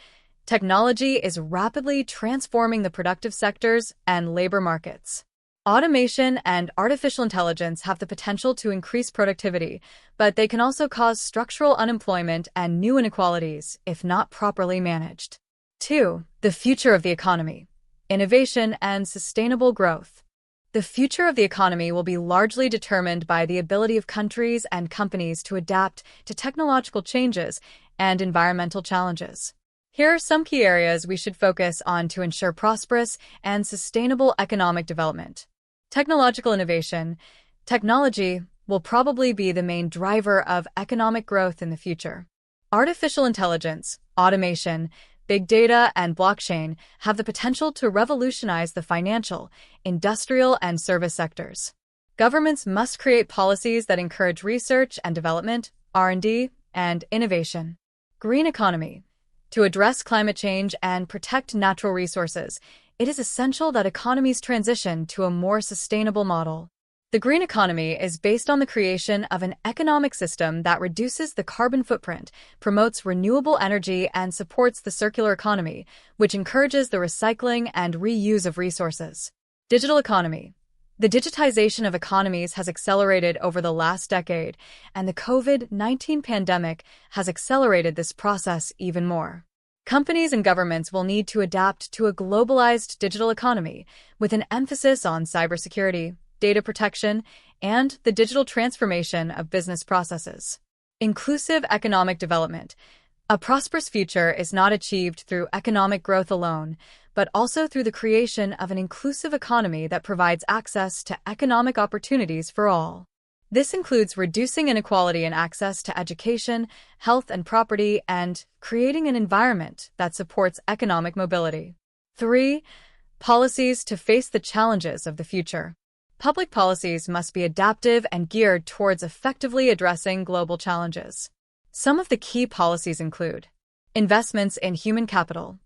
Technology is rapidly transforming the productive sectors and labor markets. Automation and artificial intelligence have the potential to increase productivity, but they can also cause structural unemployment and new inequalities if not properly managed. 2. The future of the economy. Innovation and sustainable growth. The future of the economy will be largely determined by the ability of countries and companies to adapt to technological changes and environmental challenges. Here are some key areas we should focus on to ensure prosperous and sustainable economic development. Technological innovation. Technology will probably be the main driver of economic growth in the future. Artificial intelligence, automation, big data, and blockchain have the potential to revolutionize the financial, industrial, and service sectors. Governments must create policies that encourage research and development, R&D, and innovation. Green economy. To address climate change and protect natural resources, it is essential that economies transition to a more sustainable model. The green economy is based on the creation of an economic system that reduces the carbon footprint, promotes renewable energy, and supports the circular economy, which encourages the recycling and reuse of resources. Digital economy. The digitization of economies has accelerated over the last decade, and the COVID-19 pandemic has accelerated this process even more. Companies and governments will need to adapt to a globalized digital economy, with an emphasis on cybersecurity, data protection, and the digital transformation of business processes. Inclusive economic development. A prosperous future is not achieved through economic growth alone, but also through the creation of an inclusive economy that provides access to economic opportunities for all. This includes reducing inequality in access to education, health, and property, and creating an environment that supports economic mobility. 3. Policies to face the challenges of the future. Public policies must be adaptive and geared towards effectively addressing global challenges. Some of the key policies include investments in human capital.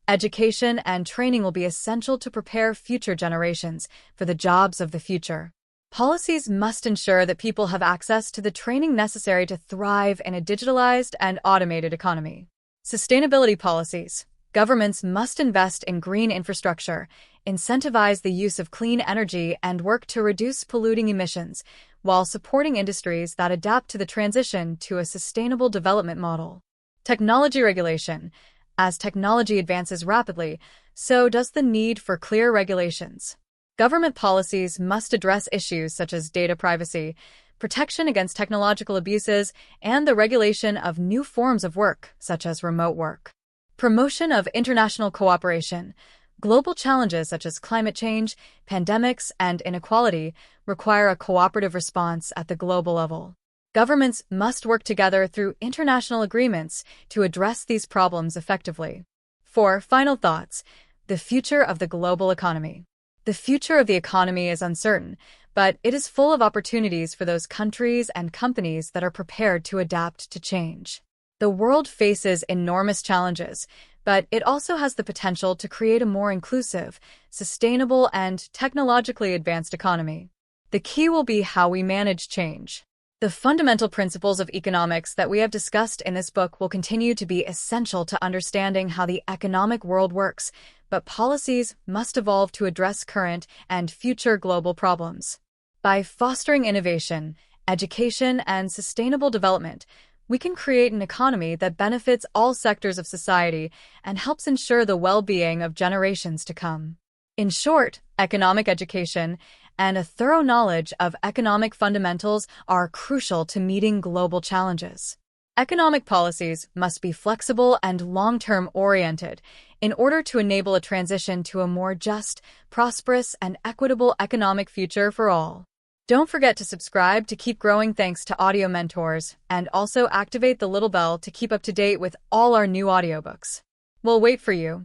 Education and training will be essential to prepare future generations for the jobs of the future. Policies must ensure that people have access to the training necessary to thrive in a digitalized and automated economy. Sustainability policies. Governments must invest in green infrastructure, incentivize the use of clean energy, and work to reduce polluting emissions, while supporting industries that adapt to the transition to a sustainable development model. Technology regulation. As technology advances rapidly, so does the need for clear regulations. Government policies must address issues such as data privacy, protection against technological abuses, and the regulation of new forms of work, such as remote work. Promotion of international cooperation. Global challenges such as climate change, pandemics, and inequality require a cooperative response at the global level. Governments must work together through international agreements to address these problems effectively. 4. Final thoughts. The future of the global economy. The future of the economy is uncertain, but it is full of opportunities for those countries and companies that are prepared to adapt to change. The world faces enormous challenges, but it also has the potential to create a more inclusive, sustainable, and technologically advanced economy. The key will be how we manage change. The fundamental principles of economics that we have discussed in this book will continue to be essential to understanding how the economic world works, but policies must evolve to address current and future global problems. By fostering innovation, education, and sustainable development, we can create an economy that benefits all sectors of society and helps ensure the well-being of generations to come. In short, economic education and a thorough knowledge of economic fundamentals are crucial to meeting global challenges. Economic policies must be flexible and long-term oriented in order to enable a transition to a more just, prosperous, and equitable economic future for all. Don't forget to subscribe to keep growing thanks to Audiomentors, and also activate the little bell to keep up to date with all our new audiobooks. We'll wait for you.